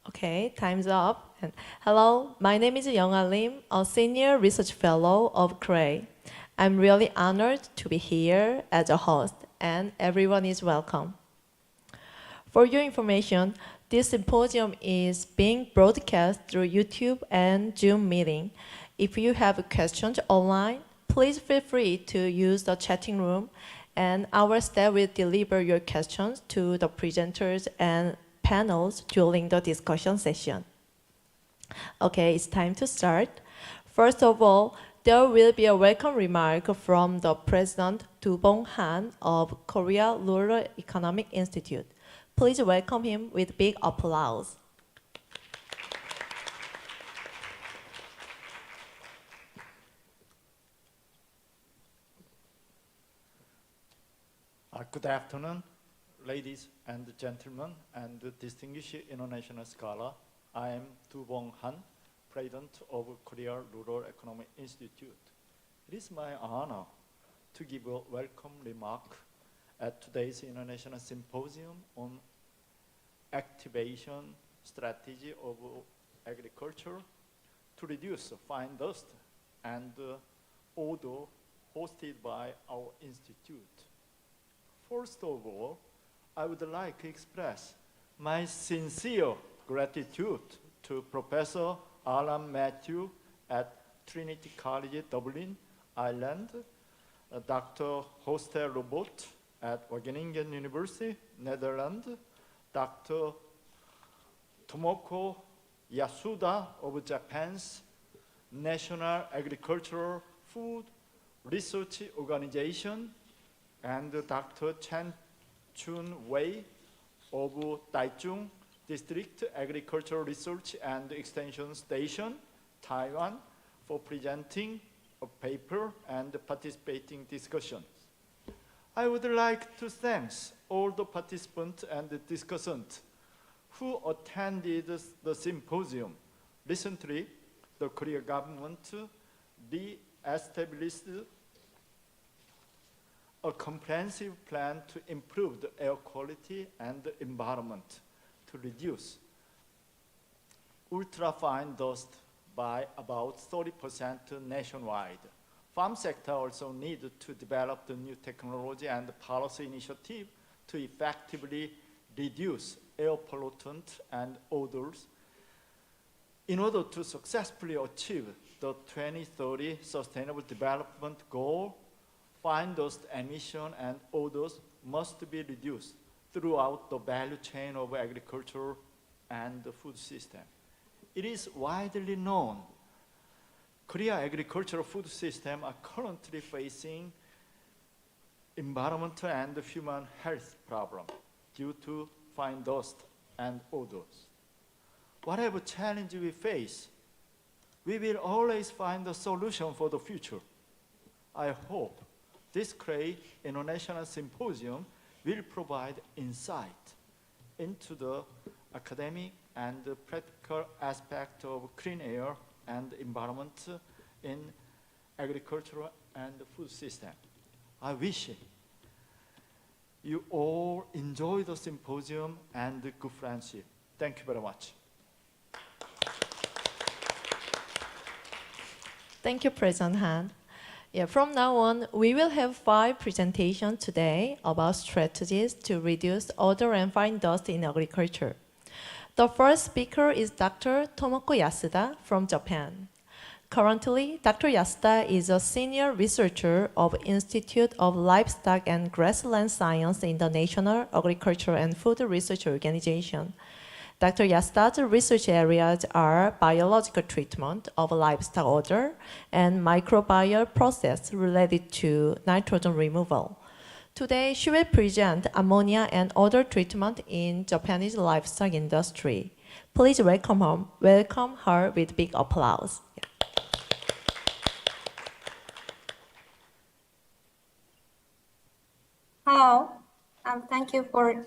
Okay, time's up. And hello, my name is Younga Lim, a senior research fellow of KREI. I'm really honored to be here as a host, and everyone is welcome. For your information, this symposium is being broadcast through YouTube and Zoom meeting. If you have questions online, please feel free to use the chatting room, and our staff will deliver your questions to the presenters and panels during the discussion session. Okay, it's time to start. First of all, there will be a welcome remark from the President Do Han of Korea Rural Economic Institute. Please welcome him with big applause. Good afternoon, ladies and gentlemen, and distinguished international scholar. I am Do Han, President of Korea Rural Economic Institute. It is my honor to give a welcome remark at today's International Symposium on Activation Strategy of Agriculture to Reduce Fine Dust and Odor, hosted by our institute. First of all, I would like to express my sincere gratitude to Professor Alan Matthew at Trinity College Dublin, Ireland, Dr. Hostel Robot at Wageningen University, Netherlands, Dr. Tomoko Yasuda of Japan's National Agricultural Food Research Organization, and Dr. Chen Chun Wei of Taichung District Agricultural Research and Extension Station, Taiwan, for presenting a paper and participating discussions. I would like to thank all the participants and the discussants who attended the symposium. Recently, the Korean government re-established a comprehensive plan to improve the air quality and the environment to reduce ultrafine dust by about 30% nationwide. Farm sector also needed to develop the new technology and policy initiative to effectively reduce air pollutant and odors in order to successfully achieve the 2030 Sustainable Development Goal. Fine dust emission and odors must be reduced throughout the value chain of agriculture and the food system. It is widely known Korea agricultural food system are currently facing environmental and human health problems due to fine dust and odors. Whatever challenge we face, we will always find a solution for the future. I hope this KREI International Symposium will provide insight into the academic and the practical aspect of clean air and environment in agricultural and food system. I wish you all enjoy the symposium and the good friendship. Thank you very much. Thank you, President Han. Yeah, from now on, we will have 5 presentations today about strategies to reduce odor and fine dust in agriculture. The first speaker is Dr. Tomoko Yasuda from Japan. Currently, Dr. Yasuda is a senior researcher of Institute of Livestock and Grassland Science in the National Agriculture and Food Research Organization. Dr. Yasuda's research areas are biological treatment of livestock odor and microbial process related to nitrogen removal. Today, she will present ammonia and odor treatment in Japanese livestock industry. Please welcome her with big applause. Yeah. Hello, thank you for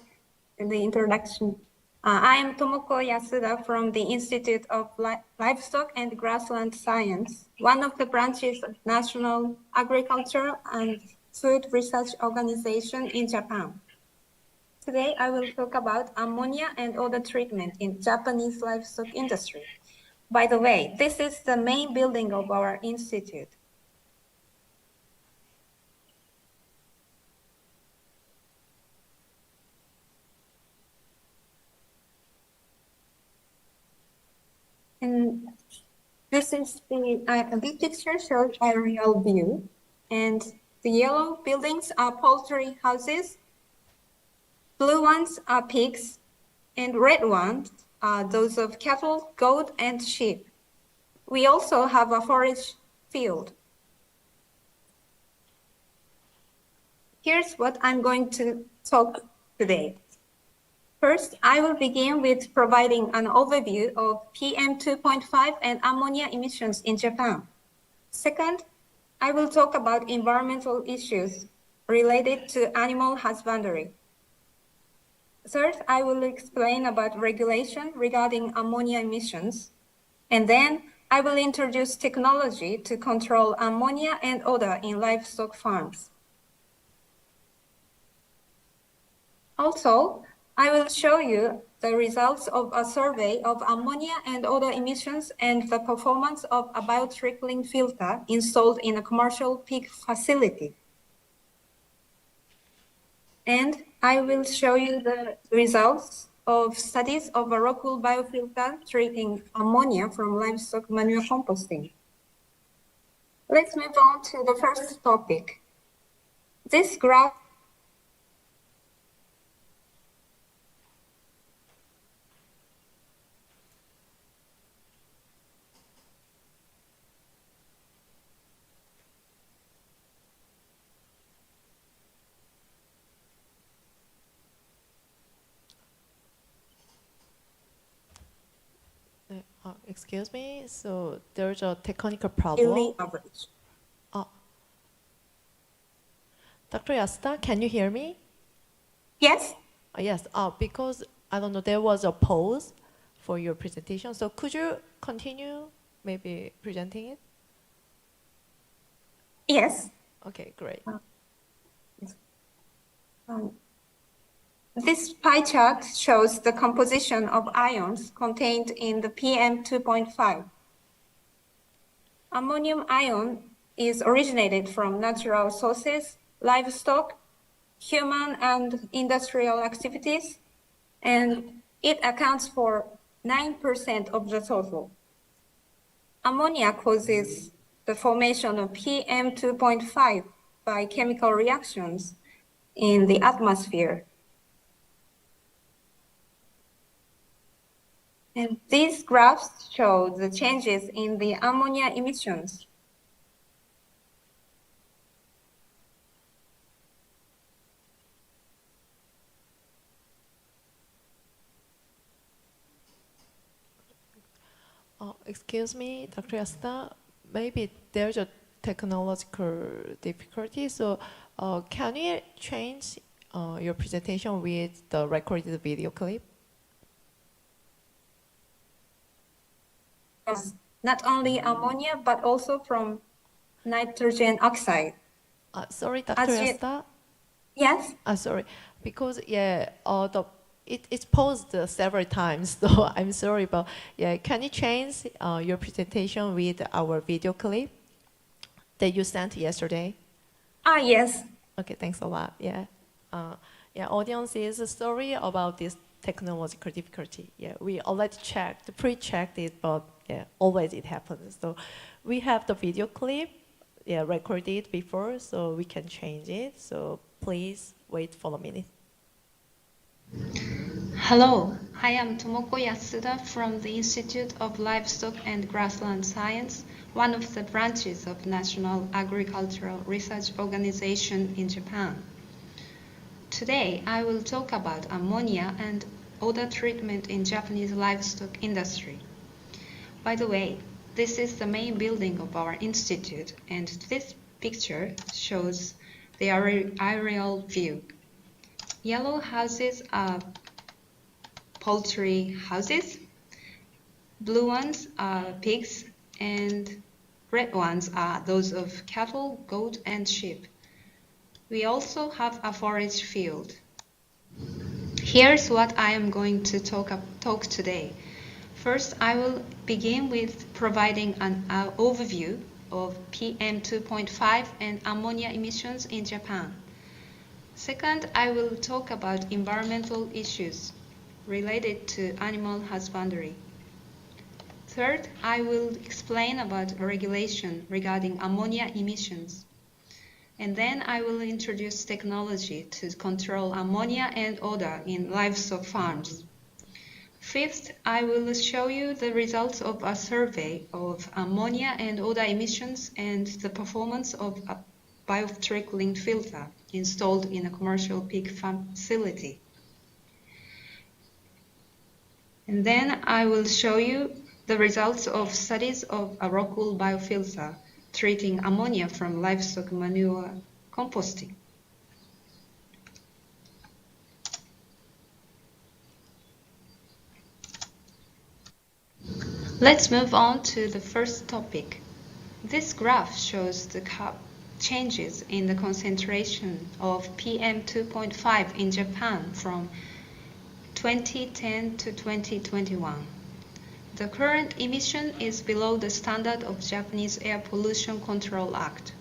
the introduction. I am Tomoko Yasuda from the Institute of Livestock and Grassland Science, one of the branches of National Agricultural and Food Research Organization in Japan. Today, I will talk about ammonia and odor treatment in Japanese livestock industry. By the way, this is the main building of our institute. And this picture shows aerial view, and the yellow buildings are poultry houses, blue ones are pigs, and red ones are those of cattle, goat, and sheep. We also have a forage field. Here's what I'm going to talk today. First, I will begin with providing an overview of PM 2.5 and ammonia emissions in Japan. Second, I will talk about environmental issues related to animal husbandry. Third, I will explain about regulation regarding ammonia emissions. And then I will introduce technology to control ammonia and odor in livestock farms. Also, I will show you the results of a survey of ammonia and odor emissions and the performance of a biotrickling filter installed in a commercial pig facility. And I will show you the results of studies of a Rockwool biofilter treating ammonia from livestock manure composting. Let's move on to the first topic. This graph Excuse me, so there's a technical is problem. the average. Dr. Yasuda, can you hear me? Yes? Yes, because I don't know, there was a pause for your presentation. So could you continue maybe presenting it? Yes. Okay, great. This pie chart shows the composition of ions contained in the PM 2.5. Ammonium ion is originated from natural sources, livestock, human and industrial activities, and it accounts for 9% of the total. Ammonia causes the formation of PM 2.5 by chemical reactions in the atmosphere. And these graphs show the changes in the ammonia emissions. Excuse me, Dr. Yasuda, maybe there's a technological difficulty. So can you change your presentation with the recorded video clip? Not only ammonia, but also from nitrogen oxide. Sorry, Dr. Yasuda. Yes? Sorry, because it's paused several times, so I'm sorry, but yeah, can you change your presentation with our video clip that you sent yesterday? Yes. Okay, thanks a lot. Yeah, audience is sorry about this technological difficulty. Yeah, we already pre-checked it, but yeah, always it happens. So we have the video clip, recorded before, so we can change it. So please wait for a minute. Hello, I am Tomoko Yasuda from the Institute of Livestock and Grassland Science, one of the branches of National Agricultural Research Organization in Japan. Today, I will talk about ammonia and odor treatment in Japanese livestock industry. By the way, this is the main building of our institute, and this picture shows the aerial view. Yellow houses are poultry houses, blue ones are pigs, and red ones are those of cattle, goat, and sheep. We also have a forage field. Here's what I am going to talk today. First, I will begin with providing an overview of PM 2.5 and ammonia emissions in Japan. Second, I will talk about environmental issues related to animal husbandry. Third, I will explain about regulation regarding ammonia emissions. And then I will introduce technology to control ammonia and odor in livestock farms. Fifth, I will show you the results of a survey of ammonia and odor emissions and the performance of a biotrickling filter installed in a commercial pig facility. And then I will show you the results of studies of a rockwool biofilter treating ammonia from livestock manure composting. Let's move on to the first topic. This graph shows the changes in the concentration of PM 2.5 in Japan from 2010 to 2021. The current emission is below the standard of Japanese Air Pollution Control Act.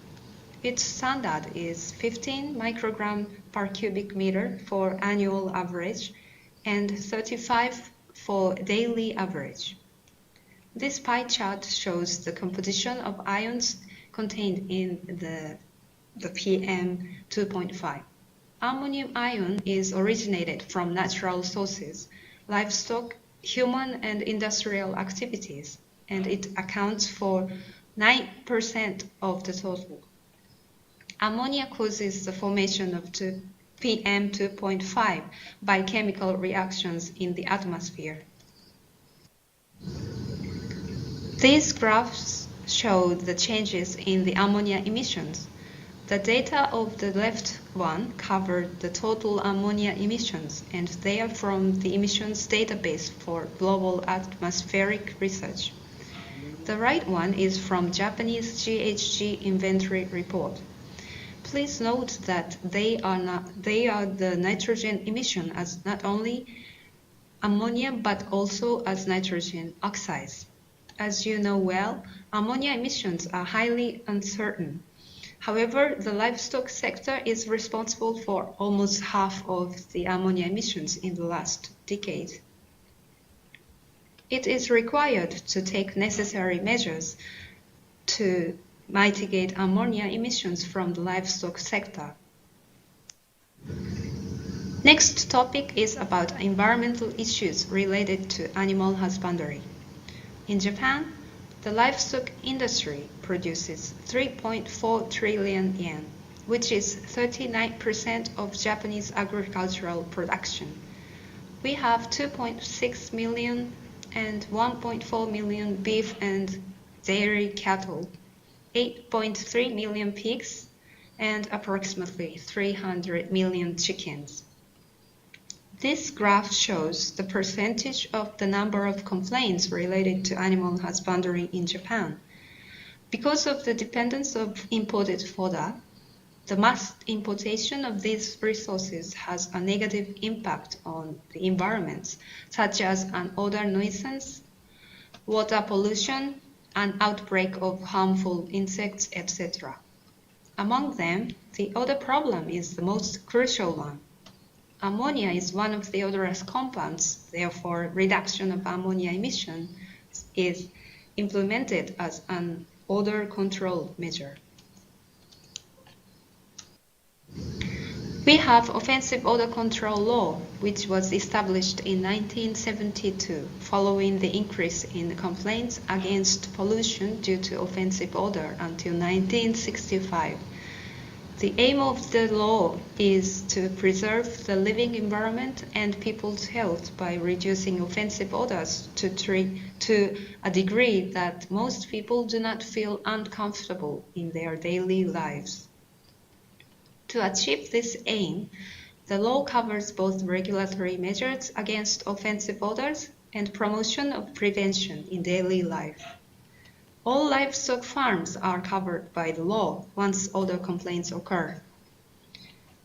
Its standard is 15 microgram per cubic meter for annual average and 35 for daily average. This pie chart shows the composition of ions contained in the PM 2.5. Ammonium ion is originated from natural sources, livestock, human and industrial activities, and it accounts for 9% of the total. Ammonia causes the formation of PM 2.5 by chemical reactions in the atmosphere. These graphs show the changes in the ammonia emissions. The data of the left one covered the total ammonia emissions, and they are from the emissions database for global atmospheric research. The right one is from Japanese GHG inventory report. Please note that they are the nitrogen emission as not only ammonia but also as nitrogen oxides. As you know well, ammonia emissions are highly uncertain. However, the livestock sector is responsible for almost half of the ammonia emissions in the last decade. It is required to take necessary measures to mitigate ammonia emissions from the livestock sector. Next topic is about environmental issues related to animal husbandry. In Japan, the livestock industry produces 3.4 trillion yen, which is 39% of Japanese agricultural production. We have 2.6 million and 1.4 million beef and dairy cattle, 8.3 million pigs, and approximately 300 million chickens. This graph shows the percentage of the number of complaints related to animal husbandry in Japan. Because of the dependence of imported fodder, the mass importation of these resources has a negative impact on the environment, such as an odor nuisance, water pollution, an outbreak of harmful insects, etc. Among them, the odor problem is the most crucial one. Ammonia is one of the odorous compounds, therefore reduction of ammonia emission is implemented as an odor control measure. We have offensive odor control law, which was established in 1972 following the increase in complaints against pollution due to offensive odor until 1965. The aim of the law is to preserve the living environment and people's health by reducing offensive odors to a degree that most people do not feel uncomfortable in their daily lives. To achieve this aim, the law covers both regulatory measures against offensive odors and promotion of prevention in daily life. All livestock farms are covered by the law once odor complaints occur.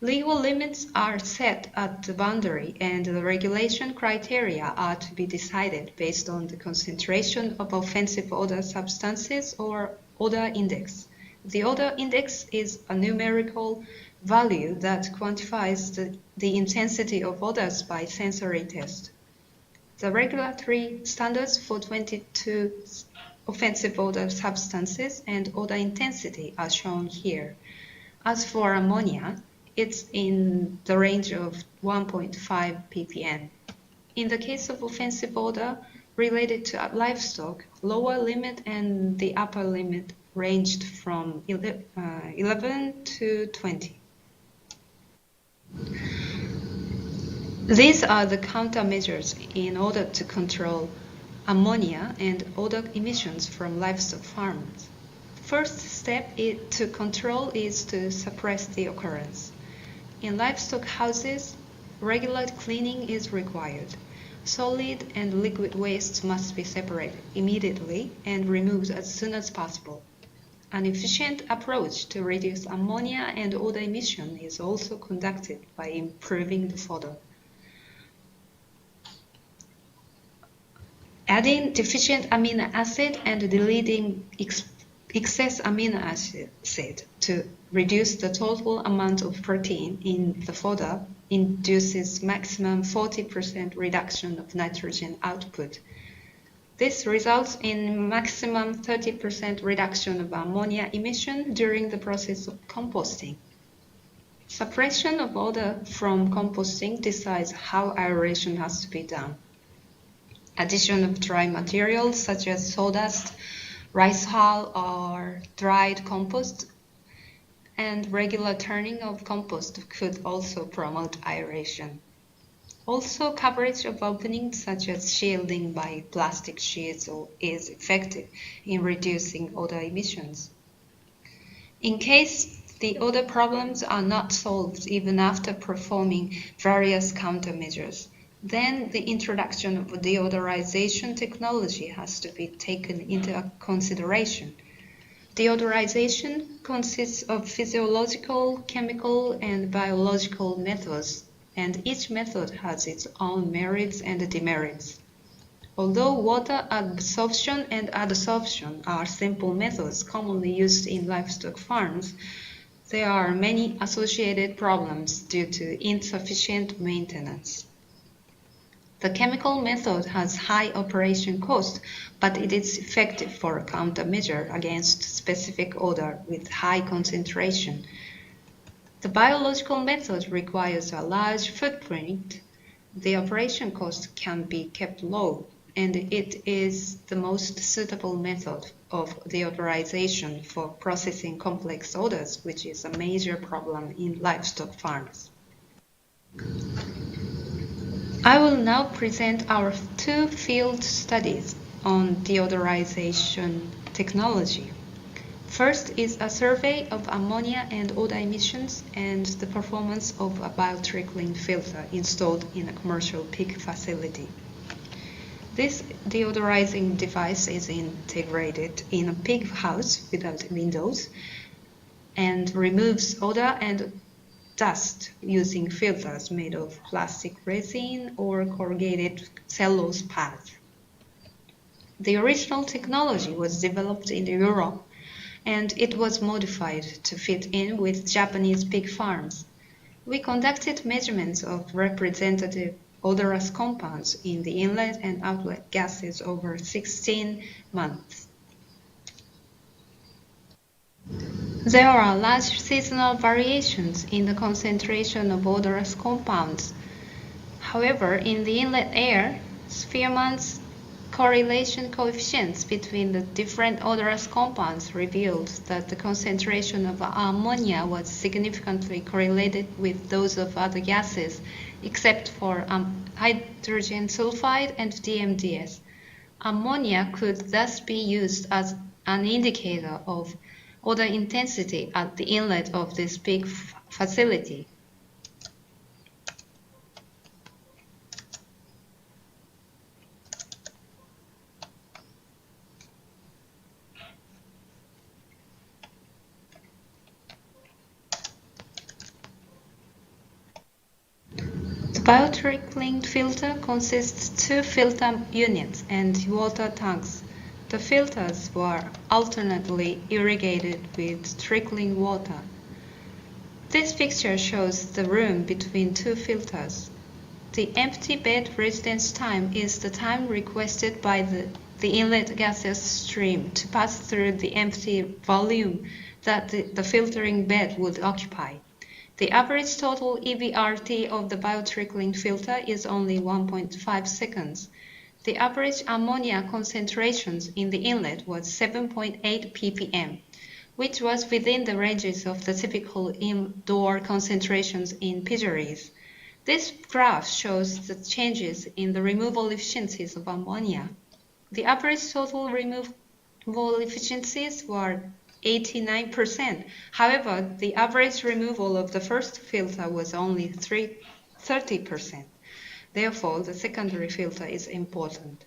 Legal limits are set at the boundary, and the regulation criteria are to be decided based on the concentration of offensive odor substances or odor index. The odor index is a numerical value that quantifies the intensity of odors by sensory test. The regulatory standards for 22 offensive odor substances and odor intensity are shown here. As for ammonia, it's in the range of 1.5 ppm. In the case of offensive odor related to livestock, lower limit and the upper limit ranged from 11 to 20. These are the countermeasures in order to control ammonia and odor emissions from livestock farms. First step to control is to suppress the occurrence. In livestock houses, regular cleaning is required. Solid and liquid waste must be separated immediately and removed as soon as possible. An efficient approach to reduce ammonia and odor emission is also conducted by improving the fodder. Adding deficient amino acid and deleting excess amino acid to reduce the total amount of protein in the fodder induces maximum 40% reduction of nitrogen output. This results in maximum 30% reduction of ammonia emission during the process of composting. Suppression of odor from composting decides how aeration has to be done. Addition of dry materials such as sawdust, rice hull, or dried compost, and regular turning of compost could also promote aeration. Also, coverage of openings such as shielding by plastic sheets is effective in reducing odor emissions. In case the odor problems are not solved even after performing various countermeasures, then the introduction of deodorization technology has to be taken into consideration. Deodorization consists of physiological, chemical, and biological methods, and each method has its own merits and demerits. Although water absorption and adsorption are simple methods commonly used in livestock farms, there are many associated problems due to insufficient maintenance. The chemical method has high operation cost, but it is effective for a countermeasure against specific odor with high concentration. The biological method requires a large footprint. The operation cost can be kept low, and it is the most suitable method of deodorization for processing complex odors, which is a major problem in livestock farms. I will now present our two field studies on deodorization technology. First is a survey of ammonia and odor emissions and the performance of a biotrickling filter installed in a commercial pig facility. This deodorizing device is integrated in a pig house without windows and removes odor and dust using filters made of plastic resin or corrugated cellulose pads. The original technology was developed in Europe, and it was modified to fit in with Japanese pig farms. We conducted measurements of representative odorous compounds in the inlet and outlet gases over 16 months. There are large seasonal variations in the concentration of odorous compounds. However, in the inlet air, Spearman's correlation coefficients between the different odorous compounds revealed that the concentration of ammonia was significantly correlated with those of other gases, except for hydrogen sulfide and DMDS. Ammonia could thus be used as an indicator of odor intensity at the inlet of this pig facility. Biotrickling filter consists two filter units and water tanks. The filters were alternately irrigated with trickling water. This picture shows the room between two filters. The empty bed residence time is the time requested by the inlet gaseous stream to pass through the empty volume that the filtering bed would occupy. The average total EBRT of the biotrickling filter is only 1.5 seconds. The average ammonia concentrations in the inlet was 7.8 ppm, which was within the ranges of the typical indoor concentrations in piggeries. This graph shows the changes in the removal efficiencies of ammonia. The average total removal efficiencies were 89%. However, the average removal of the first filter was only 30%. Therefore, the secondary filter is important.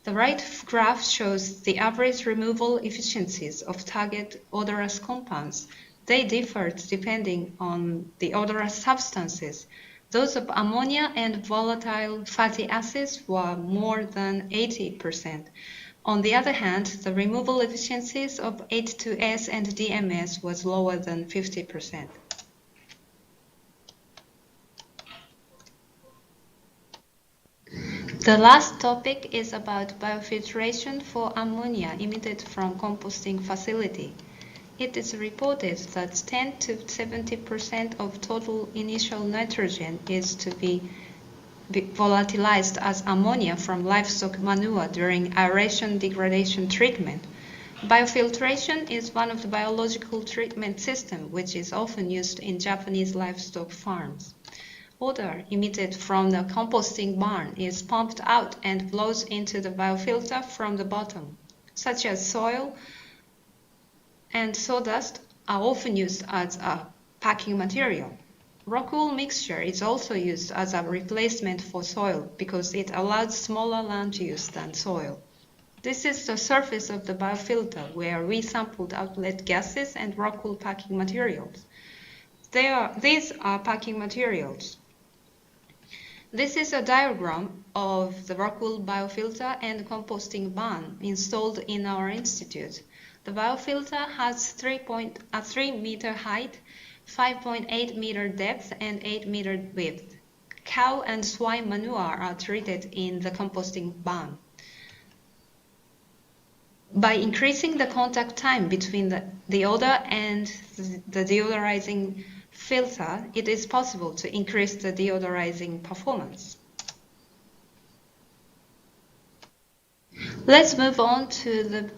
The right graph shows the average removal efficiencies of target odorous compounds. They differed depending on the odorous substances. Those of ammonia and volatile fatty acids were more than 80%. On the other hand, the removal efficiencies of H2S and DMS was lower than 50%. The last topic is about biofiltration for ammonia emitted from composting facility. It is reported that 10 to 70% of total initial nitrogen is to be volatilized as ammonia from livestock manure during aeration degradation treatment. Biofiltration is one of the biological treatment systems which is often used in Japanese livestock farms. Odor emitted from the composting barn is pumped out and flows into the biofilter from the bottom, such as soil and sawdust are often used as a packing material. Rock wool mixture is also used as a replacement for soil because it allows smaller land use than soil. This is the surface of the biofilter where we sampled outlet gases and rock wool packing materials. These are packing materials. This is a diagram of the rock wool biofilter and composting barn installed in our institute. The biofilter has 3 meter height, 5.8 meter depth, and 8 meter width. Cow and swine manure are treated in the composting barn. By increasing the contact time between the deodor and the deodorizing filter, it is possible to increase the deodorizing performance. Let's move on to the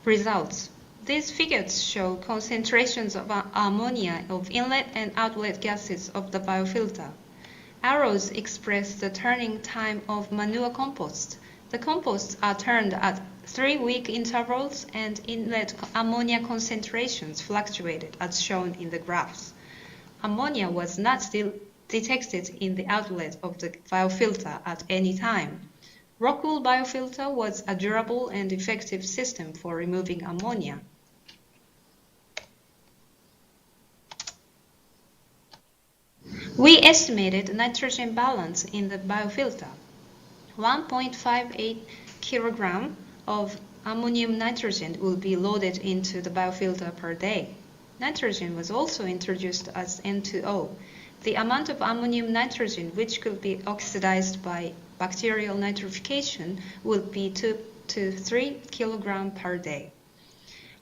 results. These figures show concentrations of ammonia of inlet and outlet gases of the biofilter. Arrows express the turning time of manure compost. The composts are turned at 3-week intervals and inlet ammonia concentrations fluctuated as shown in the graphs. Ammonia was not detected in the outlet of the biofilter at any time. Rock wool biofilter was a durable and effective system for removing ammonia. We estimated nitrogen balance in the biofilter. 1.58 kg of ammonium nitrogen will be loaded into the biofilter per day. Nitrogen was also introduced as N2O. The amount of ammonium nitrogen which could be oxidized by bacterial nitrification would be 2 to 3 kg per day.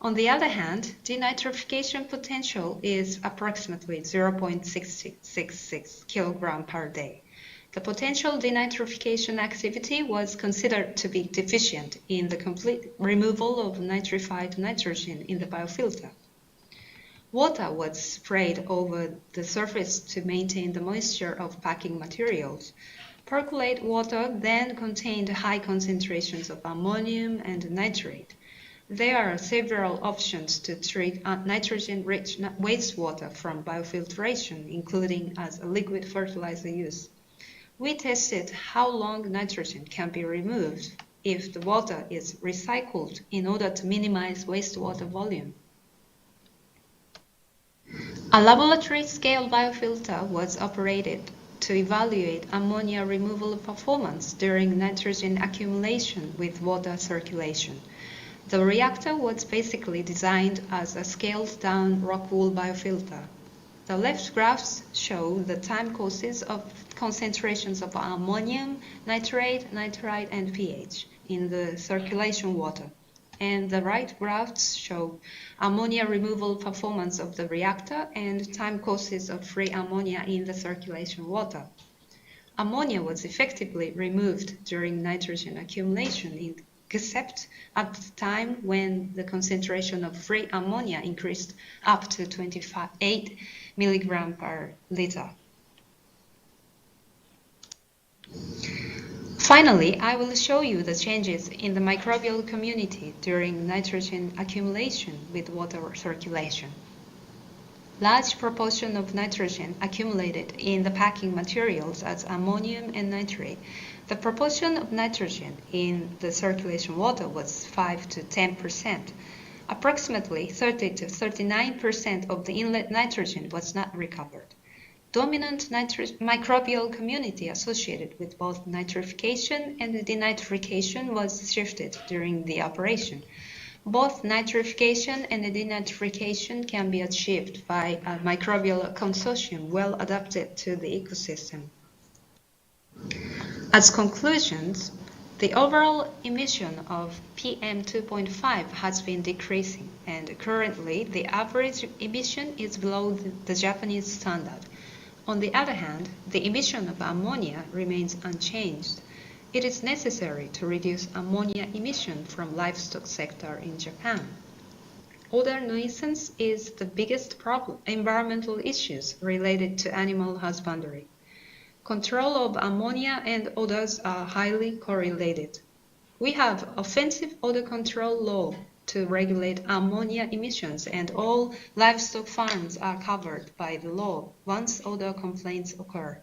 On the other hand, denitrification potential is approximately 0.666 kg per day. The potential denitrification activity was considered to be deficient in the complete removal of nitrified nitrogen in the biofilter. Water was sprayed over the surface to maintain the moisture of packing materials. Percolate water then contained high concentrations of ammonium and nitrate. There are several options to treat nitrogen-rich wastewater from biofiltration, including as a liquid fertilizer use. We tested how long nitrogen can be removed if the water is recycled in order to minimize wastewater volume. A laboratory-scale biofilter was operated to evaluate ammonia removal performance during nitrogen accumulation with water circulation. The reactor was basically designed as a scaled-down rock wool biofilter. The left graphs show the time courses of concentrations of ammonium, nitrate, nitrite, and pH in the circulation water. And the right graphs show ammonia removal performance of the reactor and time courses of free ammonia in the circulation water. Ammonia was effectively removed during nitrogen accumulation, except at the time when the concentration of free ammonia increased up to 28 milligram per liter. Finally, I will show you the changes in the microbial community during nitrogen accumulation with water circulation. Large proportion of nitrogen accumulated in the packing materials as ammonium and nitrate. The proportion of nitrogen in the circulation water was 5 to 10%. Approximately 30 to 39% of the inlet nitrogen was not recovered. Dominant microbial community associated with both nitrification and denitrification was shifted during the operation. Both nitrification and denitrification can be achieved by a microbial consortium well adapted to the ecosystem. As conclusions, the overall emission of PM2.5 has been decreasing, and currently the average emission is below the Japanese standard. On the other hand, the emission of ammonia remains unchanged. It is necessary to reduce ammonia emission from livestock sector in Japan. Odor nuisance is the biggest problem, environmental issues related to animal husbandry. Control of ammonia and odors are highly correlated. We have offensive odor control law to regulate ammonia emissions, and all livestock farms are covered by the law once odor complaints occur.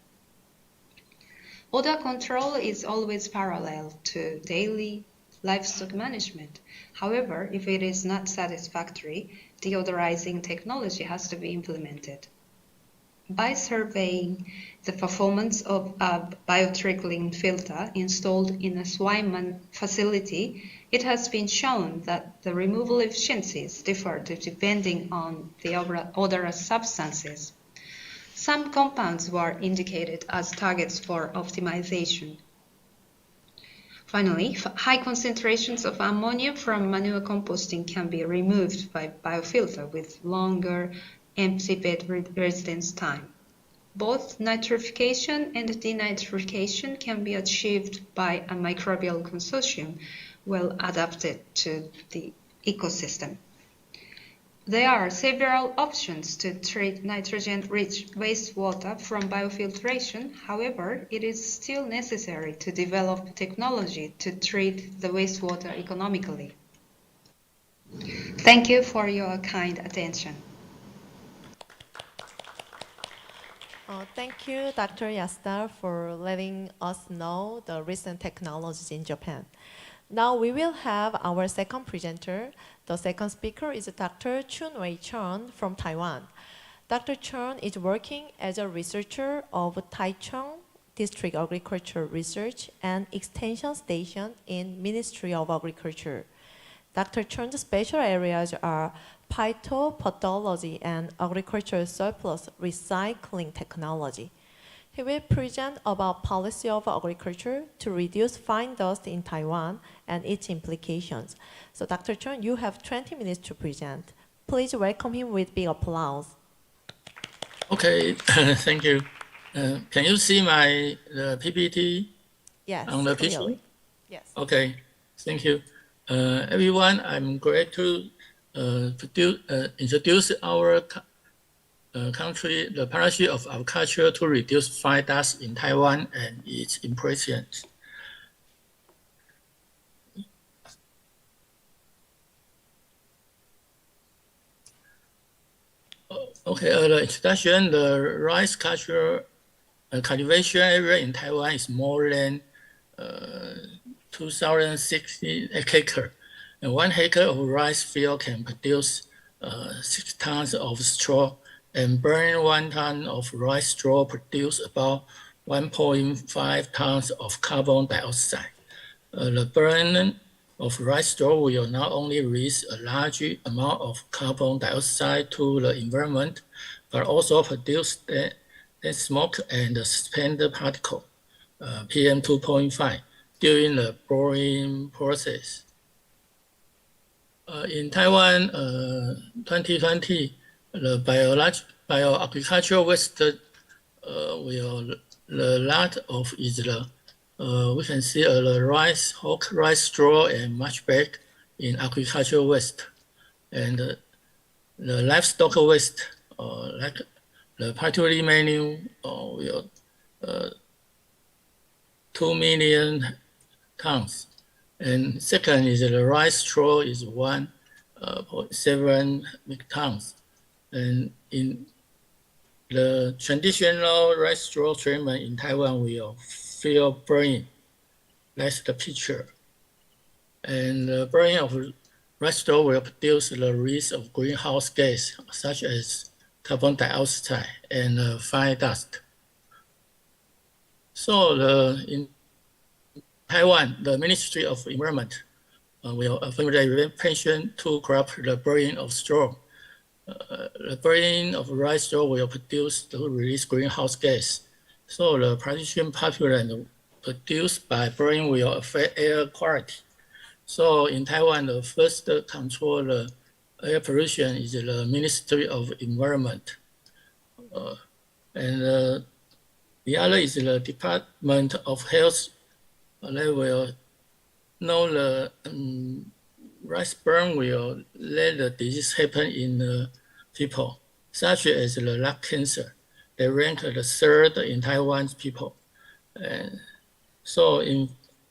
Odor control is always parallel to daily livestock management. However, if it is not satisfactory, deodorizing technology has to be implemented. By surveying the performance of a biotrickling filter installed in a swine facility, it has been shown that the removal efficiencies differ depending on the odorous substances. Some compounds were indicated as targets for optimization. Finally, high concentrations of ammonia from manure composting can be removed by biofilter with longer empty bed residence time. Both nitrification and denitrification can be achieved by a microbial consortium well adapted to the ecosystem. There are several options to treat nitrogen-rich wastewater from biofiltration. However, it is still necessary to develop technology to treat the wastewater economically. Thank you for your kind attention. Thank you, Dr. Yasuda, for letting us know the recent technologies in Japan. Now we will have our second presenter. The second speaker is Dr. Chun-Wei Chun from Taiwan. Dr. Chun is working as a researcher of Taichung District Agriculture Research and Extension Station in Ministry of Agriculture. Dr. Chun's special areas are phytopathology and agricultural surplus recycling technology. He will present about policy of agriculture to reduce fine dust in Taiwan and its implications. So Dr. Chun, you have 20 minutes to present. Please welcome him with big applause. Okay, thank you. Can you see my PPT? Yes, on the clearly. PC? Yes. Okay, thank you. Everyone, I'm glad to introduce our country, the Partnership of Agriculture to Reduce Fine Dust in Taiwan and its implications. Okay, the introduction, the rice cultivation area in Taiwan is more than 2,060 acres. And 1 acre of rice field can produce 6 tons of straw, and burning 1 ton of rice straw produce about 1.5 tons of carbon dioxide. The burning of rice straw will not only release a large amount of carbon dioxide to the environment, but also produce the smoke and suspended particle, PM 2.5, during the boiling process. In Taiwan, 2020, the bioagricultural waste the lot of is the we can see the rice, husk, rice straw, and mulch bag in agricultural waste, and the livestock waste, like the poultry menu, will 2 million tons. And second is the rice straw is 1.7 metric tons. And in the traditional rice straw treatment in Taiwan will feel burning. That's the picture. And the burning of rice straw will produce the release of greenhouse gas such as carbon dioxide and fine dust. So in Taiwan, the Ministry of Environment will formulate pension to curb the burning of straw. The burning of rice straw will produce to release greenhouse gas. So the partition pollutant produced by burning will affect air quality. So in Taiwan, the first control the air pollution is the Ministry of Environment. And the other is the Department of Health. They will know the rice burn will let the disease happen in the people, such as the lung cancer. They rank the third in Taiwan's people. And so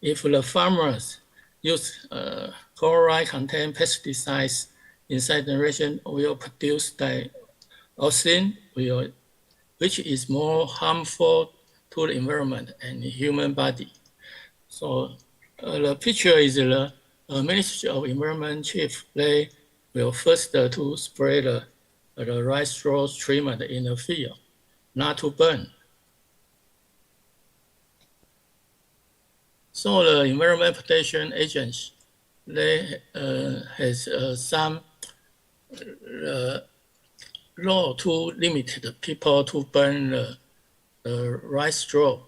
if the farmers use chloride contained pesticides inside the region, will produce dioxin, which is more harmful to the environment and the human body. So the picture is the Ministry of Environment chief. They will first to spray the rice straw treatment in the field, not to burn. So the Environment Protection Agency, they has some law to limit the people to burn the rice straw,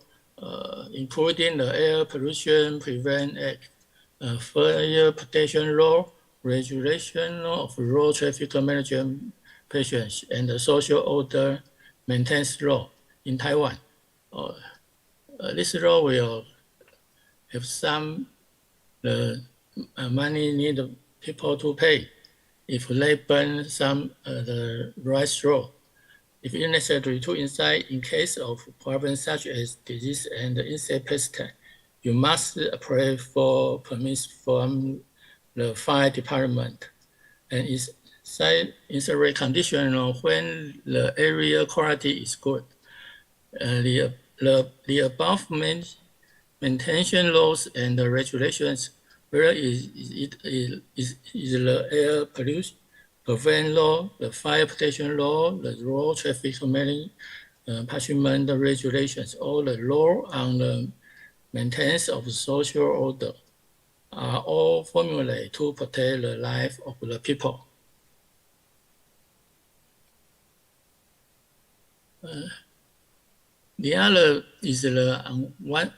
including the Air Pollution Prevent Act, Fire Protection Law, Regulation of Road Traffic Management Patients, and the Social Order Maintenance Law in Taiwan. This law will have some money needed people to pay if they burn some the rice straw. If it's necessary to inside in case of problems such as disease and insect pest, you must apply for permits from the fire department. And it's very conditional when the area quality is good. The above maintenance laws and the regulations, whether is the air pollution prevent law, the fire protection law, the road traffic management regulations, all the law on the maintenance of social order are all formulated to protect the life of the people. The other is the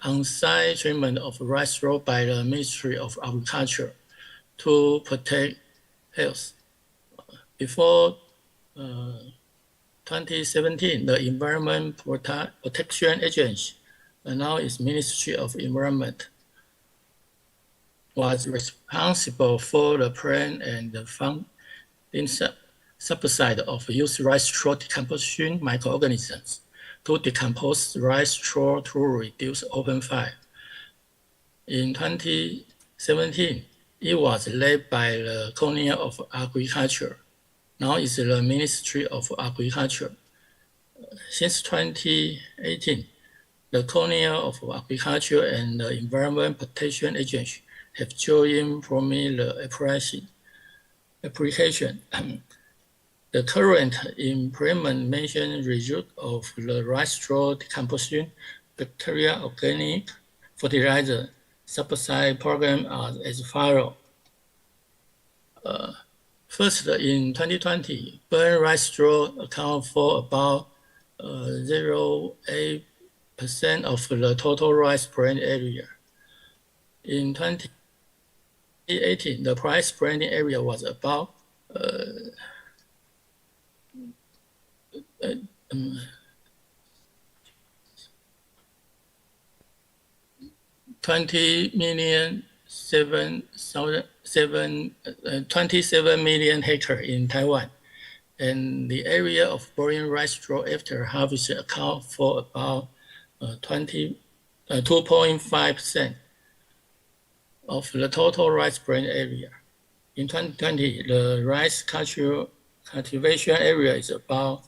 on-site treatment of rice straw by the Ministry of Agriculture to protect health. Before 2017, the Environment Protection Agency, and now is Ministry of Environment, was responsible for the plan and the funding subside of used rice straw decomposition microorganisms to decompose rice straw to reduce open fire. In 2017, it was led by the College of Agriculture. Now it's the Ministry of Agriculture. Since 2018, the College of Agriculture and the Environment Protection Agency have joined forming the application. The current implementation result of the rice straw decomposition bacteria organic fertilizer supply program are as follows. First, in 2020, burn rice straw account for about 0.8% of the total rice planting area. In 2018, the rice planting area was about 27 million hectares in Taiwan, and the area of boring rice straw after harvest account for about 2.5% of the total rice planting area. In 2020, the rice cultivation area is about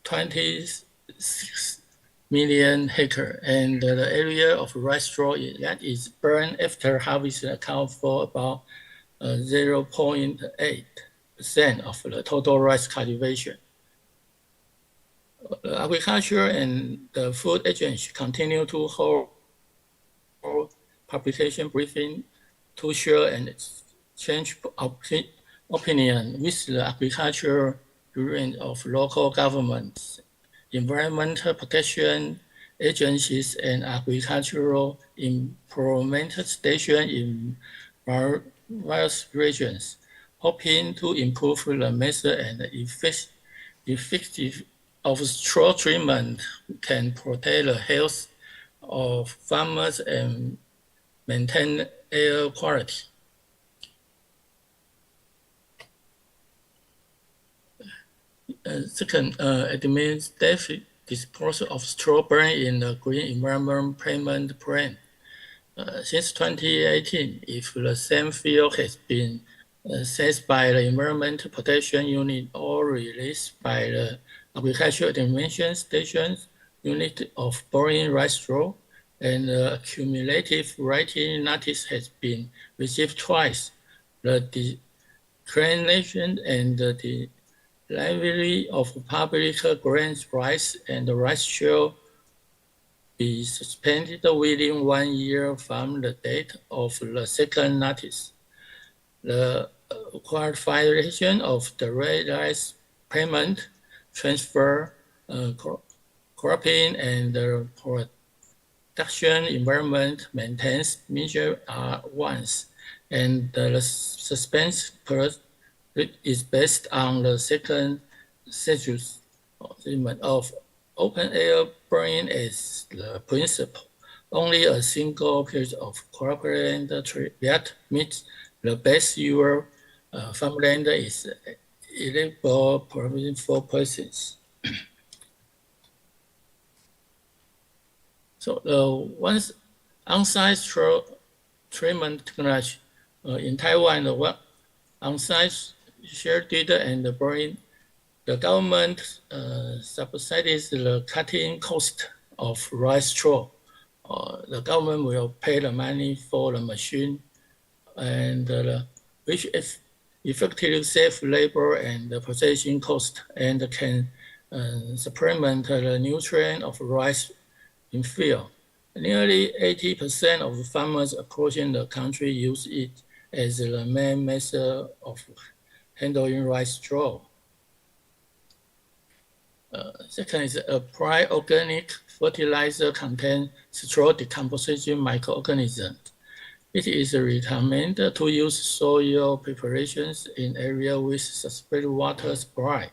26 million hectares, and the area of rice straw that is burned after harvest account for about 0.8% of the total rice cultivation. Agriculture and the Food Agency continue to hold publication briefing to share and exchange opinion with the agriculture range of local governments, environmental protection agencies, and agricultural improvement stations in various regions, hoping to improve the method and effective of straw treatment can protect the health of farmers and maintain air quality. Second, administrative disposal of straw burn in the Green Environment Payment Plan. Since 2018, if the same field has been assessed by the Environmental Protection Unit or released by the Agricultural Intervention Station Unit of boring rice straw, and the cumulative writing notice has been received twice, the declination and the delivery of public grant rice and the rice shall be suspended within 1 year from the date of the second notice. The qualification of the rice payment, transfer, cropping, and the production environment maintenance measure are once, and the suspense is based on the second statute of open air burning as the principle. Only a single piece of cropland that meets the base year farmland is eligible provision for persons. So once on-site straw treatment technology in Taiwan, the on-site shared data and the burning, the government subsidies the cutting cost of rice straw. The government will pay the money for the machine, and which effectively save labor and the processing cost, and can supplement the nutrient of rice in field. Nearly 80% of farmers across the country use it as the main method of handling rice straw. Second is apply organic fertilizer contain straw decomposition microorganisms. It is recommended to use soil preparations in areas with suspended water supply,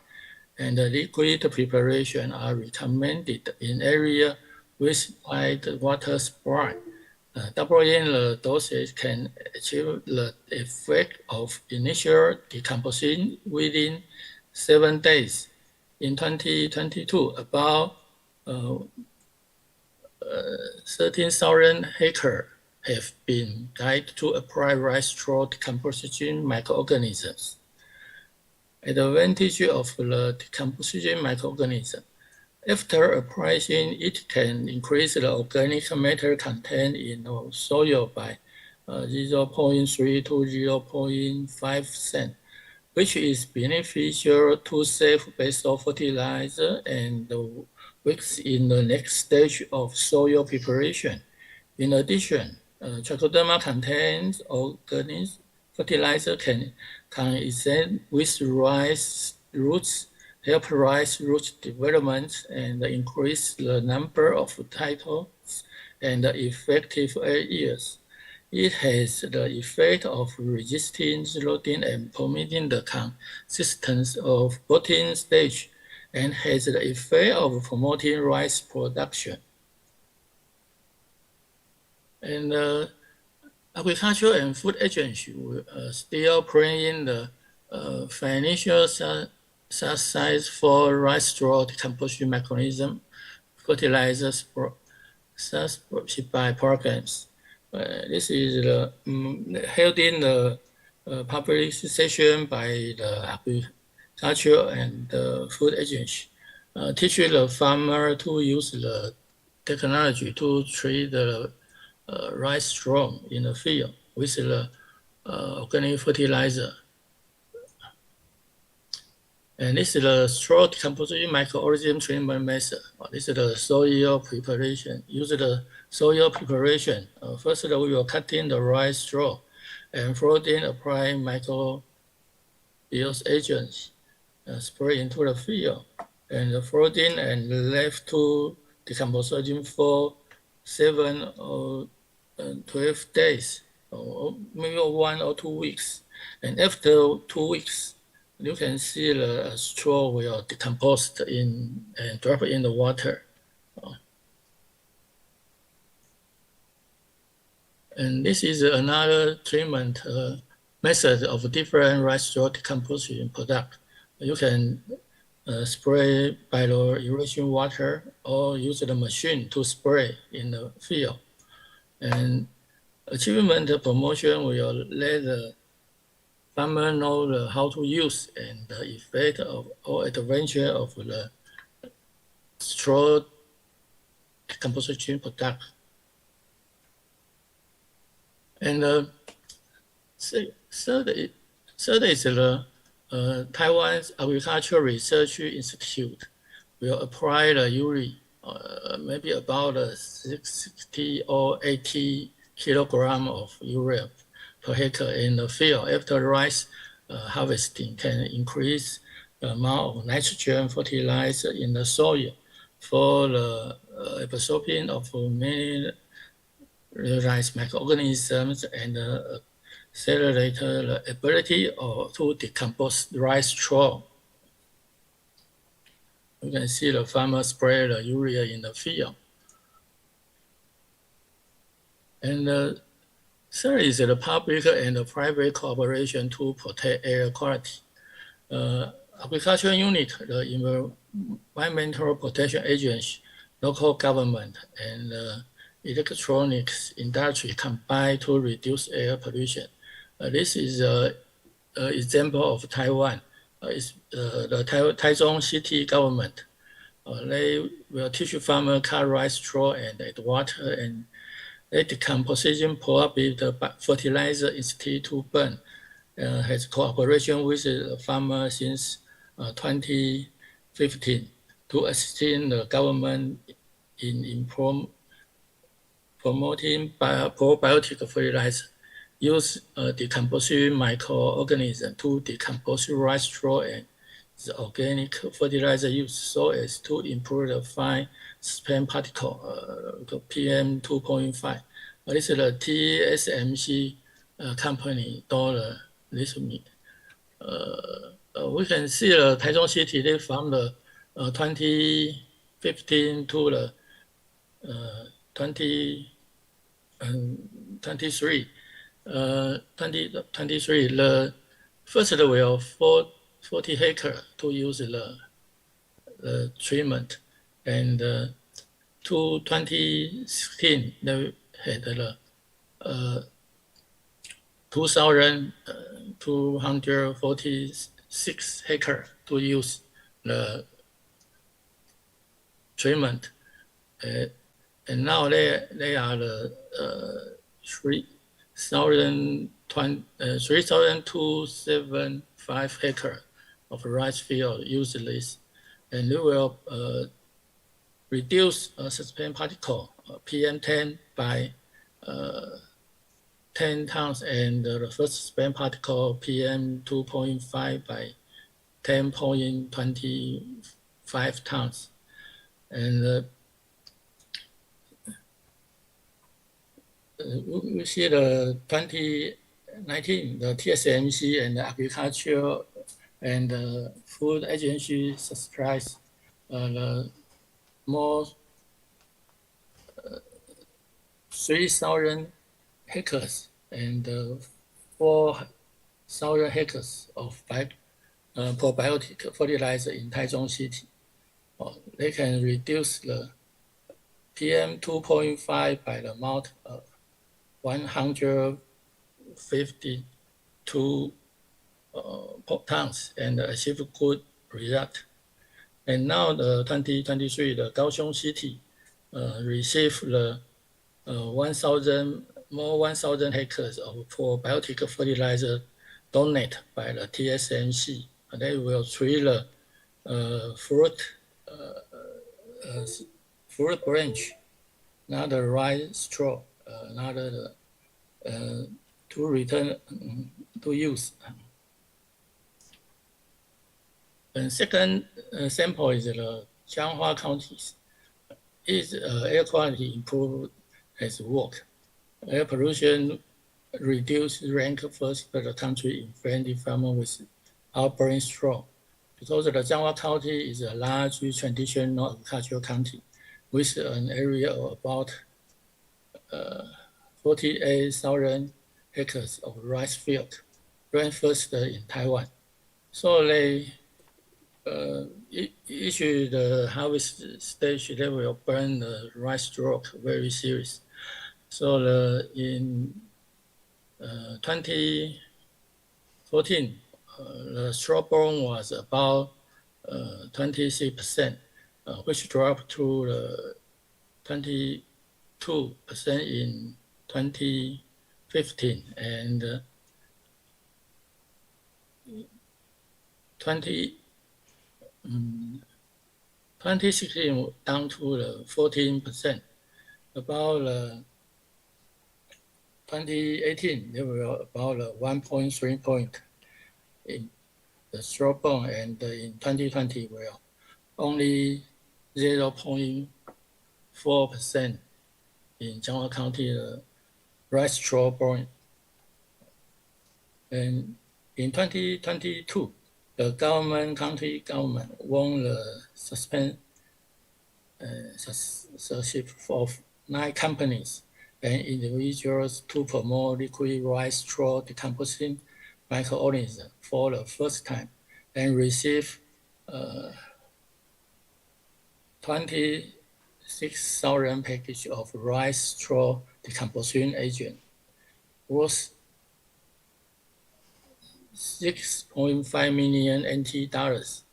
and liquid preparation are recommended in areas with wide water supply. Doubling the dosage can achieve the effect of initial decomposition within 7 days. In 2022, about 13,000 hectares have been died to apply rice straw decomposition microorganisms. Advantage of the decomposition microorganism. After applying, it can increase the organic matter content in the soil by 0.3 to 0.5%. which is beneficial to save basal fertilizer and works in the next stage of soil preparation. In addition, trichoderma contains organic fertilizer can coexist with rice roots, help rice root development, and increase the number of titles and effective areas. It has the effect of resisting loading and permitting the consistency of protein stage, and has the effect of promoting rice production. And agriculture and food agency will still playing the financial subsidies for rice straw decomposition mechanism, fertilizers by programs. This is the held in the publication by the agriculture and food agency, teaching the farmer to use the technology to treat the rice straw in the field with the organic fertilizer. And this is the straw decomposition microorganism treatment method. This is the soil preparation. Use the soil preparation. First, we will cut in the rice straw and flooding apply microbial agents, spray into the field, and flooding and left to decomposition for 7 or 12 days, or maybe 1 or 2 weeks. And after 2 weeks, you can see the straw will decompose and drop in the water. And this is another treatment method of different rice straw decomposition product. You can spray by the irrigation water or use the machine to spray in the field. And achievement promotion will let the farmer know how to use and the effect of or advantage of the straw decomposition product. And third is the Taiwan's Agricultural Research Institute will apply the urea, maybe about 60 or 80 kilogram of urea per hectare in the field after rice harvesting, can increase the amount of nitrogen fertilizer in the soil for the absorption of many rice microorganisms and accelerate the ability to decompose rice straw. You can see the farmer spray the urea in the field. And third is the public and the private cooperation to protect air quality. Agriculture unit, the Environmental Protection Agency, local government, and electronics industry combine to reduce air pollution. This is an example of Taiwan. The Taichung city government. They will teach farmers cut rice straw and add water and let decomposition pour with the fertilizer instead to burn. Has cooperation with the farmer since 2015 to assist the government in promoting probiotic fertilizer. Use decomposition microorganism to decompose rice straw and the organic fertilizer use so as to improve the fine spent particle, PM 2.5. This is the TSMC company dollar. This we can see the Taichung City they from the 2015 to the 2023. 2023, the first will 40 hectares to use the treatment, and to 2016 they had the 2,246 hectares to use the treatment, and now they are the 3,275 2.5 hectares of rice field use this, and it will reduce suspended particle PM10 by 10 tons, and the first suspended particle PM2.5 by 10.25 tons. And we see the 2019, the TSMC and the Agriculture and the Food Agency supplies the more 3,000 hectares and 4,000 hectares of probiotic fertilizer in Taichung City. They can reduce the PM2.5 by the amount of 152 tons and achieve good result. And now the 2023, the Kaohsiung City received the 1,000 hectares of probiotic fertilizer donated by the TSMC. And they will treat the fruit branch, not the rice straw, not to return to use. And second sample is the Jianghua County. Its air quality improved as work. Air pollution reduced, ranked first for the country in friendly farming without burning straw. Because the Jianghua County is a large traditional agricultural county with an area of about 48,000 hectares of rice field, ranked first in Taiwan. So they issue the harvest stage, they will burn the rice straw very serious. So in 2014, the straw burn was about 26%, which dropped to 22% in 2015, and 2016 down to 14%. About 2018, they were about 1.3 point in the straw burn, and in 2020, we are only 0.4% in Jianghua County rice straw burn. And in 2022, the county government won the suspensorship of 9 companies and individuals to promote liquid rice straw decomposing microorganisms for the first time, and receive 26,000 packages of rice straw decomposition agent worth 6.5 million NT dollars,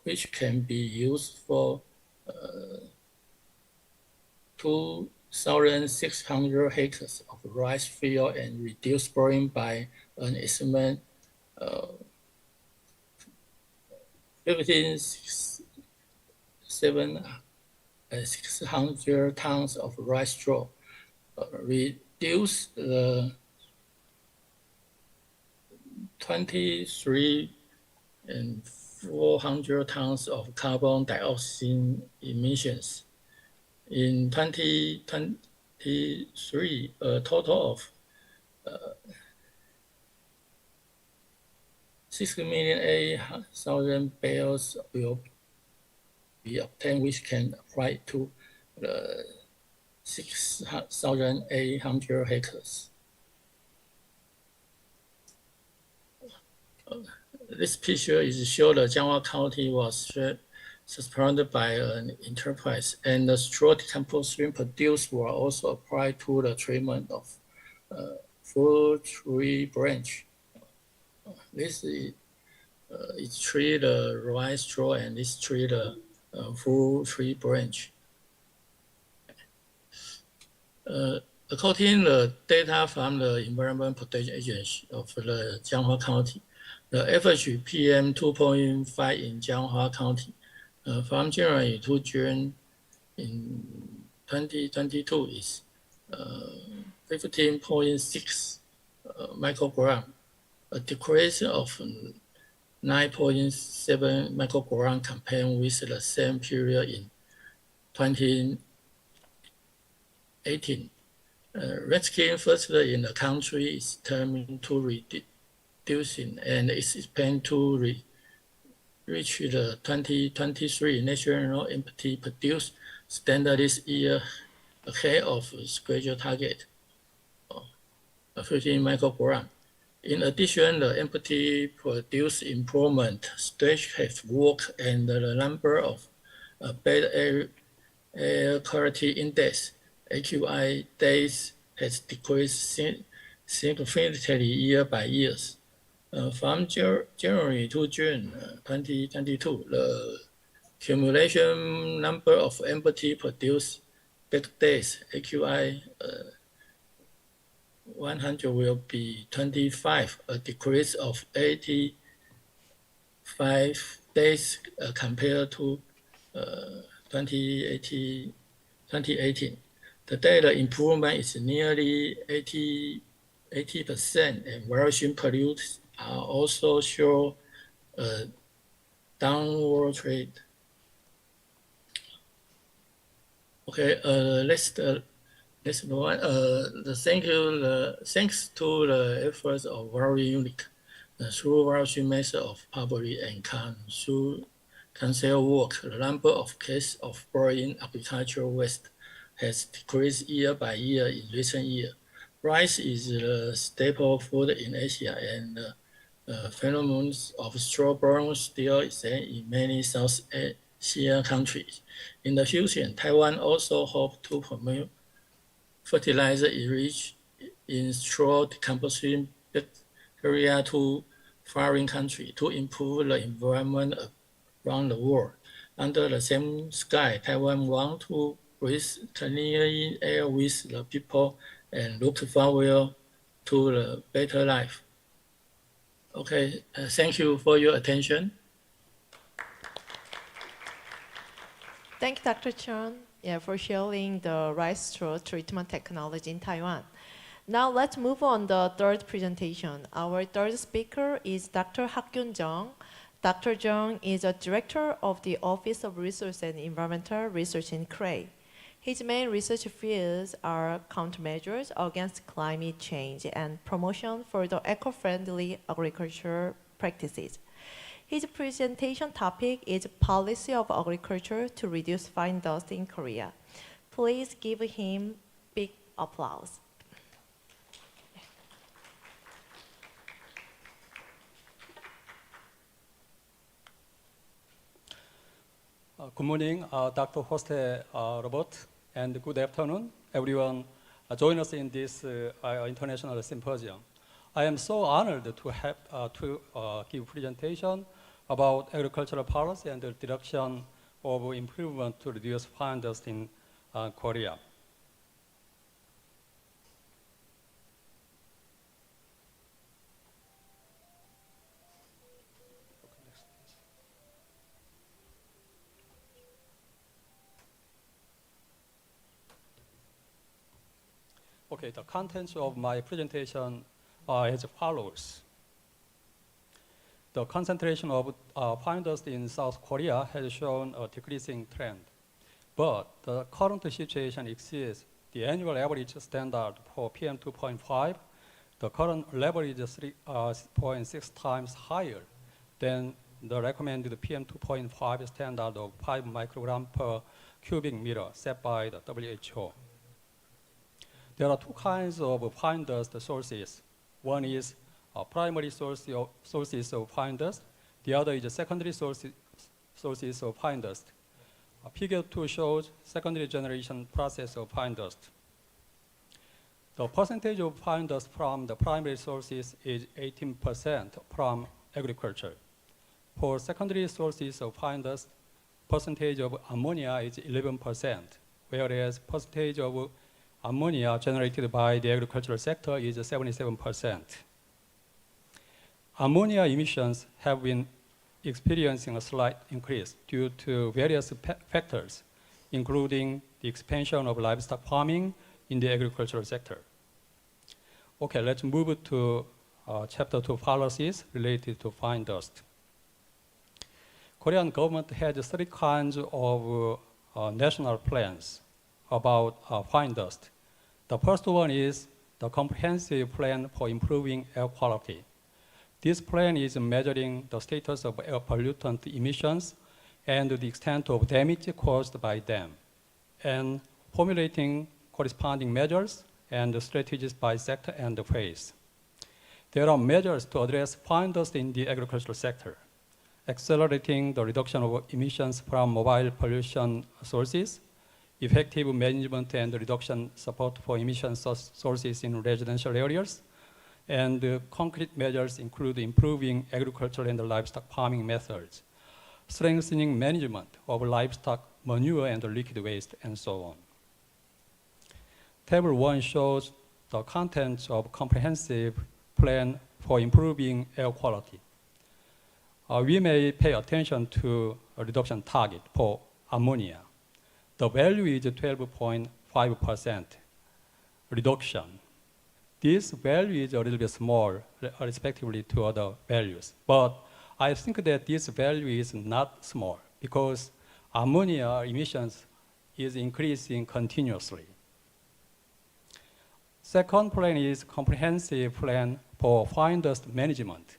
which can be used for 2,600 hectares of rice field and reduce burning by an estimate 600 tons of rice straw, reduce the 23,400 tons of carbon dioxide emissions. In 2023, a total of 6,800,000 barrels will be obtained, which can apply to the 6,800 hectares. This picture is show the Jianghua County was suspended by an enterprise, and the straw decomposition produced were also applied to the treatment of fruit tree branch. This is treat the rice straw, and this treat the fruit tree branch. According to the data from the Environment Protection Agency of the Jianghua County, the average PM 2.5 in Jianghua County from January to June in 2022 is 15.6 microgram, a decrease of 9.7 microgram compared with the same period in 2018. Ranking first in the country is determined to reducing and is expected to reach the 2023 national empty produced standard this year ahead of scheduled target of 15 microgram. In addition, the empty produced improvement stage has worked and the number of bad air quality index AQI days has decreased significantly year by year. From January to June 2022, the cumulation number of empty produced bad days AQI 100 will be 25, a decrease of 85 days compared to 2018. The data improvement is nearly 80%, and variation pollutants are also show a downward trend. Okay, let's move on. Thanks to the efforts of very unique through various methods of public and council work, the number of cases of burning agricultural waste has decreased year by year in recent years. Rice is the staple food in Asia, and phenomenon of straw burn still exists in many South Asian countries. In the future, Taiwan also hopes to promote fertilizer enriched in straw decomposing bacteria to foreign countries to improve the environment around the world. Under the same sky, Taiwan wants to breathe clean air with the people and look forward to the better life. Okay, thank you for your attention. Thank you, Dr. Chen, for sharing the rice straw treatment technology in Taiwan. Now let's move on to the third presentation. Our third speaker is Dr. Hak-Kyun Jung. Dr. Jung is a director of the Office of Resource and Environmental Research in KREI. His main research fields are countermeasures against climate change and promotion for the eco-friendly agriculture practices. His presentation topic is Policy of Agriculture to Reduce Fine Dust in Korea. Please give him big applause. Good morning, Dr. Hoste Robert, and good afternoon, everyone. Join us in this international symposium. I am so honored to have give presentation about agricultural policy and the direction of improvement to reduce fine dust in Korea. Okay, the contents of my presentation are as follows. The concentration of fine dust in South Korea has shown a decreasing trend, but the current situation exceeds the annual average standard for PM 2.5. The current level is 3.6 times higher than the recommended PM 2.5 standard of 5 microgram per cubic meter set by the WHO. There are two kinds of fine dust sources. One is primary sources of fine dust. The other is secondary sources of fine dust. Figure 2 shows secondary generation process of fine dust. The percentage of fine dust from the primary sources is 18% from agriculture. For secondary sources of fine dust, percentage of ammonia is 11%, whereas percentage of ammonia generated by the agricultural sector is 77%. ammonia emissions have been experiencing a slight increase due to various factors, including the expansion of livestock farming in the agricultural sector. Okay, let's move to Chapter 2 policies related to fine dust. Korean government has 3 kinds of national plans about fine dust. The first one is the comprehensive plan for improving air quality. This plan is measuring the status of air pollutant emissions and the extent of damage caused by them, and formulating corresponding measures and strategies by sector and phase. There are measures to address fine dust in the agricultural sector, accelerating the reduction of emissions from mobile pollution sources, effective management and reduction support for emission sources in residential areas, and concrete measures include improving agricultural and livestock farming methods, strengthening management of livestock manure and liquid waste, and so on. Table 1 shows the contents of comprehensive plan for improving air quality. We may pay attention to a reduction target for ammonia. The value is 12.5% reduction. This value is a little bit small respectively to other values, but I think that this value is not small because ammonia emissions is increasing continuously. Second plan is comprehensive plan for fine dust management.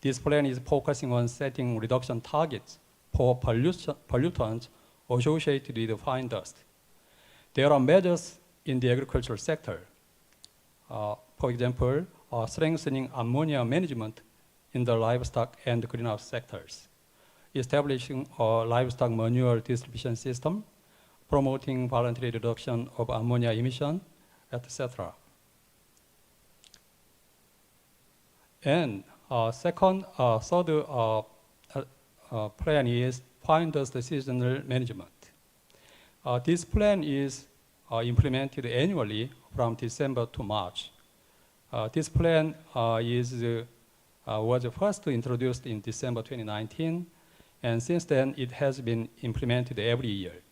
This plan is focusing on setting reduction targets for pollutants associated with fine dust. There are measures in the agricultural sector. For example, strengthening ammonia management in the livestock and greenhouse sectors, establishing a livestock manure distribution system, promoting voluntary reduction of ammonia emission, etc. And third plan is fine dust seasonal management. This plan is implemented annually from December to March. This plan was first introduced in December 2019, and since then it has been implemented every year.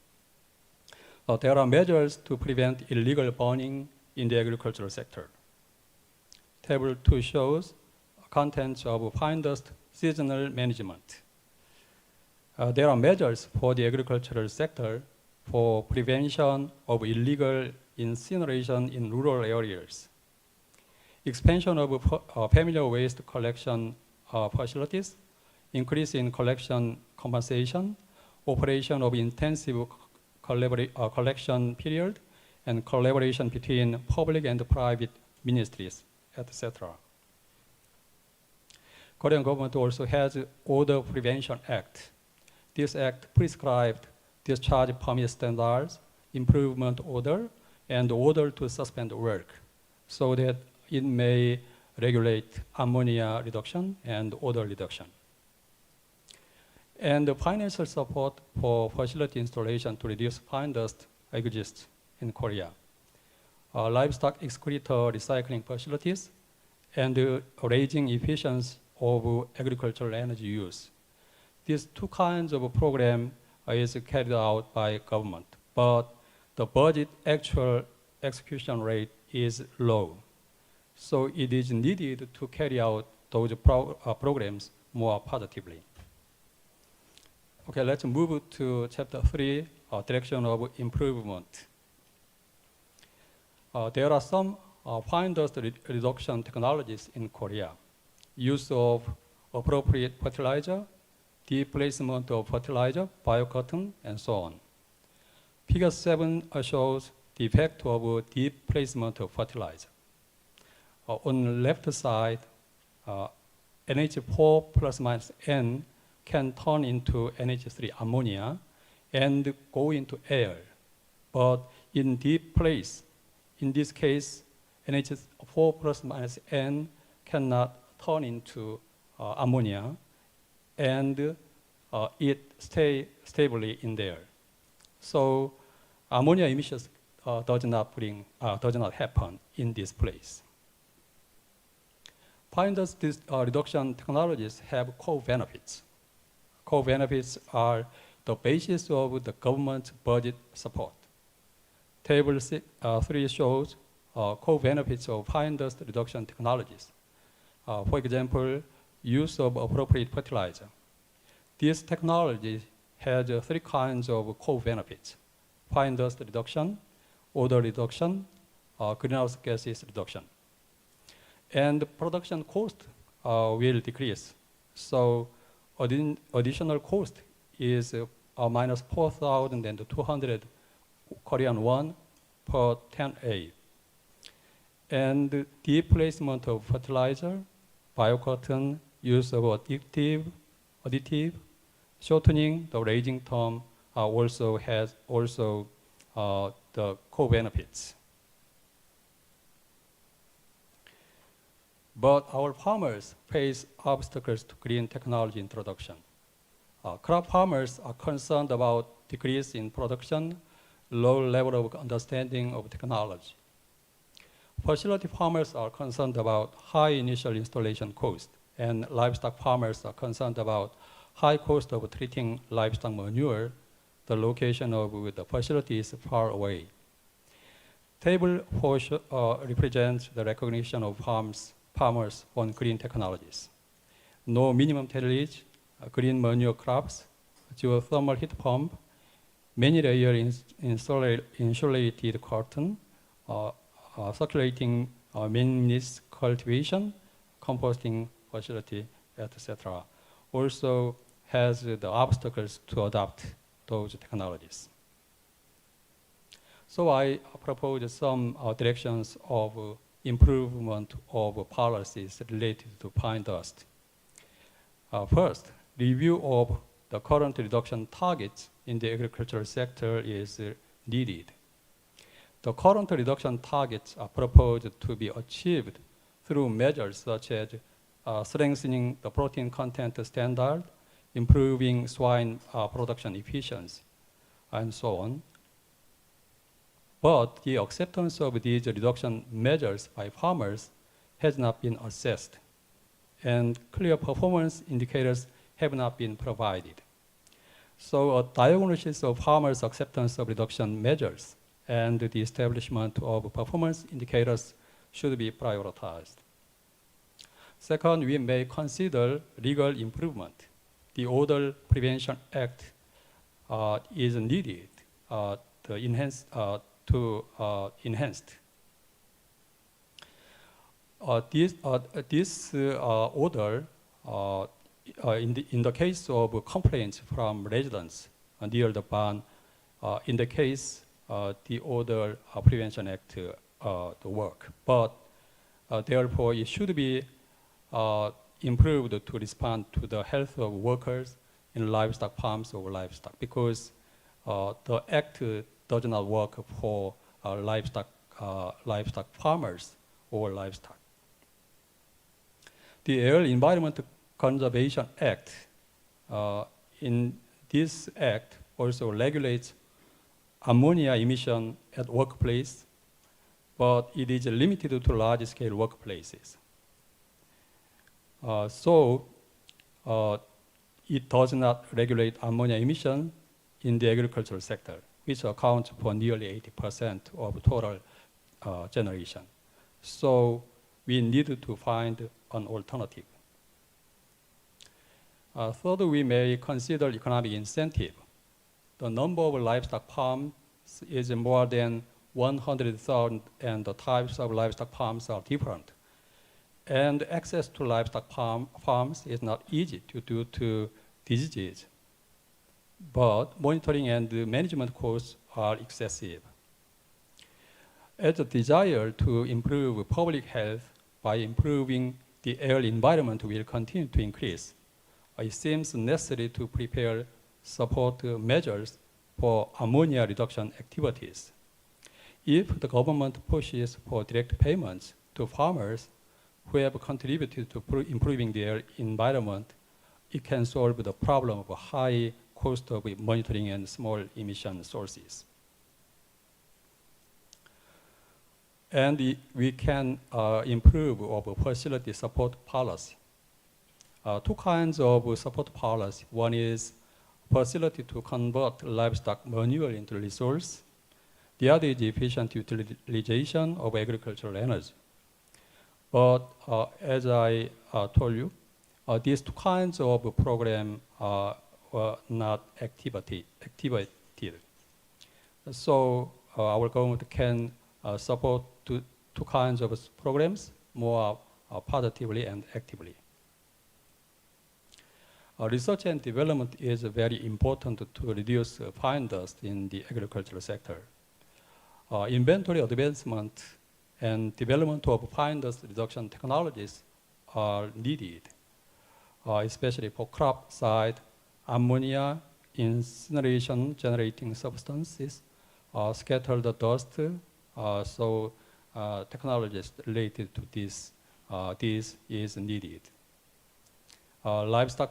There are measures to prevent illegal burning in the agricultural sector. Table 2 shows contents of fine dust seasonal management. There are measures for the agricultural sector for prevention of illegal incineration in rural areas, expansion of familiar waste collection facilities, increase in collection compensation, operation of intensive collection period, and collaboration between public and private ministries, etc. Korean government also has Odor Prevention Act. This act prescribed discharge permit standards, improvement order, and order to suspend work so that it may regulate ammonia reduction and odor reduction. And the financial support for facility installation to reduce fine dust exists in Korea. Livestock excreta recycling facilities and raising efficiency of agricultural energy use. These 2 kinds of program is carried out by government, but the budget actual execution rate is low. So it is needed to carry out those programs more positively. Okay, let's move to chapter 3, direction of improvement. There are some fine dust reduction technologies in Korea. Use of appropriate fertilizer, deep placement of fertilizer, biocotton, and so on. Figure 7 shows the effect of deep placement of fertilizer. On the left side, NH4 plus minus N can turn into NH3 ammonia and go into air. But in deep place, in this case, NH4 plus minus N cannot turn into ammonia, and it stays stably in there. So ammonia emissions does not happen in this place. Fine dust reduction technologies have co-benefits. Co-benefits are the basis of the government budget support. Table 3 shows co-benefits of fine dust reduction technologies. For example, use of appropriate fertilizer. This technology has 3 kinds of co-benefits: fine dust reduction, odor reduction, greenhouse gases reduction. And production cost will decrease. So additional cost is minus 4,200 Korean won per 10A. And the placement of fertilizer, biocotton, use of additive, shortening the raging term also has the co-benefits. But our farmers face obstacles to green technology introduction. Crop farmers are concerned about decrease in production, low level of understanding of technology. Facility farmers are concerned about high initial installation cost, and livestock farmers are concerned about high cost of treating livestock manure. The location of the facility is far away. Table 4 represents the recognition of farmers on green technologies. No minimum tillage, green manure crops, geothermal heat pump, many layer insulated cotton, circulating minutes cultivation, composting facility, etc. also has the obstacles to adopt those technologies. So I propose some directions of improvement of policies related to fine dust. First, review of the current reduction targets in the agricultural sector is needed. The current reduction targets are proposed to be achieved through measures such as strengthening the protein content standard, improving swine production efficiency, and so on. But the acceptance of these reduction measures by farmers has not been assessed, and clear performance indicators have not been provided. So a diagnosis of farmers' acceptance of reduction measures and the establishment of performance indicators should be prioritized. Second, we may consider legal improvement. The Odor Prevention Act is needed to enhance. This odor, in the case of complaints from residents near the barn, in the case the Odor Prevention Act the work, but therefore it should be improved to respond to the health of workers in livestock farms or livestock, because the act does not work for livestock farmers or livestock. The Air Environment Conservation Act, in this act also regulates ammonia emission at workplace, but it is limited to large-scale workplaces. So it does not regulate ammonia emission in the agricultural sector, which accounts for nearly 80% of total generation. So we need to find an alternative. Third, we may consider economic incentive. The number of livestock farms is more than 100,000, and the types of livestock farms are different. And access to livestock farms is not easy due to diseases. But monitoring and management costs are excessive. As a desire to improve public health by improving the air environment will continue to increase, it seems necessary to prepare support measures for ammonia reduction activities. If the government pushes for direct payments to farmers who have contributed to improving the air environment, it can solve the problem of a high cost of monitoring and small emission sources. And we can improve our facility support policy. Two kinds of support policy. One is facility to convert livestock manure into resource. The other is efficient utilization of agricultural energy. But as I told you, these two kinds of program were not activated. So our government can support two kinds of programs more positively and actively. Research and development is very important to reduce fine dust in the agricultural sector. Inventory advancement and development of fine dust reduction technologies are needed, especially for crop side, ammonia, incineration generating substances, scatter the dust, so technologies related to this is needed. Livestock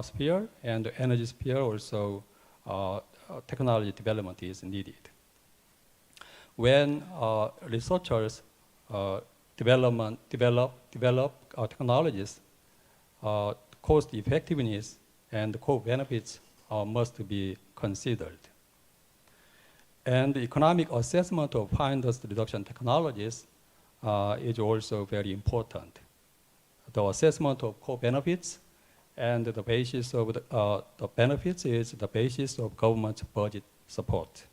sphere and energy sphere also technology development is needed. When researchers develop technologies, cost effectiveness and co-benefits must be considered. And economic assessment of fine dust reduction technologies is also very important. The assessment of co-benefits and the basis of the benefits is the basis of government budget support.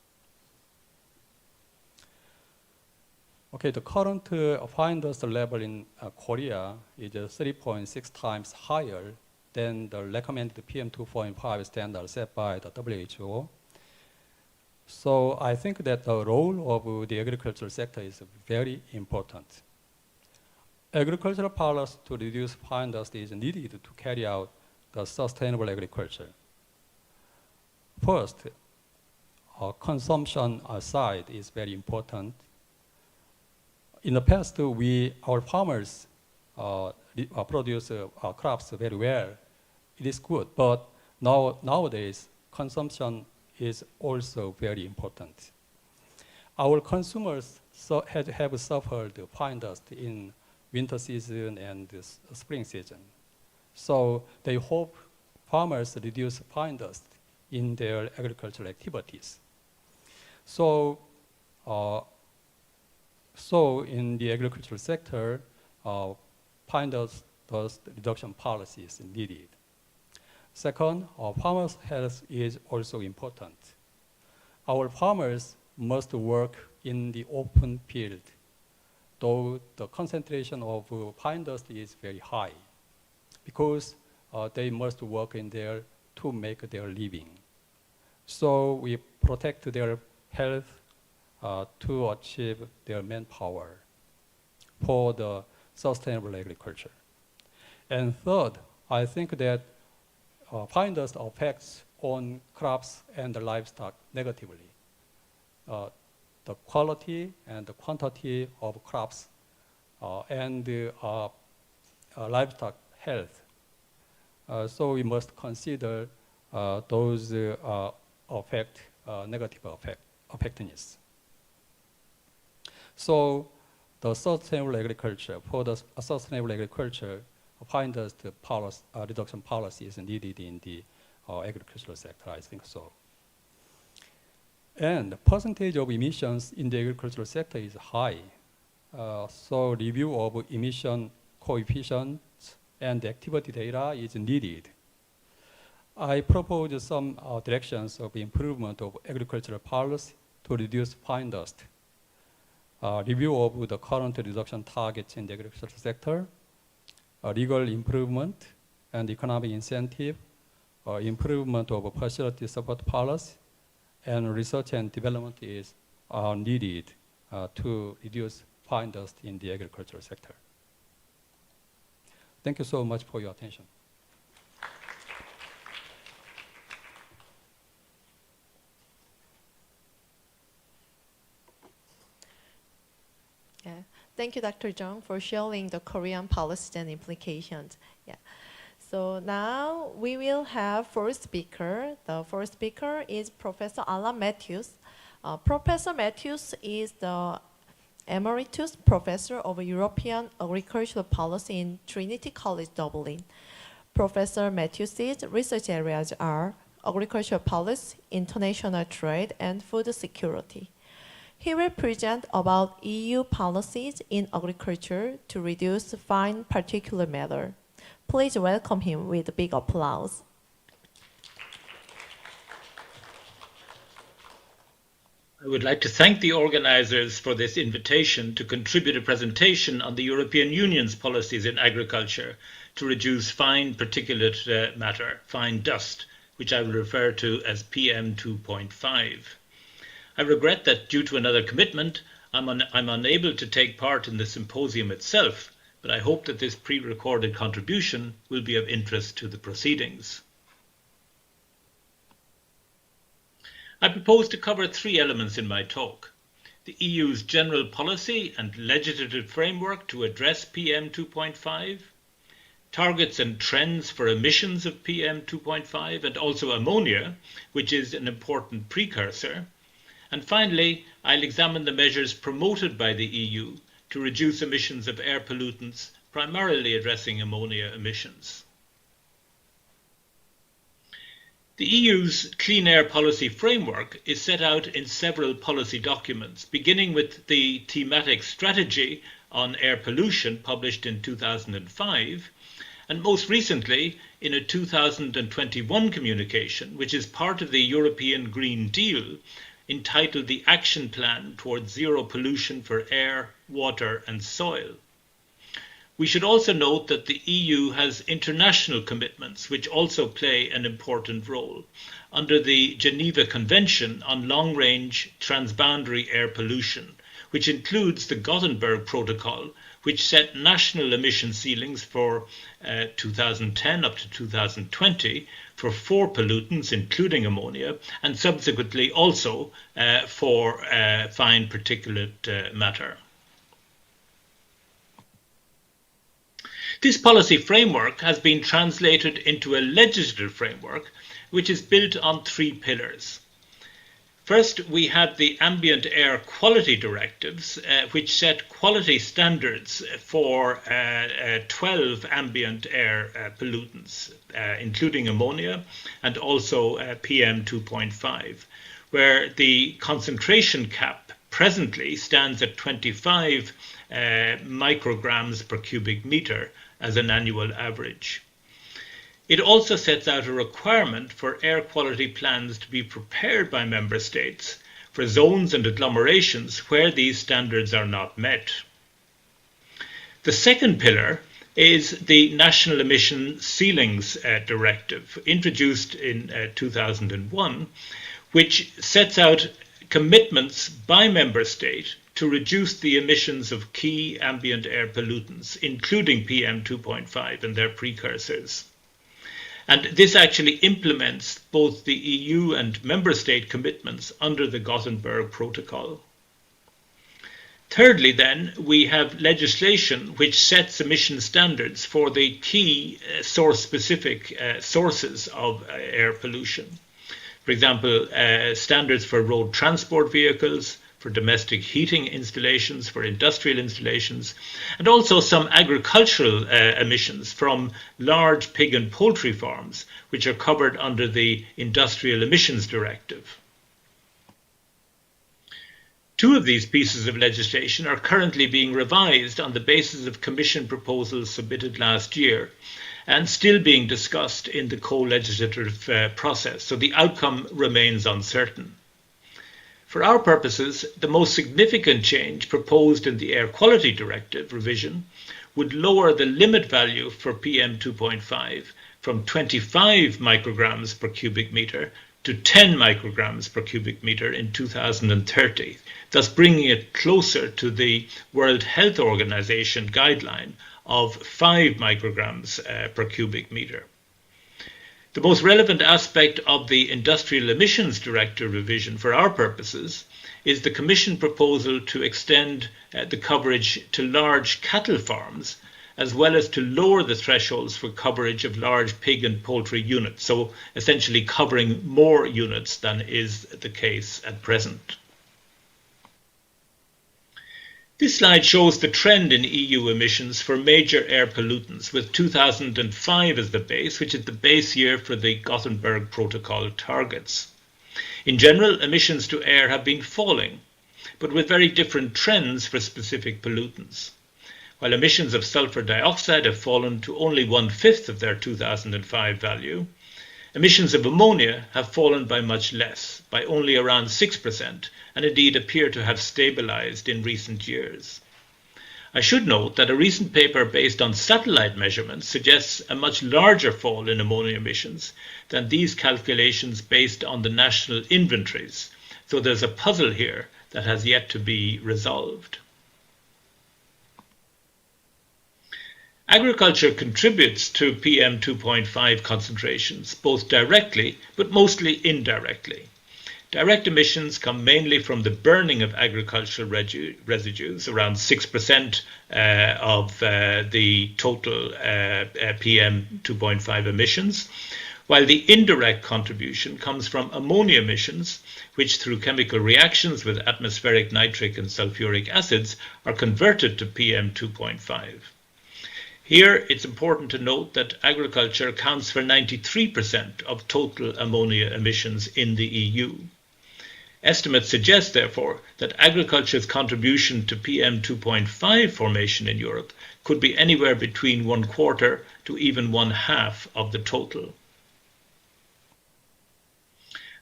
Okay, the current fine dust level in Korea is 3.6 times higher than the recommended PM2.5 standard set by the WHO. So I think that the role of the agricultural sector is very important. Agricultural policy to reduce fine dust is needed to carry out the sustainable agriculture. First, consumption side is very important. In the past, our farmers produce crops very well. It is good, but nowadays, consumption is also very important. Our consumers have suffered fine dust in winter season and spring season. So they hope farmers reduce fine dust in their agricultural activities. So in the agricultural sector, fine dust reduction policy is needed. Second, farmers' health is also important. Our farmers must work in the open field, though the concentration of fine dust is very high, because they must work in there to make their living. So we protect their health to achieve their manpower for the sustainable agriculture. And third, I think that fine dust affects on crops and the livestock negatively. The quality and the quantity of crops and the livestock health. So we must consider those negative effectiveness. So the sustainable agriculture, for the sustainable agriculture, fine dust reduction policy is needed in the agricultural sector, I think so. And the percentage of emissions in the agricultural sector is high. So review of emission coefficients and activity data is needed. I propose some directions of improvement of agricultural policy to reduce fine dust. Review of the current reduction targets in the agricultural sector, legal improvement and economic incentive, improvement of facility support policy, and research and development is needed to reduce fine dust in the agricultural sector. Thank you so much for your attention. Yeah. Thank you, Dr. Jung, for sharing the Korean policies and implications. Yeah. So now we will have first speaker. The first speaker is Professor Alan Matthews. Professor Matthews is the Emeritus Professor of European Agricultural Policy in Trinity College Dublin. Professor Matthews's research areas are agricultural policy, international trade, and food security. He will present about EU policies in agriculture to reduce fine particulate matter. Please welcome him with a big applause. I would like to thank the organizers for this invitation to contribute a presentation on the European Union's policies in agriculture to reduce fine particulate matter, fine dust, which I will refer to as PM 2.5. I regret that due to another commitment, I'm unable to take part in the symposium itself, but I hope that this pre-recorded contribution will be of interest to the proceedings. I propose to cover three elements in my talk: the EU's general policy and legislative framework to address PM 2.5, targets and trends for emissions of PM 2.5 and also ammonia, which is an important precursor, and finally, I'll examine the measures promoted by the EU to reduce emissions of air pollutants, primarily addressing ammonia emissions. The EU's Clean Air Policy Framework is set out in several policy documents, beginning with the thematic strategy on air pollution published in 2005, and most recently in a 2021 communication, which is part of the European Green Deal, entitled the Action Plan Towards Zero Pollution for Air, Water and Soil. We should also note that the EU has international commitments which also play an important role under the Geneva Convention on Long-Range Transboundary Air Pollution, which includes the Gothenburg Protocol, which set national emission ceilings for 2010 up to 2020 for 4 pollutants, including ammonia, and subsequently also for fine particulate matter. This policy framework has been translated into a legislative framework which is built on 3 pillars. First, we have the ambient air quality directives, which set quality standards for 12 ambient air pollutants, including ammonia and also PM 2.5, where the concentration cap presently stands at 25 micrograms per cubic meter as an annual average. It also sets out a requirement for air quality plans to be prepared by member states for zones and agglomerations where these standards are not met. The second pillar is the National Emission Ceilings Directive, introduced in 2001, which sets out commitments by member state to reduce the emissions of key ambient air pollutants, including PM 2.5 and their precursors. And this actually implements both the EU and member state commitments under the Gothenburg Protocol. Thirdly, then, we have legislation which sets emission standards for the key source-specific sources of air pollution. For example, standards for road transport vehicles, for domestic heating installations, for industrial installations, and also some agricultural emissions from large pig and poultry farms, which are covered under the Industrial Emissions Directive. 2 of these pieces of legislation are currently being revised on the basis of Commission proposals submitted last year and still being discussed in the co-legislative process, so the outcome remains uncertain. For our purposes, the most significant change proposed in the Air Quality Directive revision would lower the limit value for PM 2.5 from 25 micrograms per cubic meter to 10 micrograms per cubic meter in 2030, thus bringing it closer to the World Health Organization guideline of 5 micrograms per cubic meter. The most relevant aspect of the Industrial Emissions Directive revision for our purposes is the Commission proposal to extend the coverage to large cattle farms, as well as to lower the thresholds for coverage of large pig and poultry units, so essentially covering more units than is the case at present. This slide shows the trend in EU emissions for major air pollutants, with 2005 as the base, which is the base year for the Gothenburg Protocol targets. In general, emissions to air have been falling, but with very different trends for specific pollutants. While emissions of sulfur dioxide have fallen to only 1/5 of their 2005 value, emissions of ammonia have fallen by much less, by only around 6%, and indeed appear to have stabilized in recent years. I should note that a recent paper based on satellite measurements suggests a much larger fall in ammonia emissions than these calculations based on the national inventories, so there's a puzzle here that has yet to be resolved. Agriculture contributes to PM2.5 concentrations, both directly but mostly indirectly. Direct emissions come mainly from the burning of agricultural residues, around 6% of the total PM2.5 emissions, while the indirect contribution comes from ammonia emissions, which through chemical reactions with atmospheric nitric and sulfuric acids are converted to PM2.5. Here, it's important to note that agriculture accounts for 93% of total ammonia emissions in the EU. Estimates suggest, therefore, that agriculture's contribution to PM2.5 formation in Europe could be anywhere between 1/4 to even 1/2 of the total.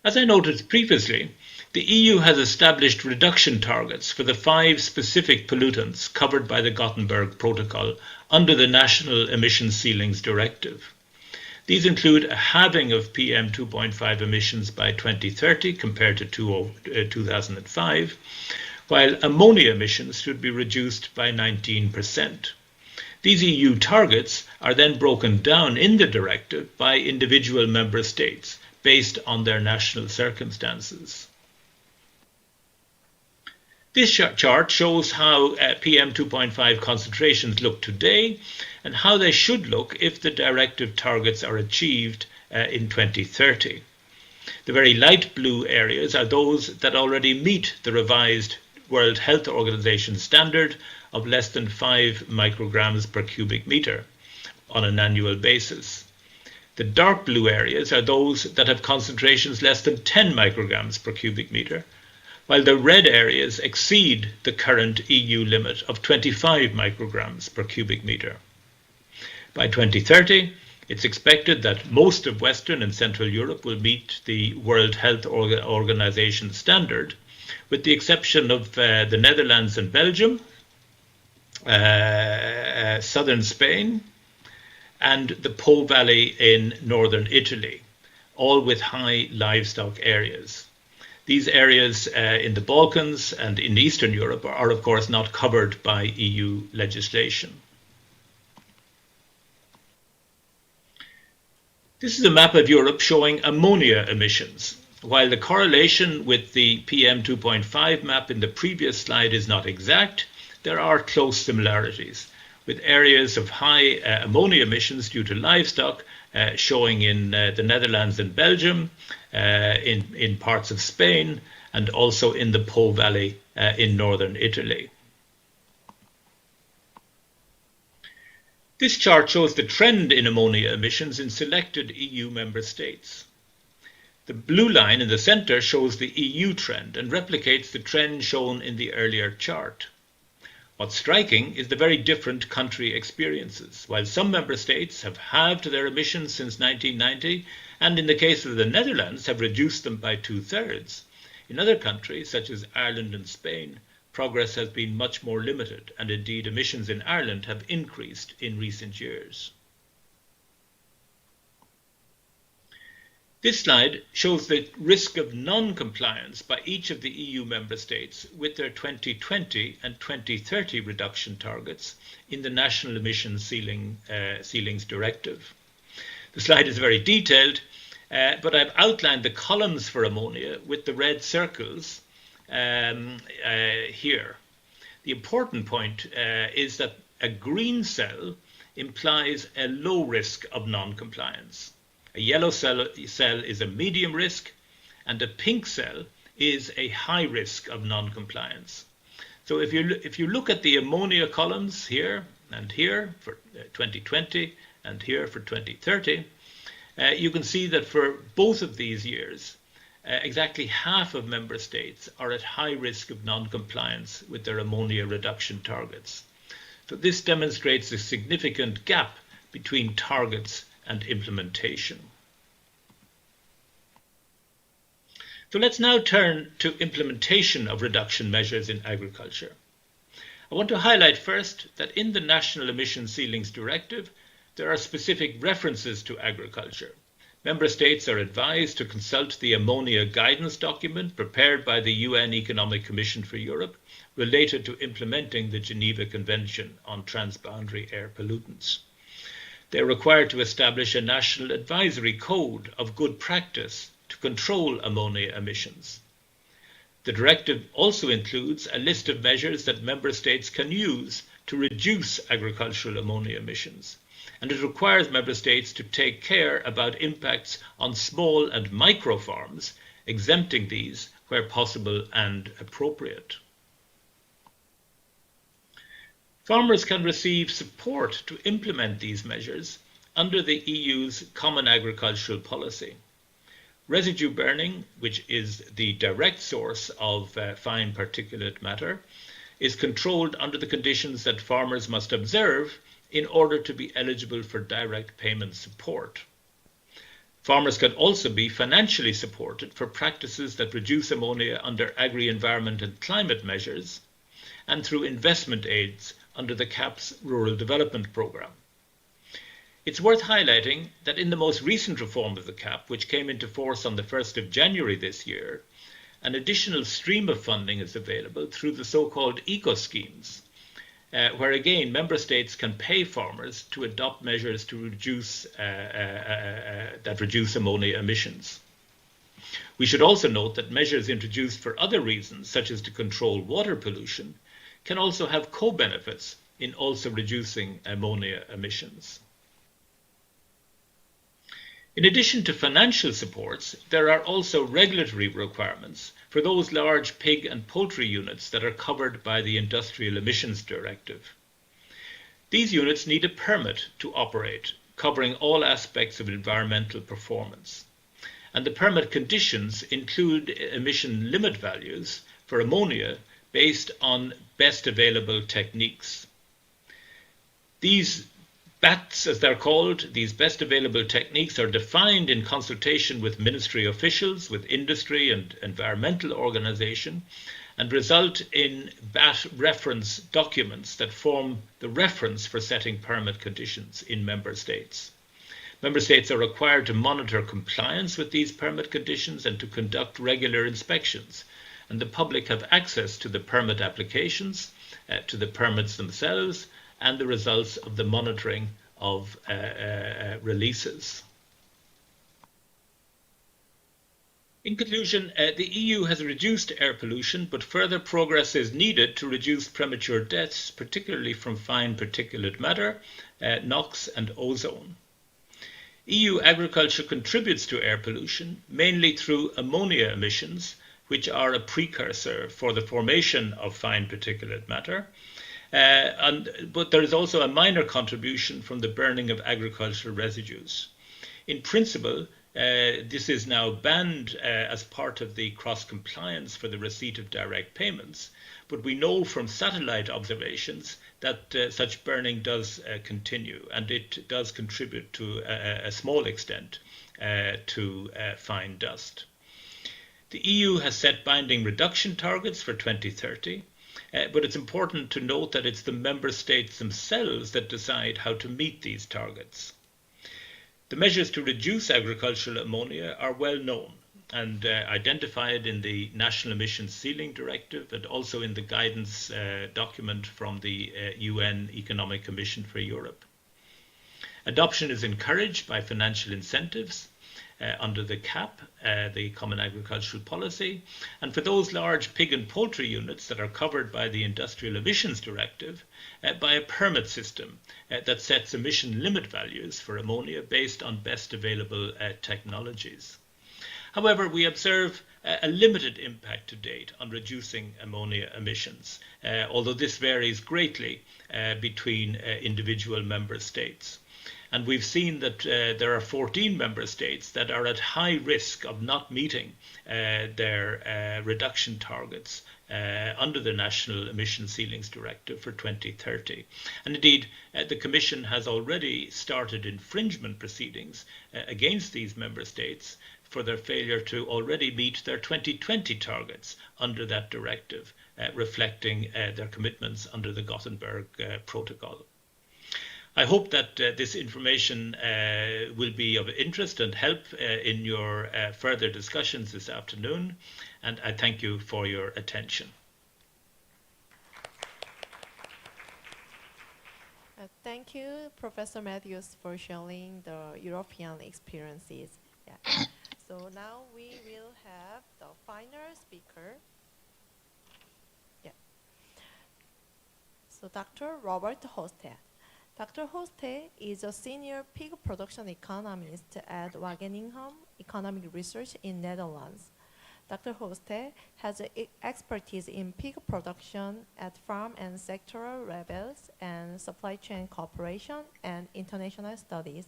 As I noted previously, the EU has established reduction targets for the 5 specific pollutants covered by the Gothenburg Protocol under the National Emission Ceilings Directive. These include a halving of PM2.5 emissions by 2030 compared to 2005, while ammonia emissions should be reduced by 19%. These EU targets are then broken down in the directive by individual member states based on their national circumstances. This chart shows how PM2.5 concentrations look today and how they should look if the directive targets are achieved in 2030. The very light blue areas are those that already meet the revised World Health Organization standard of less than 5 micrograms per cubic meter on an annual basis. The dark blue areas are those that have concentrations less than 10 micrograms per cubic meter, while the red areas exceed the current EU limit of 25 micrograms per cubic meter. By 2030, it's expected that most of Western and Central Europe will meet the World Health Organization standard, with the exception of the Netherlands and Belgium, southern Spain, and the Po Valley in northern Italy, all with high livestock areas. These areas in the Balkans and in Eastern Europe are of course not covered by EU legislation. This is a map of Europe showing ammonia emissions. While the correlation with the PM2.5 map in the previous slide is not exact, there are close similarities, with areas of high ammonia emissions due to livestock showing in the Netherlands and Belgium, in parts of Spain, and also in the Po Valley in northern Italy. This chart shows the trend in ammonia emissions in selected EU member states. The blue line in the center shows the EU trend and replicates the trend shown in the earlier chart. What's striking is the very different country experiences. While some member states have halved their emissions since 1990, and in the case of the Netherlands have reduced them by 2/3, in other countries, such as Ireland and Spain, progress has been much more limited, and indeed emissions in Ireland have increased in recent years. This slide shows the risk of non-compliance by each of the EU member states with their 2020 and 2030 reduction targets in the National Emission Ceilings Directive. The slide is very detailed, but I've outlined the columns for ammonia with the red circles here. The important point is that a green cell implies a low risk of non-compliance. A yellow cell is a medium risk, and a pink cell is a high risk of non-compliance. So if you look at the ammonia columns here and here for 2020 and here for 2030, you can see that for both of these years, exactly half of member states are at high risk of non-compliance with their ammonia reduction targets. So this demonstrates a significant gap between targets and implementation. So let's now turn to implementation of reduction measures in agriculture. I want to highlight first that in the National Emission Ceilings Directive, there are specific references to agriculture. Member states are advised to consult the ammonia guidance document prepared by the UN Economic Commission for Europe related to implementing the Geneva Convention on Transboundary Air Pollutants. They are required to establish a national advisory code of good practice to control ammonia emissions. The directive also includes a list of measures that member states can use to reduce agricultural ammonia emissions, and it requires member states to take care about impacts on small and micro farms, exempting these where possible and appropriate. Farmers can receive support to implement these measures under the EU's Common Agricultural Policy. Residue burning, which is the direct source of fine particulate matter, is controlled under the conditions that farmers must observe in order to be eligible for direct payment support. Farmers can also be financially supported for practices that reduce ammonia under agri-environment and climate measures and through investment aids under the CAP's Rural Development Programme. It's worth highlighting that in the most recent reform of the CAP, which came into force on the 1st of January this year, an additional stream of funding is available through the so-called eco-schemes, where again member states can pay farmers to adopt measures to reduce ammonia emissions. We should also note that measures introduced for other reasons, such as to control water pollution, can also have co-benefits in also reducing ammonia emissions. In addition to financial supports, there are also regulatory requirements for those large pig and poultry units that are covered by the Industrial Emissions Directive. These units need a permit to operate, covering all aspects of environmental performance. And the permit conditions include emission limit values for ammonia based on best available techniques. These BATs, as they're called, these best available techniques are defined in consultation with ministry officials, with industry and environmental organization, and result in BAT reference documents that form the reference for setting permit conditions in member states. Member states are required to monitor compliance with these permit conditions and to conduct regular inspections, and the public have access to the permit applications, to the permits themselves, and the results of the monitoring of releases. In conclusion, the EU has reduced air pollution, but further progress is needed to reduce premature deaths, particularly from fine particulate matter, NOx and ozone. EU agriculture contributes to air pollution, mainly through ammonia emissions, which are a precursor for the formation of fine particulate matter, but there is also a minor contribution from the burning of agricultural residues. In principle, this is now banned as part of the cross-compliance for the receipt of direct payments, but we know from satellite observations that such burning does continue, and it does contribute to a small extent to fine dust. The EU has set binding reduction targets for 2030, but it's important to note that it's the member states themselves that decide how to meet these targets. The measures to reduce agricultural ammonia are well known and identified in the National Emission Ceiling Directive and also in the guidance document from the UN Economic Commission for Europe. Adoption is encouraged by financial incentives under the CAP, the Common Agricultural Policy, and for those large pig and poultry units that are covered by the Industrial Emissions Directive, by a permit system that sets emission limit values for ammonia based on best available technologies. However, we observe a limited impact to date on reducing ammonia emissions, although this varies greatly between individual member states. And we've seen that there are 14 member states that are at high risk of not meeting their reduction targets under the National Emission Ceilings Directive for 2030. And indeed, the Commission has already started infringement proceedings against these member states for their failure to already meet their 2020 targets under that directive, reflecting their commitments under the Gothenburg Protocol. I hope that this information will be of interest and help in your further discussions this afternoon, and I thank you for your attention. Thank you, Professor Matthews, for sharing the European experiences. Yeah. So now we will have the final speaker. Yeah. So Dr. Robert Hosted. Dr. Hosted is a senior pig production economist at Wageningen Economic Research in Netherlands. Dr. Hosted has expertise in pig production at farm and sectoral levels and supply chain cooperation and international studies.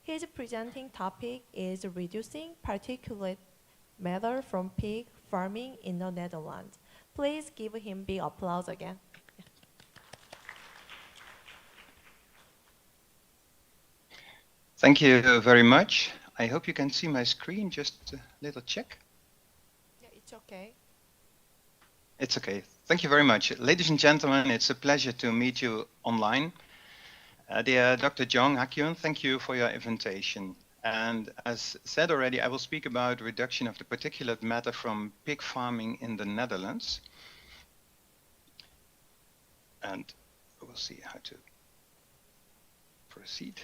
His presenting topic is reducing particulate matter from pig farming in the Netherlands. Please give him big applause again. Thank you very much. I hope you can see my screen. Just a little check. Yeah, it's okay. It's okay. Thank you very much. Ladies and gentlemen, it's a pleasure to meet you online. Dear Dr. Jong Hakyun, thank you for your invitation. And as said already, I will speak about reduction of the particulate matter from pig farming in the Netherlands. And we'll see how to proceed.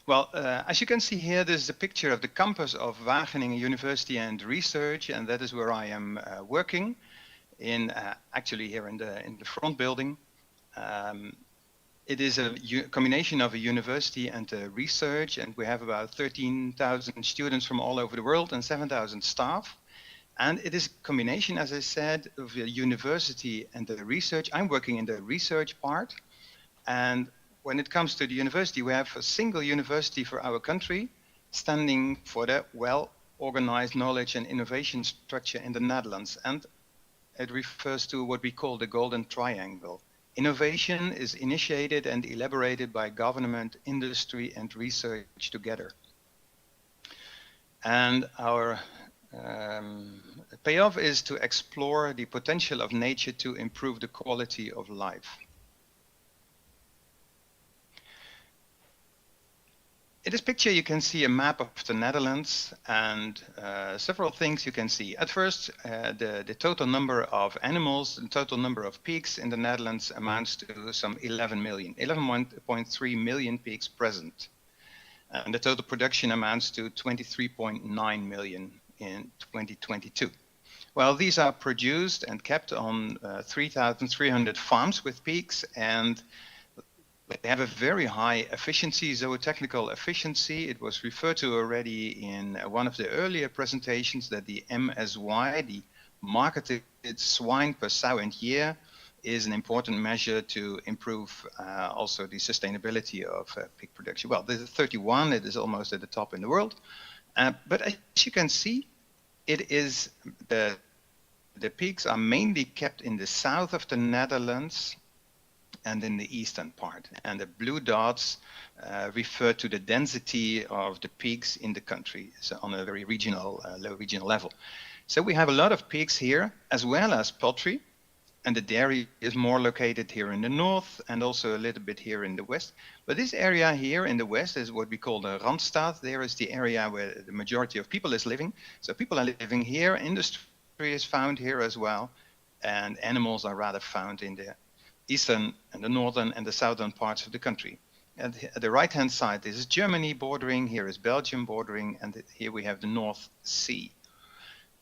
Well, as you can see here, this is a picture of the campus of Wageningen University and Research, and that is where I am working in actually here in the front building. It is a combination of a university and a research, and we have about 13,000 students from all over the world and 7,000 staff. And it is a combination, as I said, of a university and the research. I'm working in the research part, and when it comes to the university, we have a single university for our country, standing for the well-organized knowledge and innovation structure in the Netherlands. And it refers to what we call the Golden Triangle. Innovation is initiated and elaborated by government, industry, and research together. And our payoff is to explore the potential of nature to improve the quality of life. In this picture, you can see a map of the Netherlands and several things you can see. At first, the total number of animals, the total number of pigs in the Netherlands amounts to some 11 million, 11.3 million pigs present. And the total production amounts to 23.9 million in 2022. Well, these are produced and kept on 3,300 farms with pigs, and they have a very high efficiency, zootechnical efficiency. It was referred to already in one of the earlier presentations that the MSY, the marketed swine per sow and year, is an important measure to improve also the sustainability of pig production. Well, this is 31, it is almost at the top in the world. But as you can see, it is the pigs are mainly kept in the south of the Netherlands and in the eastern part. And the blue dots refer to the density of the pigs in the country, so on a very regional, low regional level. So we have a lot of pigs here, as well as poultry, and the dairy is more located here in the north and also a little bit here in the west. But this area here in the west is what we call the Randstad. There is the area where the majority of people is living. So people are living here, industry is found here as well, and animals are rather found in the eastern and the northern and the southern parts of the country. And at the right-hand side, this is Germany bordering, here is Belgium bordering, and here we have the North Sea.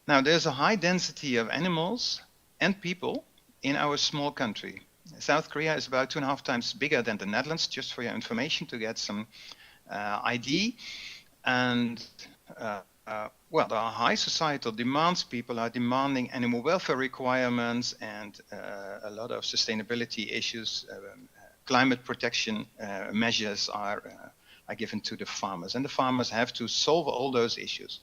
Now, there's a high density of animals and people in our small country. South Korea is about 2.5 times bigger than the Netherlands, just for your information to get some ID. And well, the high societal demands, people are demanding animal welfare requirements and a lot of sustainability issues, climate protection measures are given to the farmers, and the farmers have to solve all those issues.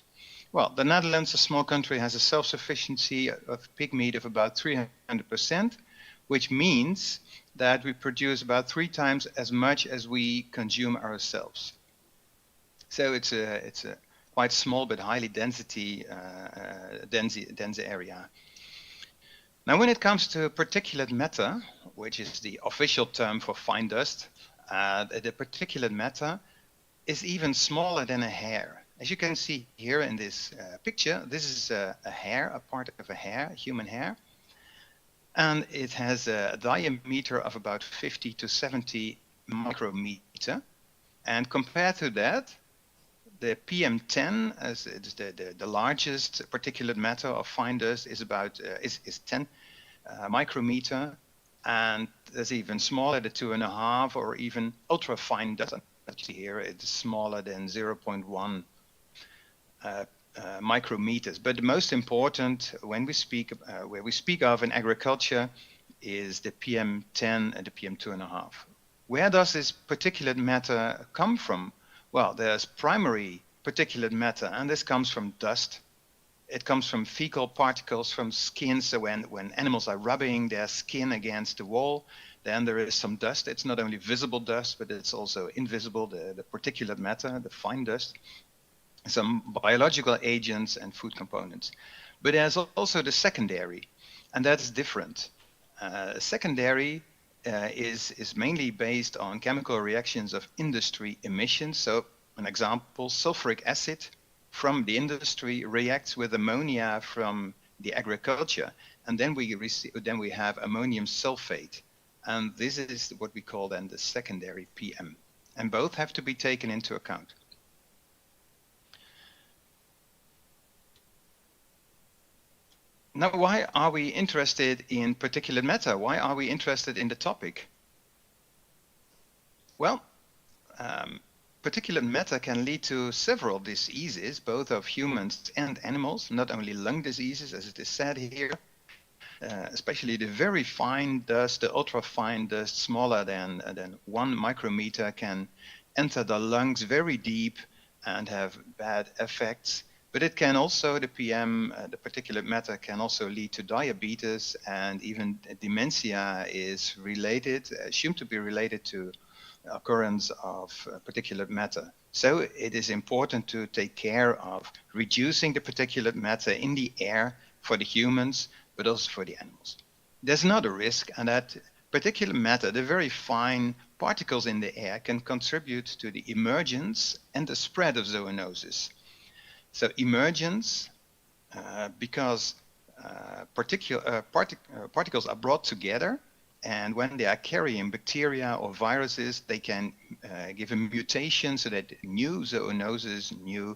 Well, the Netherlands, a small country, has a self-sufficiency of pig meat of about 300%, which means that we produce about 3 times as much as we consume ourselves. So it's a quite small but highly dense area. Now, when it comes to particulate matter, which is the official term for fine dust, the particulate matter is even smaller than a hair. As you can see here in this picture, this is a hair, a part of a hair, a human hair, and it has a diameter of about 50 to 70 micrometer. And compared to that, the PM10, as it's the largest particulate matter of fine dust, is about is 10 micrometer, and there's even smaller, the 2.5, or even ultra fine dust. Here it's smaller than 0.1 micrometers. But the most important when we speak where we speak of in agriculture is the PM10 and the PM2.5. Where does this particulate matter come from? Well, there's primary particulate matter, and this comes from dust. It comes from fecal particles from skin. So when animals are rubbing their skin against the wall, then there is some dust. It's not only visible dust, but it's also invisible, the particulate matter, the fine dust, some biological agents and food components. But there's also the secondary, and that's different. Secondary is mainly based on chemical reactions of industry emissions. So an example, sulfuric acid from the industry reacts with ammonia from the agriculture, and then we have ammonium sulfate, and this is what we call then the secondary PM, and both have to be taken into account. Now, why are we interested in particulate matter? Why are we interested in the topic? Well, particulate matter can lead to several diseases, both of humans and animals, not only lung diseases, as it is said here, especially the very fine dust, the ultra fine dust, smaller than 1 micrometer, can enter the lungs very deep and have bad effects. But it can also, the PM, the particulate matter, can also lead to diabetes, and even dementia is related, assumed to be related to occurrence of particulate matter. So it is important to take care of reducing the particulate matter in the air for the humans, but also for the animals. There's another risk, and that particulate matter, the very fine particles in the air, can contribute to the emergence and the spread of zoonosis. So emergence, because particles are brought together, and when they are carrying bacteria or viruses, they can give a mutation so that new zoonoses, new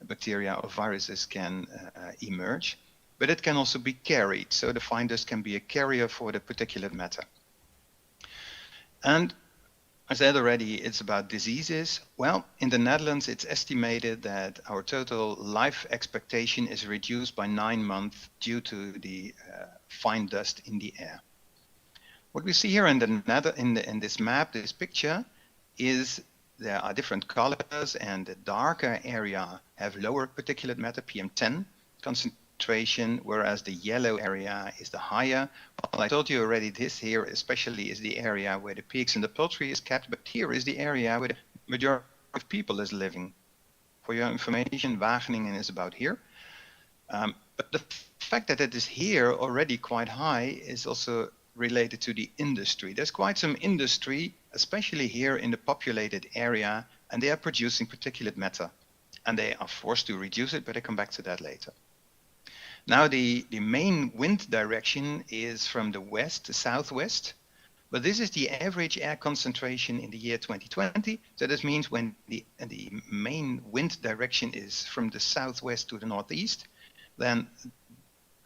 bacteria or viruses can emerge. But it can also be carried, so the fine dust can be a carrier for the particulate matter. And I said already, it's about diseases. Well, in the Netherlands, it's estimated that our total life expectation is reduced by 9 months due to the fine dust in the air. What we see here in this map, this picture, is there are different colors, and the darker area have lower particulate matter, PM10 concentration, whereas the yellow area is the higher. Well, I told you already, this here especially is the area where the pigs and the poultry is kept, but here is the area where the majority of people is living. For your information, Wageningen is about here. But the fact that it is here already quite high is also related to the industry. There's quite some industry, especially here in the populated area, and they are producing particulate matter. And they are forced to reduce it, but I come back to that later. Now, the main wind direction is from the west to southwest, but this is the average air concentration in the year 2020. So this means when the main wind direction is from the southwest to the northeast, then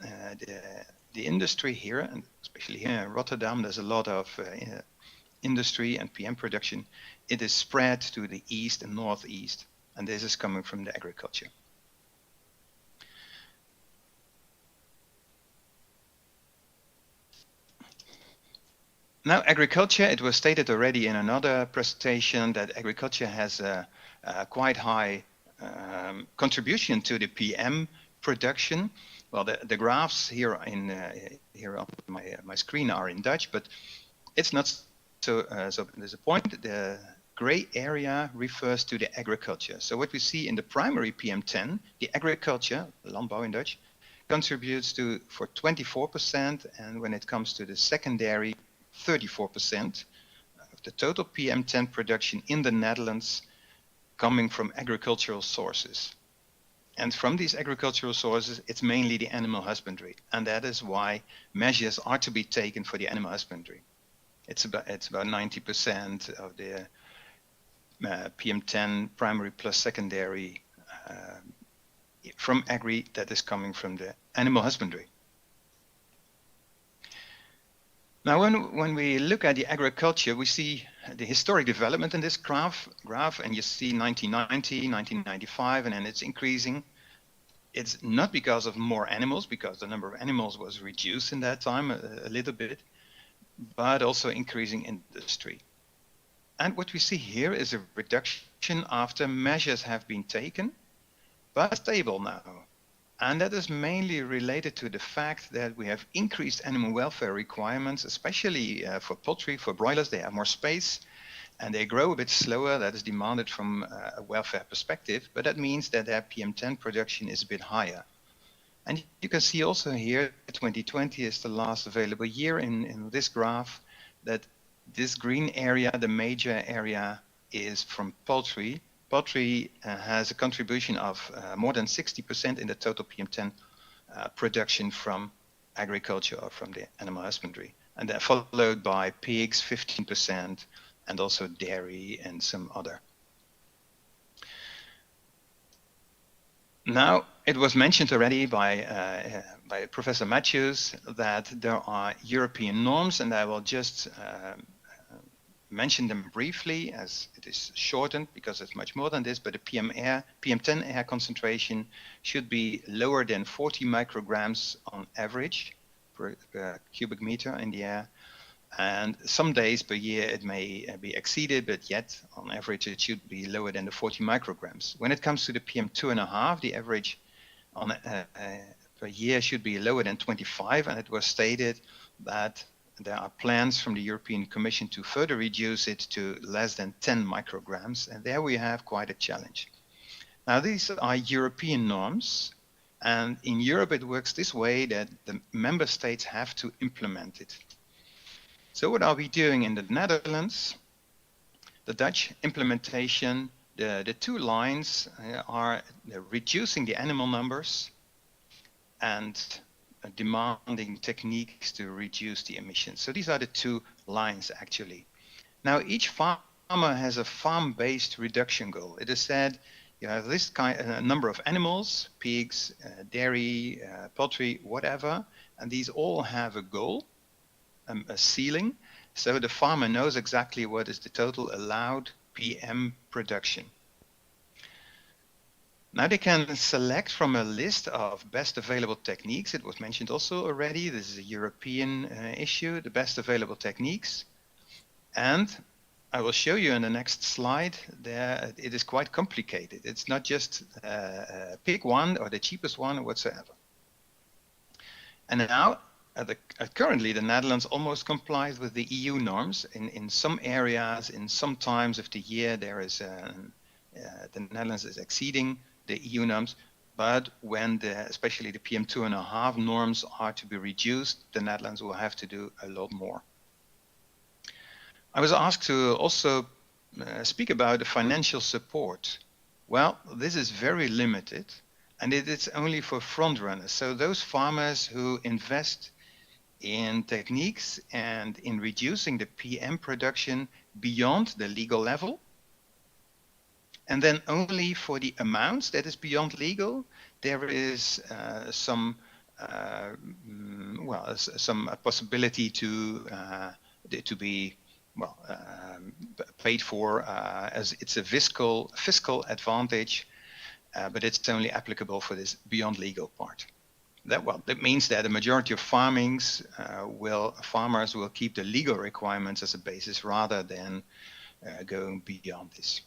the industry here, and especially here in Rotterdam, there's a lot of industry and PM production. It is spread to the east and northeast, and this is coming from the agriculture. Now, agriculture, it was stated already in another presentation that agriculture has a quite high contribution to the PM production. Well, the graphs here here on my screen are in Dutch, but it's not so there's a point. The gray area refers to the agriculture. So what we see in the primary PM10, the agriculture, landbouw in Dutch, contributes for 24%, and when it comes to the secondary, 34% of the total PM10 production in the Netherlands coming from agricultural sources. And from these agricultural sources, it's mainly the animal husbandry. And that is why measures are to be taken for the animal husbandry. It's about 90% of the PM10 primary plus secondary from agri that is coming from the animal husbandry. Now, when we look at the agriculture, we see the historic development in this graph, and you see 1990, 1995, and then it's increasing. It's not because of more animals, because the number of animals was reduced in that time a little bit, but also increasing industry. And what we see here is a reduction after measures have been taken, but stable now. And that is mainly related to the fact that we have increased animal welfare requirements, especially for poultry, for broilers. They have more space and they grow a bit slower. That is demanded from a welfare perspective, but that means that their PM10 production is a bit higher. And you can see also here, 2020 is the last available year in this graph, that this green area, the major area, is from poultry. Poultry has a contribution of more than 60% in the total PM10 production from agriculture or from the animal husbandry. And then followed by pigs, 15%, and also dairy and some other. Now, it was mentioned already by Professor Matthews that there are European norms, and I will just mention them briefly as it is shortened because it's much more than this, but the PM10 air concentration should be lower than 40 micrograms on average per cubic meter in the air. And some days per year it may be exceeded, but yet on average it should be lower than the 40 micrograms. When it comes to the PM2.5, the average on per year should be lower than 25, and it was stated that there are plans from the European Commission to further reduce it to less than 10 micrograms, and there we have quite a challenge. Now, these are European norms, and in Europe it works this way that the member states have to implement it. So what are we doing in the Netherlands? The Dutch implementation, the two lines are reducing the animal numbers and demanding techniques to reduce the emissions. So these are the two lines actually. Now each farmer has a farm-based reduction goal. It is said you have this number of animals, pigs, dairy, poultry, whatever, and these all have a goal, a ceiling, so the farmer knows exactly what is the total allowed PM production. Now they can select from a list of best available techniques. It was mentioned also already. This is a European issue, the best available techniques. And I will show you in the next slide there, it is quite complicated. It's not just pick one or the cheapest one or whatsoever. And now, currently the Netherlands almost complies with the EU norms. In some areas, in some times of the year, there is the Netherlands is exceeding the EU norms, but when especially the PM2.5 norms are to be reduced, the Netherlands will have to do a lot more. I was asked to also speak about the financial support. Well, this is very limited, and it is only for front runners. So those farmers who invest in techniques and in reducing the PM production beyond the legal level, and then only for the amounts that is beyond legal, there is some possibility to be paid for as it's a fiscal advantage, but it's only applicable for this beyond legal part. That means that the majority of farmers will keep the legal requirements as a basis rather than going beyond this.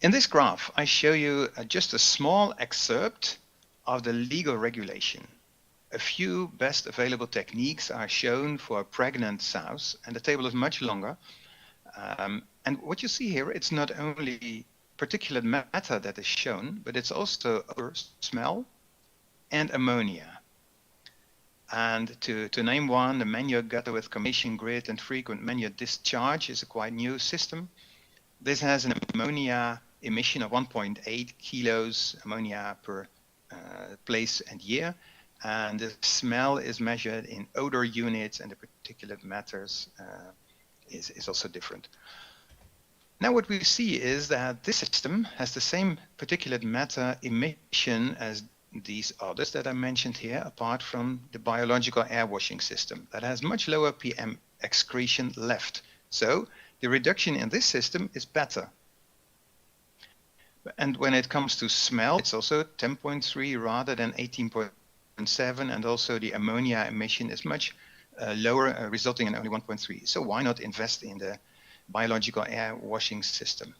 In this graph, I show you just a small excerpt of the legal regulation. A few best available techniques are shown for pregnant sows, and the table is much longer. And what you see here, it's not only particulate matter that is shown, but it's also odor, smell, and ammonia. And to name one, the manure gutter with combination grid and frequent manure discharge is a quite new system. This has an ammonia emission of 1.8 kilos ammonia per place and year. And the smell is measured in odor units, and the particulate matters is also different. Now what we see is that this system has the same particulate matter emission as these others that I mentioned here, apart from the biological air washing system that has much lower PM excretion left. So the reduction in this system is better. And when it comes to smell, it's also 10.3 rather than 18.7, and also the ammonia emission is much lower, resulting in only 1.3. So why not invest in the biological air washing system?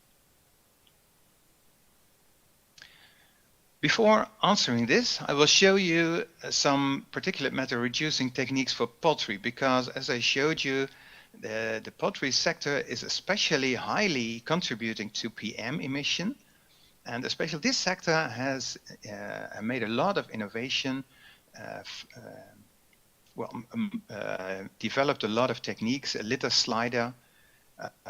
Before answering this, I will show you some particulate matter reducing techniques for poultry, because as I showed you, the poultry sector is especially highly contributing to PM emission. And especially this sector has made a lot of innovation, developed a lot of techniques, a litter slider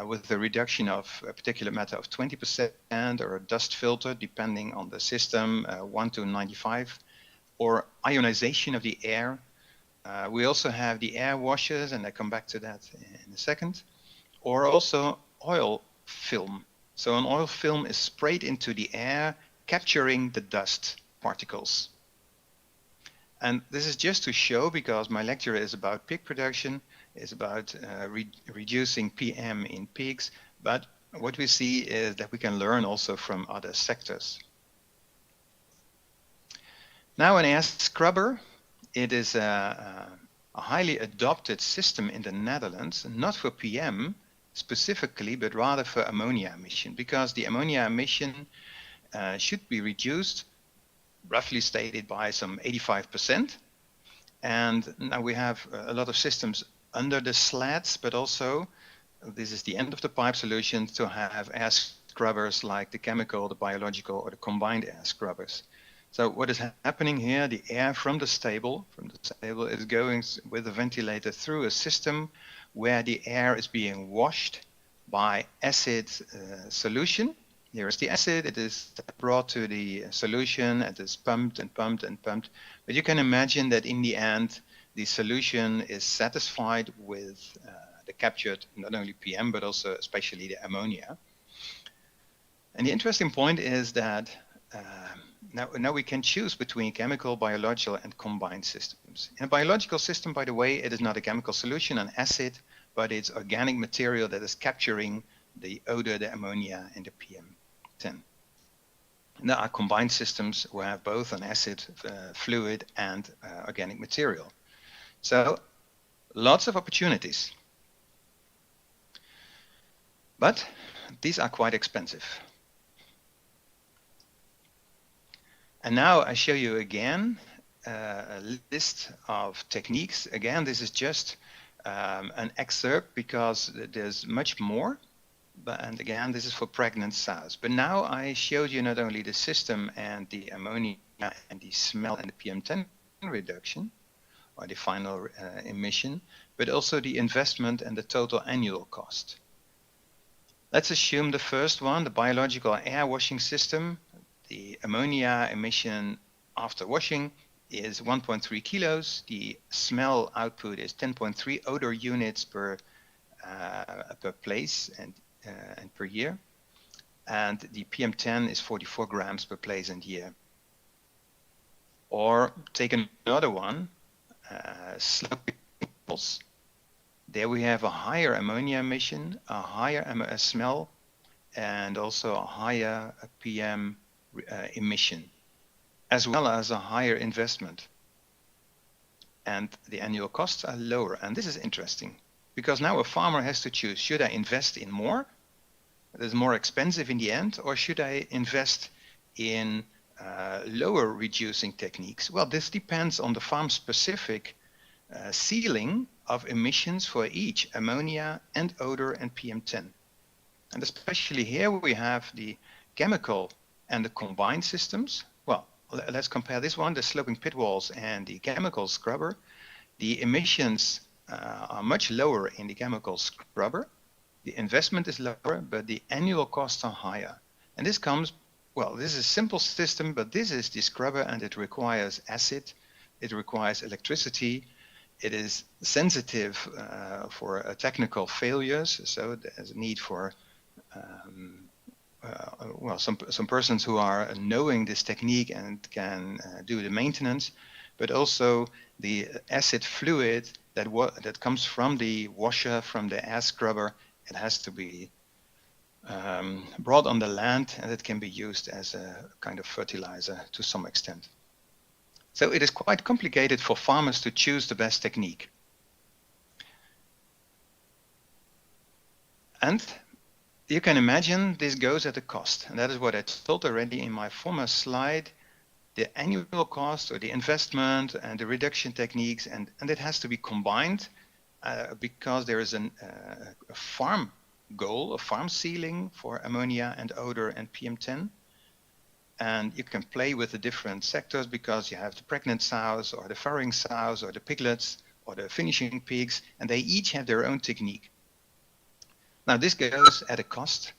with the reduction of particulate matter of 20%, or a dust filter, depending on the system, 1 to 95, or ionization of the air. We also have the air washers, and I come back to that in a second, or also oil film. So an oil film is sprayed into the air, capturing the dust particles. And this is just to show, because my lecture is about pig production, is about reducing PM in pigs, but what we see is that we can learn also from other sectors. Now an air scrubber, it is a highly adopted system in the Netherlands, not for PM, specifically, but rather for ammonia emission, because the ammonia emission should be reduced, roughly stated, by some 85%. And now we have a lot of systems under the slats, but also this is the end of the pipe solution to have air scrubbers like the chemical, the biological, or the combined air scrubbers. So what is happening here, the air from the stable is going with the ventilator through a system where the air is being washed by acid solution. Here is the acid, it is brought to the solution, it is pumped and pumped and pumped. But you can imagine that in the end, the solution is satisfied with the captured, not only PM, but also especially the ammonia. And the interesting point is that now we can choose between chemical, biological, and combined systems. In a biological system, by the way, it is not a chemical solution, an acid, but it's organic material that is capturing the odor, the ammonia, and the PM10. And there are combined systems who have both an acid, fluid, and organic material. So lots of opportunities. But these are quite expensive. And now I show you again a list of techniques. Again, this is just an excerpt because there's much more. And again, this is for pregnant sows. But now I showed you not only the system and the ammonia and the smell and the PM10 reduction, or the final emission, but also the investment and the total annual cost. Let's assume the first one, the biological air washing system. The ammonia emission after washing is 1.3 kilos. The smell output is 10.3 odor units per place and per year. And the PM10 is 44 grams per place and year. Or take another one, sloping hills. There we have a higher ammonia emission, a higher smell, and also a higher PM emission, as well as a higher investment. And the annual costs are lower. And this is interesting because now a farmer has to choose, should I invest in more, that is more expensive in the end, or should I invest in lower reducing techniques? Well, this depends on the farm specific ceiling of emissions for each ammonia and odor and PM10. And especially here we have the chemical and the combined systems. Well, let's compare this one, the sloping pit walls and the chemical scrubber. The emissions are much lower in the chemical scrubber. The investment is lower, but the annual costs are higher. And this comes, well, this is a simple system, but this is the scrubber and it requires acid, it requires electricity, it is sensitive for technical failures, so there's a need for well, some persons who are knowing this technique and can do the maintenance, but also the acid fluid that comes from the washer, from the air scrubber, it has to be brought on the land, and it can be used as a kind of fertilizer to some extent. So it is quite complicated for farmers to choose the best technique. And you can imagine this goes at a cost, and that is what I told already in my former slide. The annual cost or the investment and the reduction techniques, and it has to be combined because there is a farm goal, a farm ceiling for ammonia and odor and PM10. And you can play with the different sectors because you have the pregnant sows or the farrowing sows or the piglets or the finishing pigs, and they each have their own technique. Now this goes at a cost.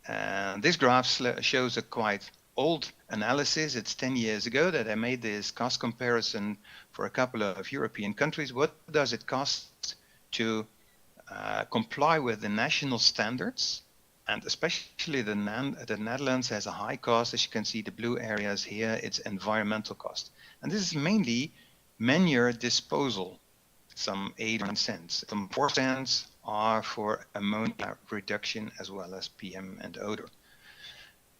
And this graph shows a quite old analysis. It's 10 years ago that I made this cost comparison for a couple of European countries. What does it cost to comply with the national standards? And especially the Netherlands has a high cost. As you can see, the blue areas here, it's environmental cost. And this is mainly manure disposal, some 8 cents. Some 4 cents are for ammonia reduction as well as PM and odor.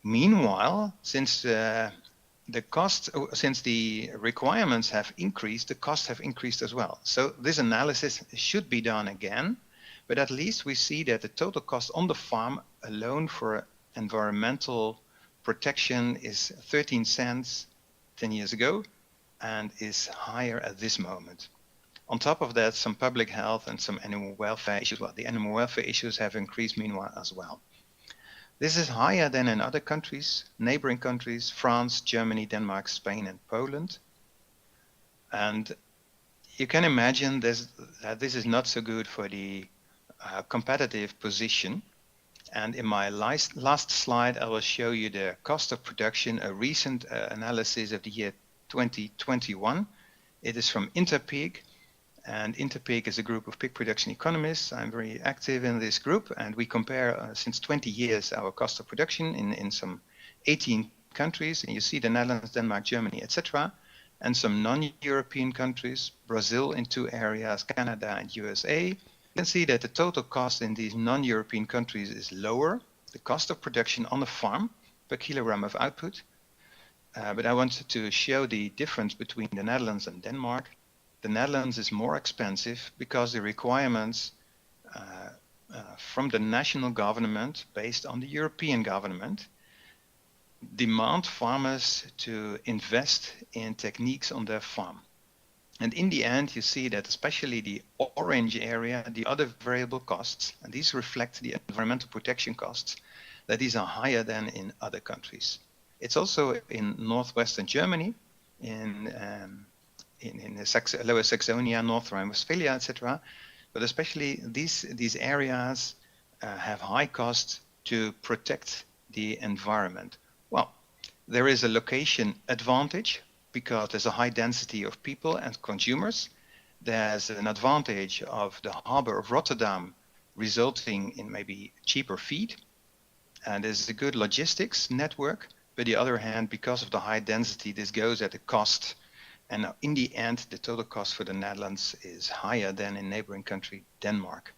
Meanwhile, since the requirements have increased, the costs have increased as well. So this analysis should be done again, but at least we see that the total cost on the farm alone for environmental protection is 13 cents 10 years ago and is higher at this moment. On top of that, some public health and some animal welfare issues. Well, the animal welfare issues have increased meanwhile as well. This is higher than in other countries, neighboring countries, France, Germany, Denmark, Spain, and Poland. And you can imagine that this is not so good for the competitive position. And in my last slide, I will show you the cost of production, a recent analysis of the year 2021. It is from Interpig. And Interpig is a group of pig production economists. I'm very active in this group, and we compare since 20 years our cost of production in some 18 countries. And you see the Netherlands, Denmark, Germany, etc. And some non-European countries, Brazil in 2 areas, Canada and USA. You can see that the total cost in these non-European countries is lower. The cost of production on a farm per kilogram of output. But I wanted to show the difference between the Netherlands and Denmark. The Netherlands is more expensive because the requirements from the national government, based on the European government, demand farmers to invest in techniques on their farm. And in the end, you see that especially the orange area, the other variable costs, and these reflect the environmental protection costs, that these are higher than in other countries. It's also in northwestern Germany, in the Lower Saxonia, North Rhine-Westphalia, etc. But especially these areas have high costs to protect the environment. Well, there is a location advantage because there's a high density of people and consumers. There's an advantage of the harbor of Rotterdam resulting in maybe cheaper feed. And there's a good logistics network. But on the other hand, because of the high density, this goes at a cost. And in the end, the total cost for the Netherlands is higher than in neighboring country Denmark.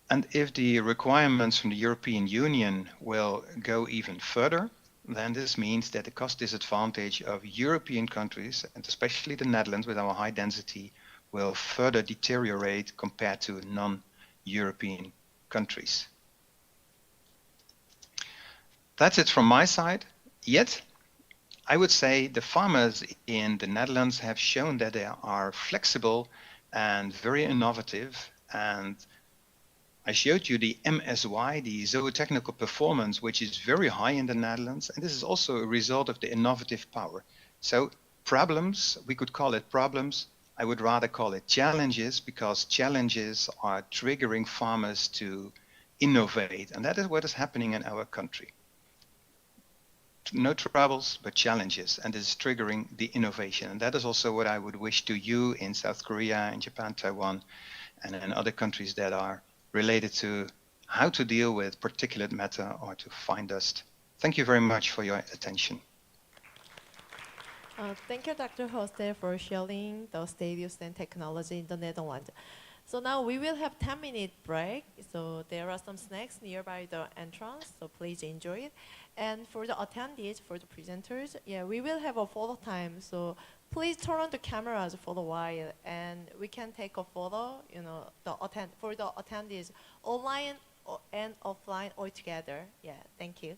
And if the requirements from the European Union will go even further, then this means that the cost disadvantage of European countries, and especially the Netherlands with our high density, will further deteriorate compared to non-European countries. That's it from my side. Yet, I would say the farmers in the Netherlands have shown that they are flexible and very innovative, and I showed you the MSY, the zootechnical performance, which is very high in the Netherlands, and this is also a result of the innovative power. So problems, we could call it problems. I would rather call it challenges, because challenges are triggering farmers to innovate, and that is what is happening in our country. No troubles, but challenges, and this is triggering the innovation. And that is also what I would wish to you in South Korea, in Japan, Taiwan, and in other countries that are related to how to deal with particulate matter or to fine dust. Thank you very much for your attention. Thank you, Dr. Hoste, for sharing the status and technology in the Netherlands. So now we will have 10-minute break. So there are some snacks nearby the entrance, so please enjoy it. And for the attendees, for the presenters, yeah, we will have a photo time. So please turn on the cameras for a while, and we can take a photo. You know, for the attendees, online and offline all together. Yeah, thank you.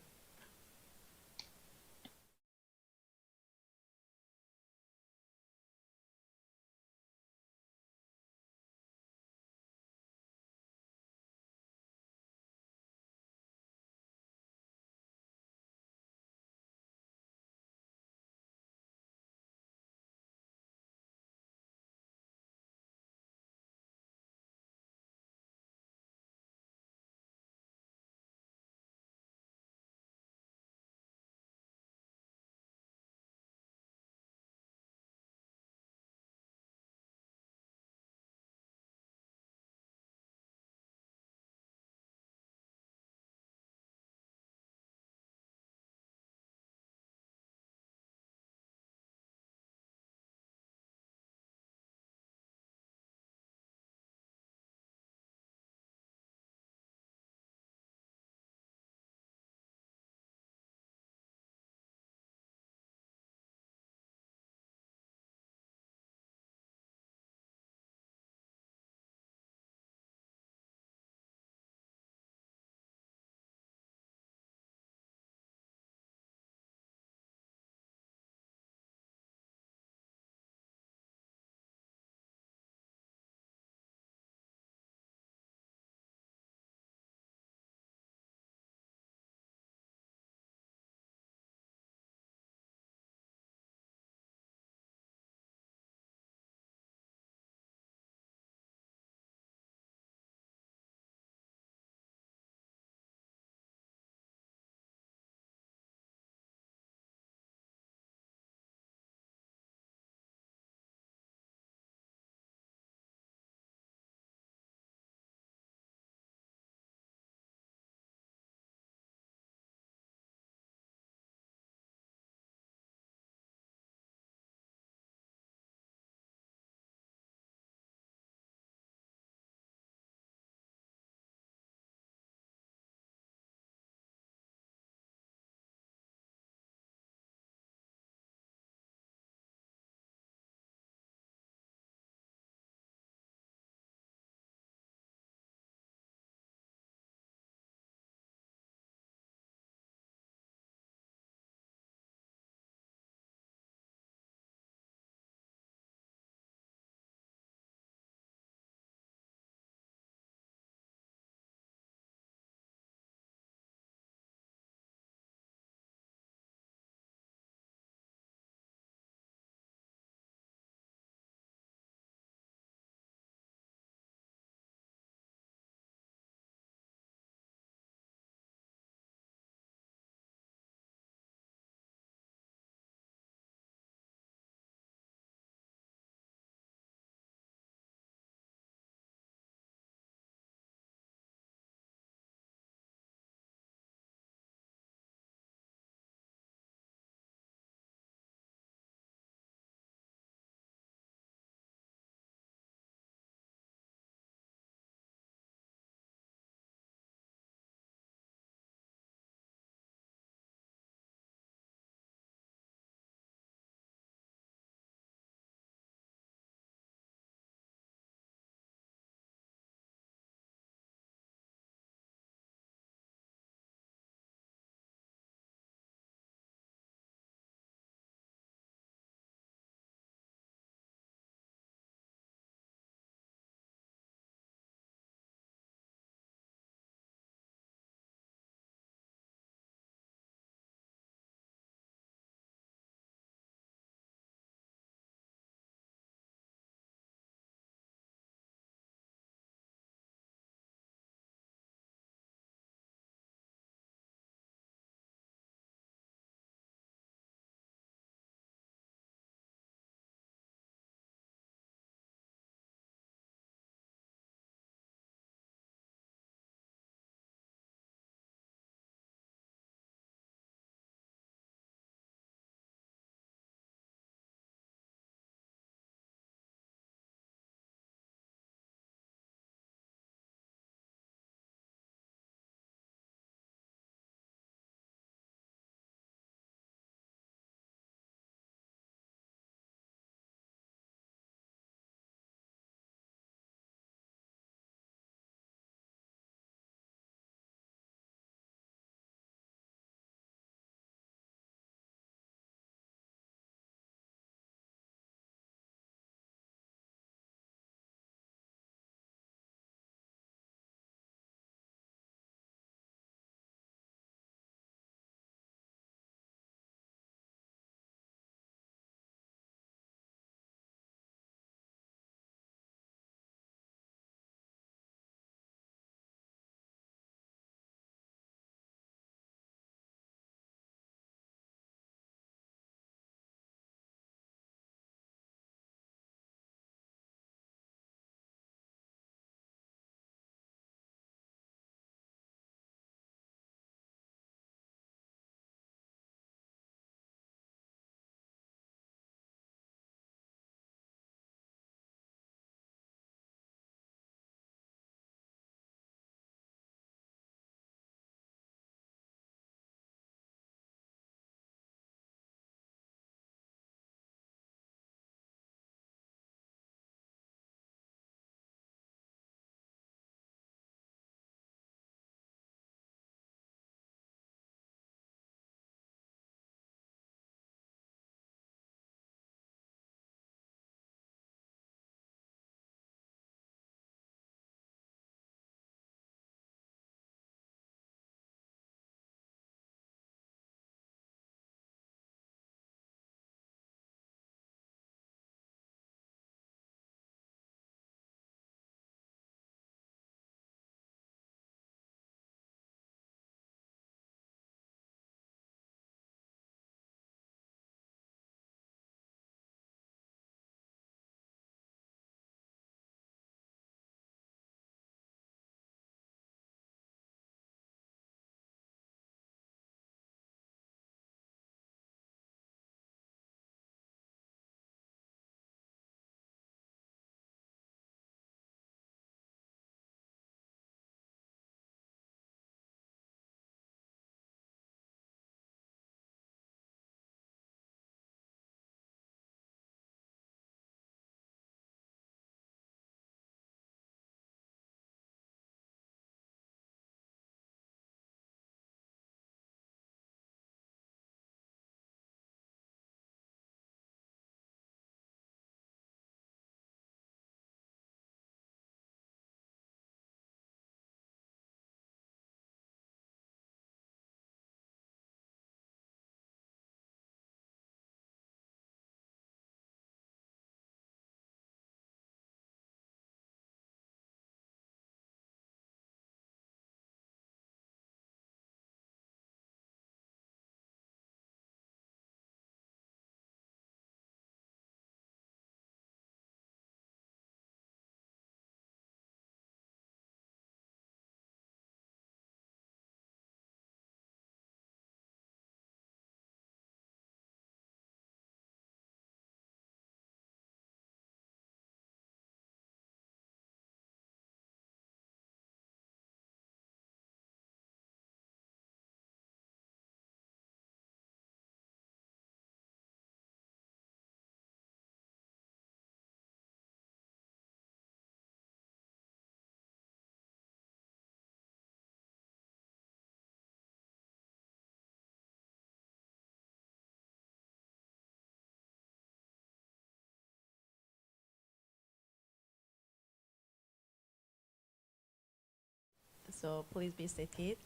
So please be seated.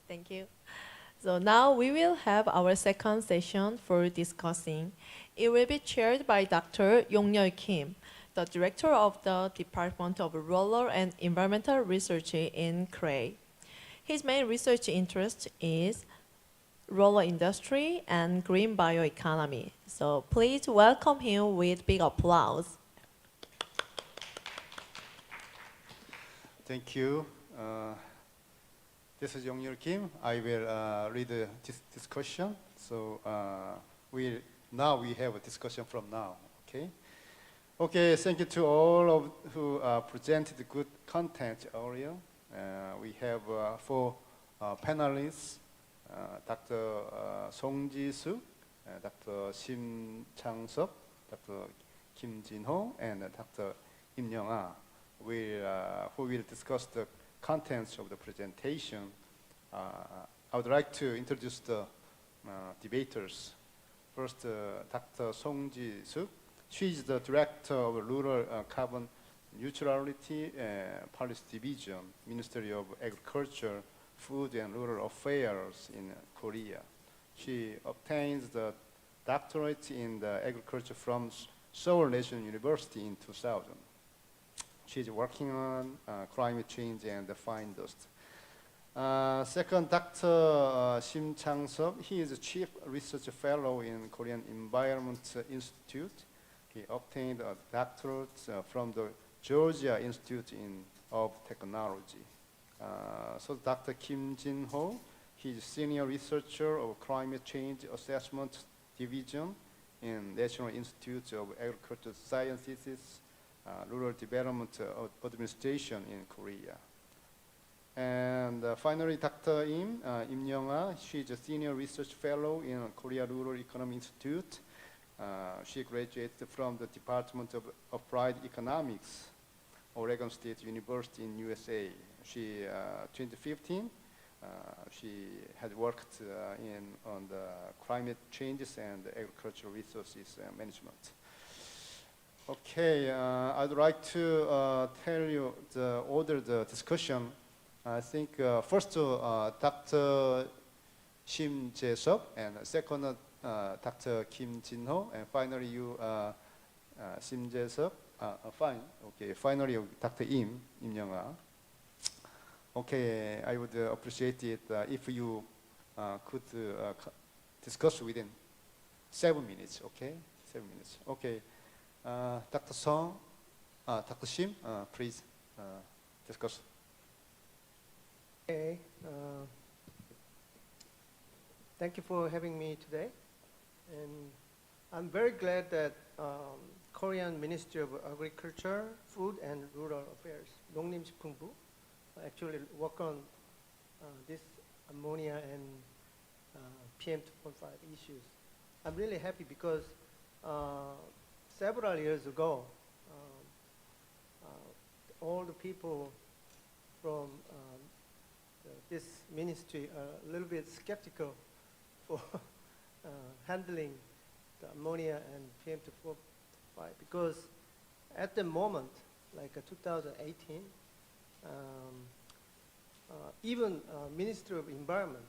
Thank you. So now we will have our second session for discussing. It will be chaired by Dr. Yong-yeol Kim, the Director of the Department of Rural and Environmental Research in KREI. His main research interest is rural industry and green bioeconomy. So please welcome him with big applause. Thank you. This is Yong-yeol Kim. I will read this discussion. So now we have a discussion from now. Okay. Okay. Thank you to all of who presented good content earlier. We have 4 panelists: Dr. Song Ji-suk, Dr. Sim Chang-seok, Dr. Kim Jin-ho, and Dr. Im Young-ah, who will discuss the contents of the presentation. I would like to introduce the debaters. First, Dr. Song Ji-suk. She is the Director of Rural Carbon Neutrality Policy Division, Ministry of Agriculture, Food and Rural Affairs in Korea. She obtains the doctorate in the agriculture from Seoul National University in 2000. She is working on climate change and the fine dust. Second, Dr. Sim Chang-seok. He is a Chief Research Fellow in Korean Environment Institute. He obtained a doctorate from the Georgia Institute of Technology. So Dr. Kim Jin-ho, he is Senior Researcher of Climate Change Assessment Division in National Institute of Agricultural Sciences, Rural Development Administration in Korea. And finally, Dr. Im Young-ah, she is a Senior Research Fellow in Korea Rural Economy Institute. She graduated from the Department of Applied Economics, Oregon State University in USA. She, 2015, she had worked on the climate changes and agricultural resources management. Okay, I'd like to tell you the order of the discussion. I think first Dr. Sim Jae-seok, and second Dr. Kim Jin-ho, and finally you, Sim Jae-seok. Fine. Okay. Finally, Dr. Im Young-ah. Okay, I would appreciate it if you could discuss within 7 minutes. Okay, 7 minutes. Okay, Dr. Song, Dr. Sim, please discuss. Okay. Thank you for having me today, and I'm very glad that Korean Ministry of Agriculture, Food and Rural Affairs, 농림식품부, actually work on this ammonia and PM 2.5 issues. I'm really happy because several years ago, all the people from this ministry are a little bit skeptical for handling the ammonia and PM 2.5 because at the moment, like 2018, even Ministry of Environment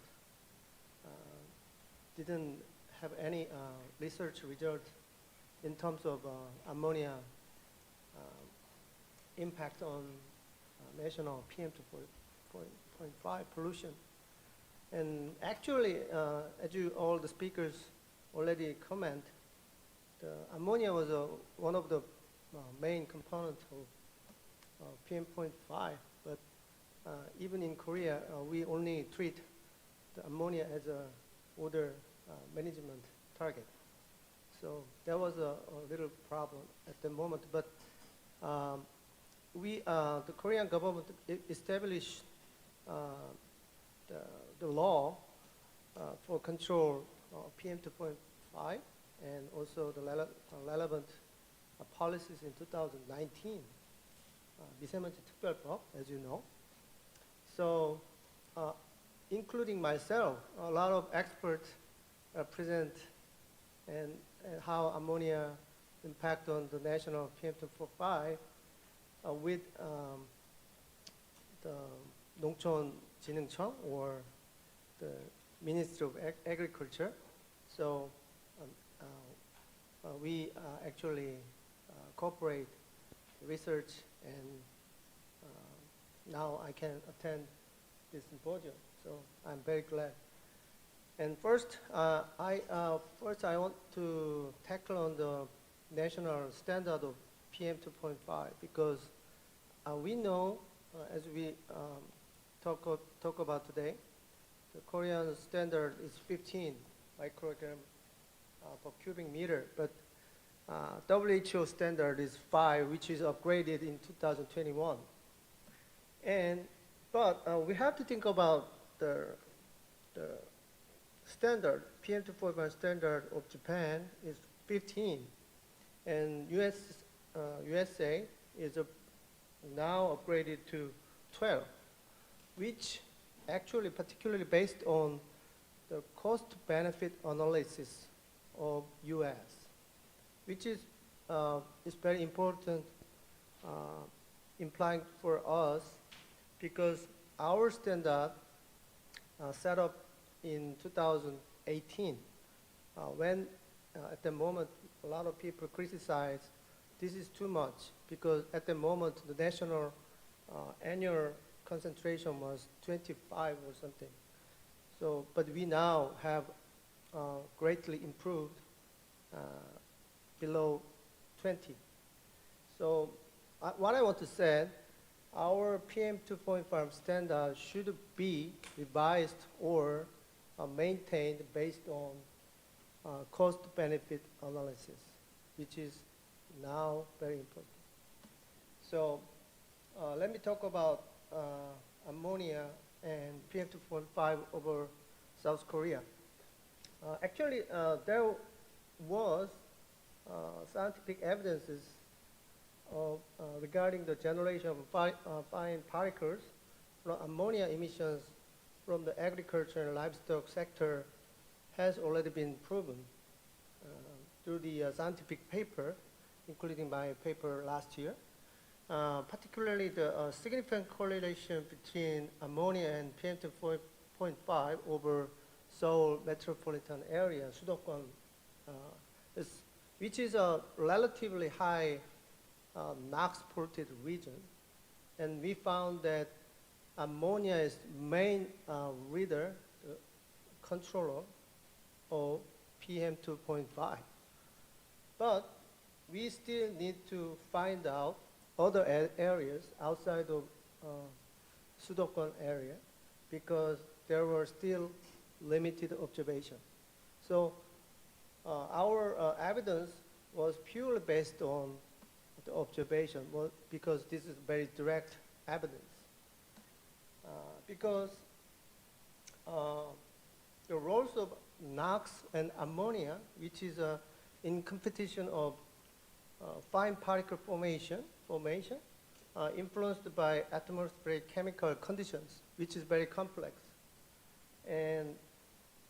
didn't have any research result in terms of ammonia impact on national PM 2.5 pollution. And actually, as you all the speakers already comment, the ammonia was one of the main components of PM.5, but even in Korea, we only treat the ammonia as a odor management target. So that was a little problem at the moment, but the Korean government established the law for control PM 2.5 and also the relevant policies in 2019, 미세먼지 특별법, as you know. So, including myself, a lot of experts present and how ammonia impact on the national PM 2.5 with the 농촌진흥청 or the Ministry of Agriculture. So we actually cooperate research, and now I can attend this symposium. So I'm very glad. And first, I want to tackle on the national standard of PM 2.5 because we know, as we talk about today, the Korean standard is 15 microgram per cubic meter, but WHO standard is 5, which is upgraded in 2021. But we have to think about the standard, PM 2.5 standard of Japan is 15, and USA is now upgraded to 12, which actually particularly based on the cost-benefit analysis of US, which is very important, implying for us because our standard set up in 2018, when at the moment a lot of people criticize this is too much because at the moment the national annual concentration was 25 or something. So, but we now have greatly improved below 20. So what I want to say, our PM 2.5 standard should be revised or maintained based on cost-benefit analysis, which is now very important. So let me talk about ammonia and PM 2.5 over South Korea. Actually, there was scientific evidences of, regarding the generation of fine particles from ammonia emissions from the agriculture and livestock sector has already been proven through the scientific paper, including my paper last year. Particularly the significant correlation between ammonia and PM 2.5 over Seoul metropolitan area, Sudokwan, which is a relatively high NOx polluted region. And we found that ammonia is main reader, controller of PM 2.5. But we still need to find out other areas outside of Sudokwan area because there were still limited observation. So our evidence was purely based on the observation because this is very direct evidence. Because the roles of NOx and ammonia, which is in competition of fine particle formation, influenced by atmospheric chemical conditions, which is very complex. And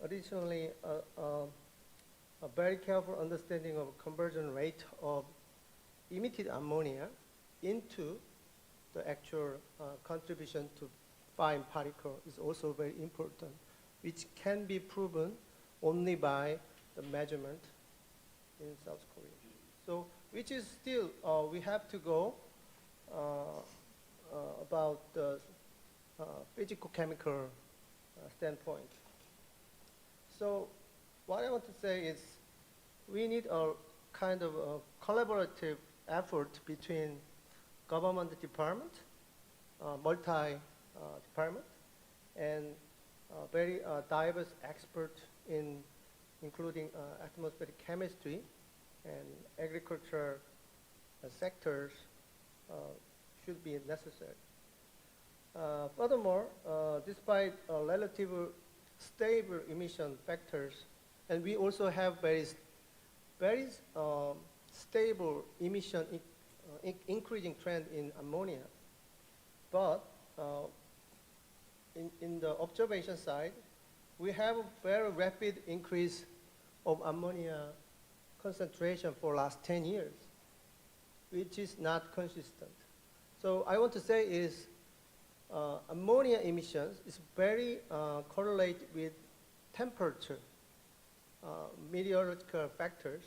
additionally, a very careful understanding of conversion rate of emitted ammonia into the actual contribution to fine particle is also very important, which can be proven only by the measurement in South Korea. So, which is still, we have to go about the physical-chemical standpoint. So what I want to say is we need a kind of a collaborative effort between government department, multi-department, and very diverse expert in including atmospheric chemistry and agriculture sectors should be necessary. Furthermore, despite relatively stable emission factors, and we also have very stable emission increasing trend in ammonia, but in the observation side, we have a very rapid increase of ammonia concentration for last 10 years, which is not consistent. So I want to say is ammonia emissions is very correlated with temperature, meteorological factors,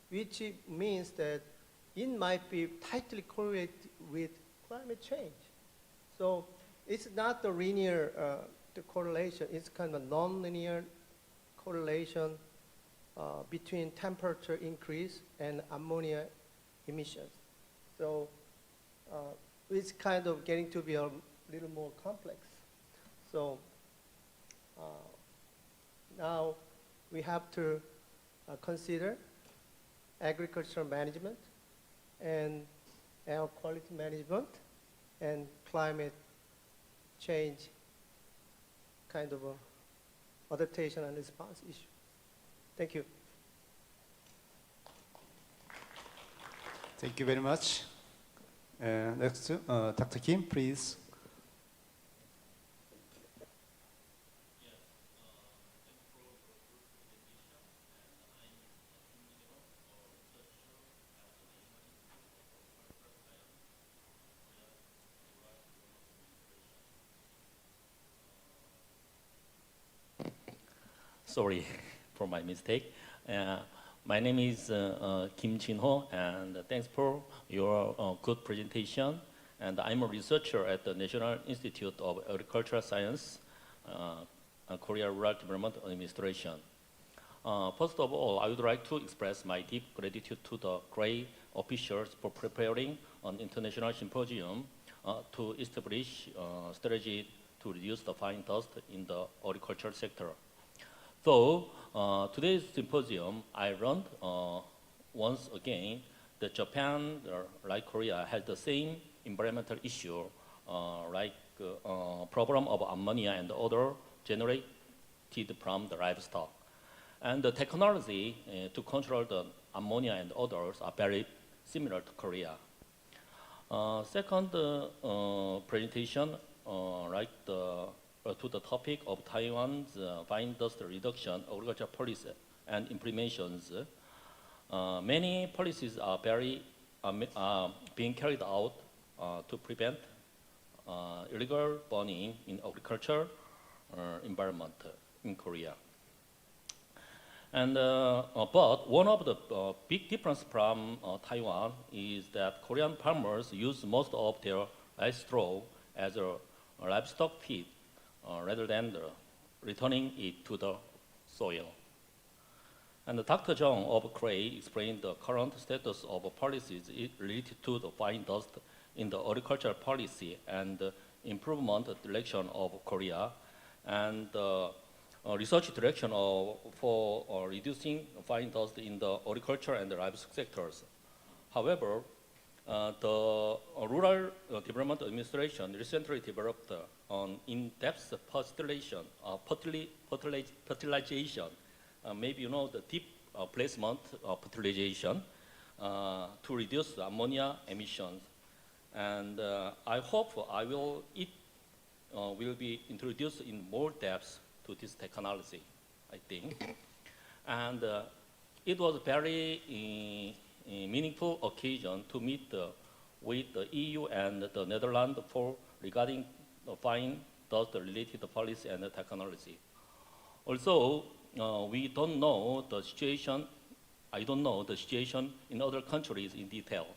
which means that it might be tightly correlated with climate change. So it's not the linear the correlation, it's kind of a non-linear correlation between temperature increase and ammonia emissions. So it's kind of getting to be a little more complex. So now we have to consider agricultural management and air quality management and climate change kind of a adaptation and response issue. Thank you. Thank you very much. Next, Dr. Kim, please. Sorry for my mistake. My name is Kim Jin-ho, and thanks for your good presentation. And I'm a researcher at the National Institute of Agricultural Science, Korea Rural Development Administration. First of all, I would like to express my deep gratitude to the KREI officials for preparing an international symposium to establish strategy to reduce the fine dust in the agricultural sector. So today's symposium, I learned once again that Japan, like Korea, has the same environmental issue like problem of ammonia and odor generated from the livestock. And the technology to control the ammonia and odors are very similar to Korea. Second presentation, to the topic of Taiwan's fine dust reduction, agricultural policy, and implementations. Many policies are being carried out to prevent illegal burning in agriculture environment in Korea. And but one of the big difference from Taiwan is that Korean farmers use most of their rice straw as a livestock feed rather than returning it to the soil. And Dr. Jung of KREI explained the current status of policies related to the fine dust in the agricultural policy and improvement direction of Korea, and research direction for reducing fine dust in the agriculture and the livestock sectors. However, the Rural Development Administration recently developed an in-depth fertilization, maybe you know the deep placement of fertilization to reduce the ammonia emissions. And I hope it will be introduced in more depth to this technology, I think. And it was a very meaningful occasion to meet with the EU and the Netherlands regarding the fine dust related policy and the technology. Also, we don't know the situation, I don't know the situation in other countries in detail.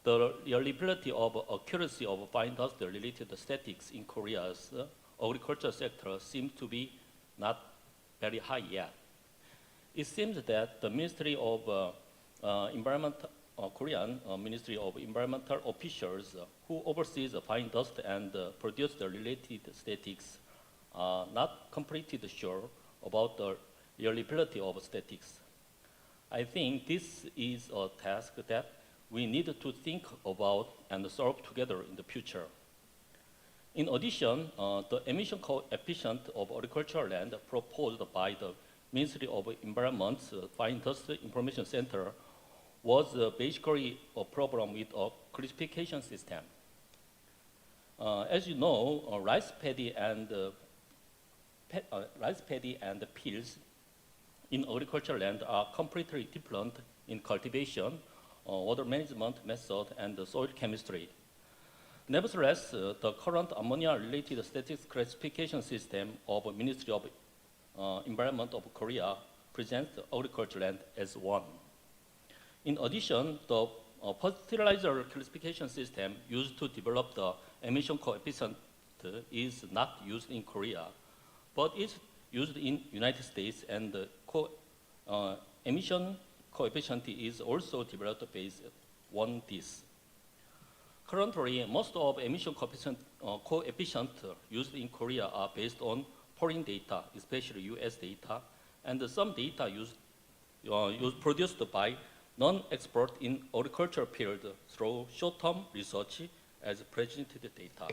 The reliability of accuracy of fine dust related statistics in Korea's agriculture sector seems to be not very high yet. It seems that the Ministry of Korean Ministry of Environmental officials who oversees the fine dust and produce the related statistics are not completely sure about the reliability of statistics. I think this is a task that we need to think about and solve together in the future. In addition, the emission coefficient of agricultural land proposed by the Ministry of Environment's Fine Dust Information Center was basically a problem with a classification system. As you know, rice paddy and fields in agricultural land are completely different in cultivation, water management method, and soil chemistry. Nevertheless, the current ammonia-related statistics classification system of Ministry of Environment of Korea presents agricultural land as one. In addition, the fertilizer classification system used to develop the emission coefficient is not used in Korea, but is used in United States, and the emission coefficient is also developed based on this. Currently, most of emission coefficient used in Korea are based on foreign data, especially US data, and some data produced by non-expert in agriculture field through short-term research as presented data.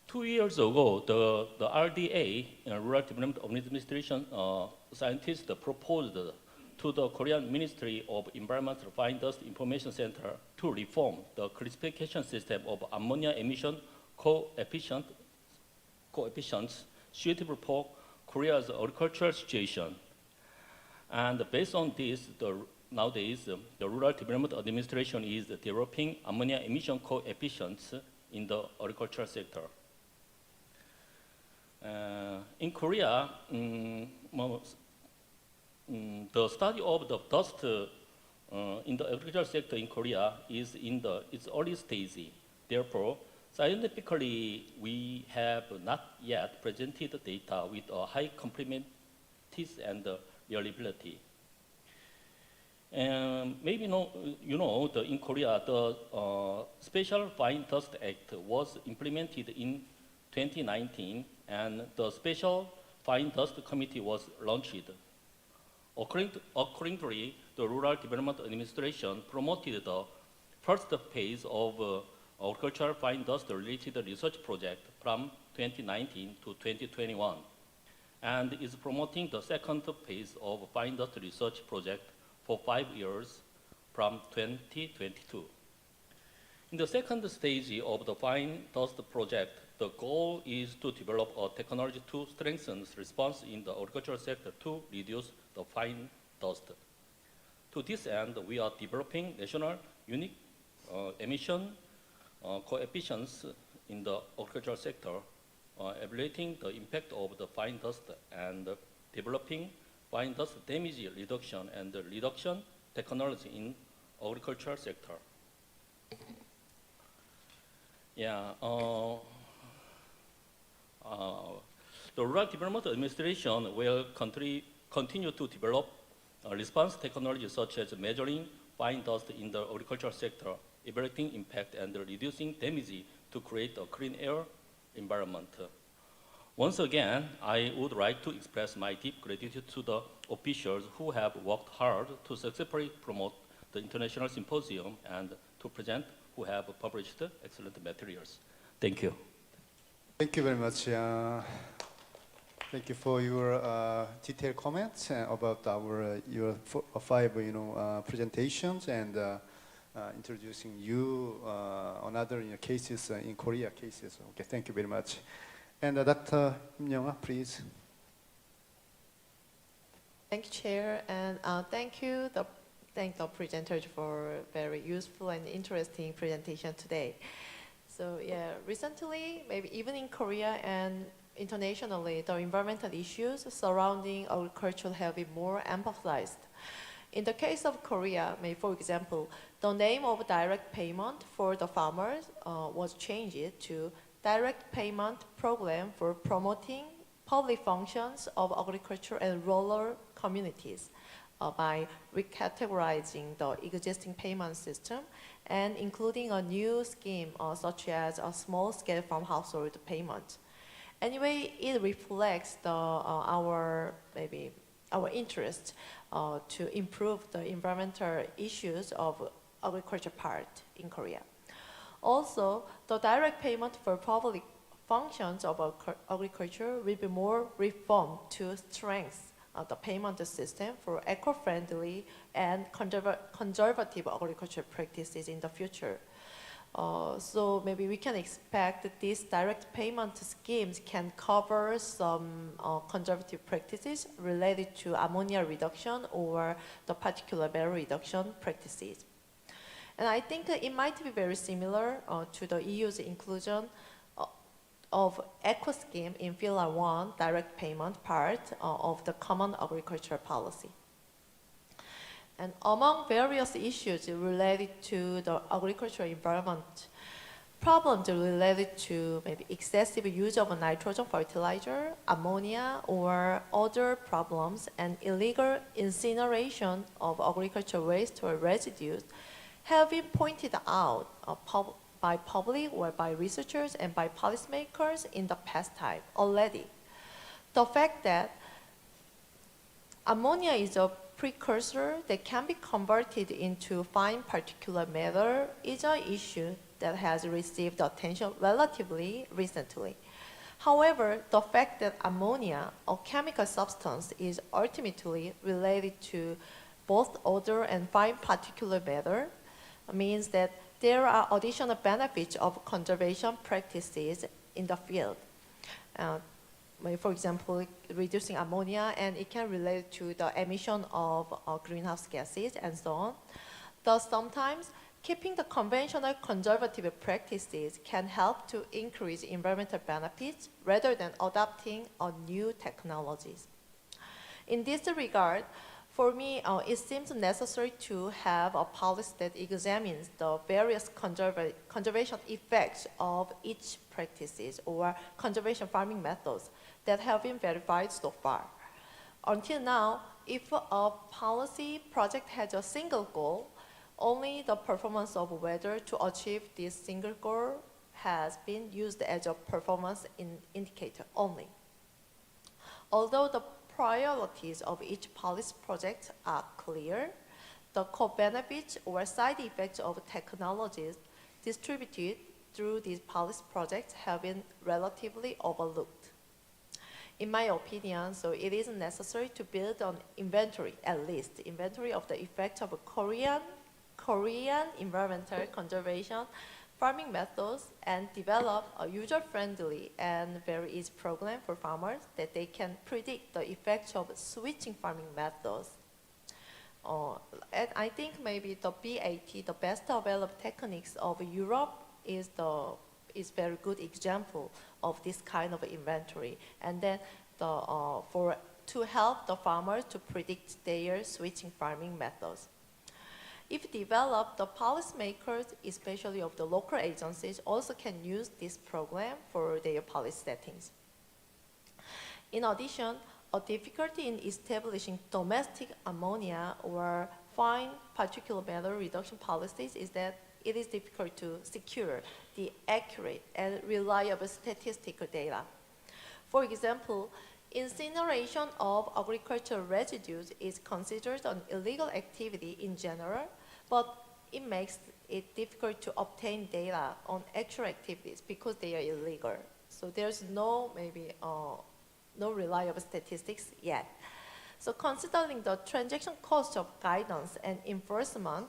2 years ago, the RDA, Rural Development Administration scientists proposed to the Korean Ministry of Environmental Fine Dust Information Center to reform the classification system of ammonia emission coefficients suitable for Korea's agricultural situation. And based on this, nowadays, the Rural Development Administration is developing ammonia emission coefficients in the agricultural sector. In Korea, the study of the dust in the agricultural sector in Korea is in its early stage. Therefore, scientifically, we have not yet presented data with a high completeness and reliability. And maybe in Korea, the Special Fine Dust Act was implemented in 2019, and the Special Fine Dust Committee was launched. Accordingly, the Rural Development Administration promoted the first phase of agricultural fine dust related research project from 2019 to 2021, and is promoting the second phase of fine dust research project for 5 years from 2022. In the second stage of the fine dust project, the goal is to develop a technology to strengthen response in the agricultural sector to reduce the fine dust. To this end, we are developing national unique emission coefficients in the agricultural sector, evaluating the impact of the fine dust and developing fine dust damage reduction and reduction technology in agricultural sector. The Rural Development Administration will continue to develop response technology such as measuring fine dust in the agricultural sector, evaluating impact, and reducing damage to create a clean air environment. Once again, I would like to express my deep gratitude to the officials who have worked hard to successfully promote the international symposium and to present who have published excellent materials. Thank you. Thank you very much. Thank you for your detailed comments about your 5 presentations and introducing you on other cases in Korea cases. Okay, thank you very much. And Dr. Im Young-ah, please. Thank you, Chair, and thank the presenters for a very useful and interesting presentation today. So recently, maybe even in Korea and internationally, the environmental issues surrounding agriculture have been more emphasized. In the case of Korea, for example, the name of direct payment for the farmers was changed to Direct Payment Program for Promoting Public Functions of Agriculture and Rural Communities by recategorizing the existing payment system and including a new scheme such as a small-scale farm household payment. Anyway, it reflects our interest to improve the environmental issues of agriculture part in Korea. Also, the direct payment for public functions of agriculture will be more reformed to strengthen the payment system for eco-friendly and conservative agriculture practices in the future. So maybe we can expect that these direct payment schemes can cover some conservative practices related to ammonia reduction or the particular barrel reduction practices. And I think it might be very similar to the EU's inclusion of eco scheme in Pillar 1 direct payment part of the common agricultural policy. And among various issues related to the agricultural environment, problems related to maybe excessive use of nitrogen fertilizer, ammonia, or other problems, and illegal incineration of agricultural waste or residues have been pointed out by public or by researchers and by policymakers in the past time already. The fact that ammonia is a precursor that can be converted into fine particulate matter is an issue that has received attention relatively recently. However, the fact that ammonia, a chemical substance, is ultimately related to both odor and fine particulate matter means that there are additional benefits of conservation practices in the field. For example, reducing ammonia, and it can relate to the emission of greenhouse gases and so on. Thus, sometimes keeping the conventional conservative practices can help to increase environmental benefits rather than adopting new technologies. In this regard, for me, it seems necessary to have a policy that examines the various conservation effects of each practices or conservation farming methods that have been verified so far. Until now, if a policy project has a single goal, only the performance of whether to achieve this single goal has been used as a performance indicator only. Although the priorities of each policy project are clear, the co-benefits or side effects of technologies distributed through these policy projects have been relatively overlooked. In my opinion, so it is necessary to build an inventory, at least, inventory of the effects of Korean environmental conservation farming methods and develop a user-friendly and very easy program for farmers that they can predict the effects of switching farming methods. And I think maybe the BAT, the best available techniques of Europe, is very good example of this kind of inventory. And then to help the farmers to predict their switching farming methods. If developed, the policymakers, especially of the local agencies, also can use this program for their policy settings. In addition, a difficulty in establishing domestic ammonia or fine particulate matter reduction policies is that it is difficult to secure the accurate and reliable statistical data. For example, incineration of agricultural residues is considered an illegal activity in general, but it makes it difficult to obtain data on actual activities because they are illegal. So there's no reliable statistics yet. So considering the transaction cost of guidance and enforcement,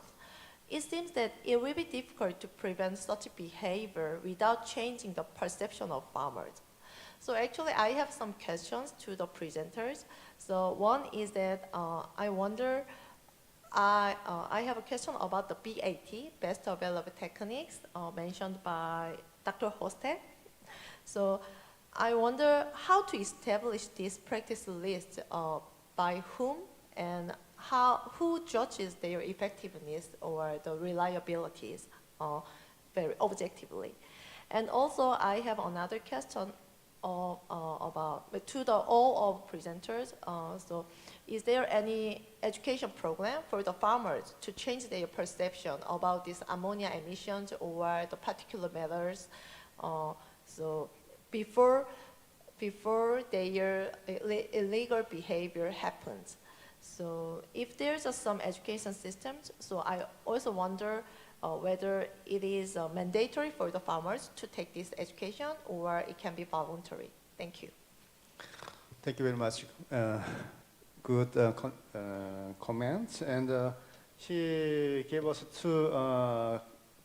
it seems that it will be difficult to prevent such behavior without changing the perception of farmers. So actually, I have some questions to the presenters. So one is that I have a question about the BAT, best available techniques, mentioned by Dr. Hostek. So I wonder how to establish this practice list, by whom, and who judges their effectiveness or the reliabilities very objectively. And also, I have another question to all of presenters. So, is there any education program for the farmers to change their perception about these ammonia emissions or the particulate matters? So before their illegal behavior happens. So if there's some education systems, so I also wonder whether it is mandatory for the farmers to take this education or it can be voluntary. Thank you. Thank you very much. Good comments. And she gave us two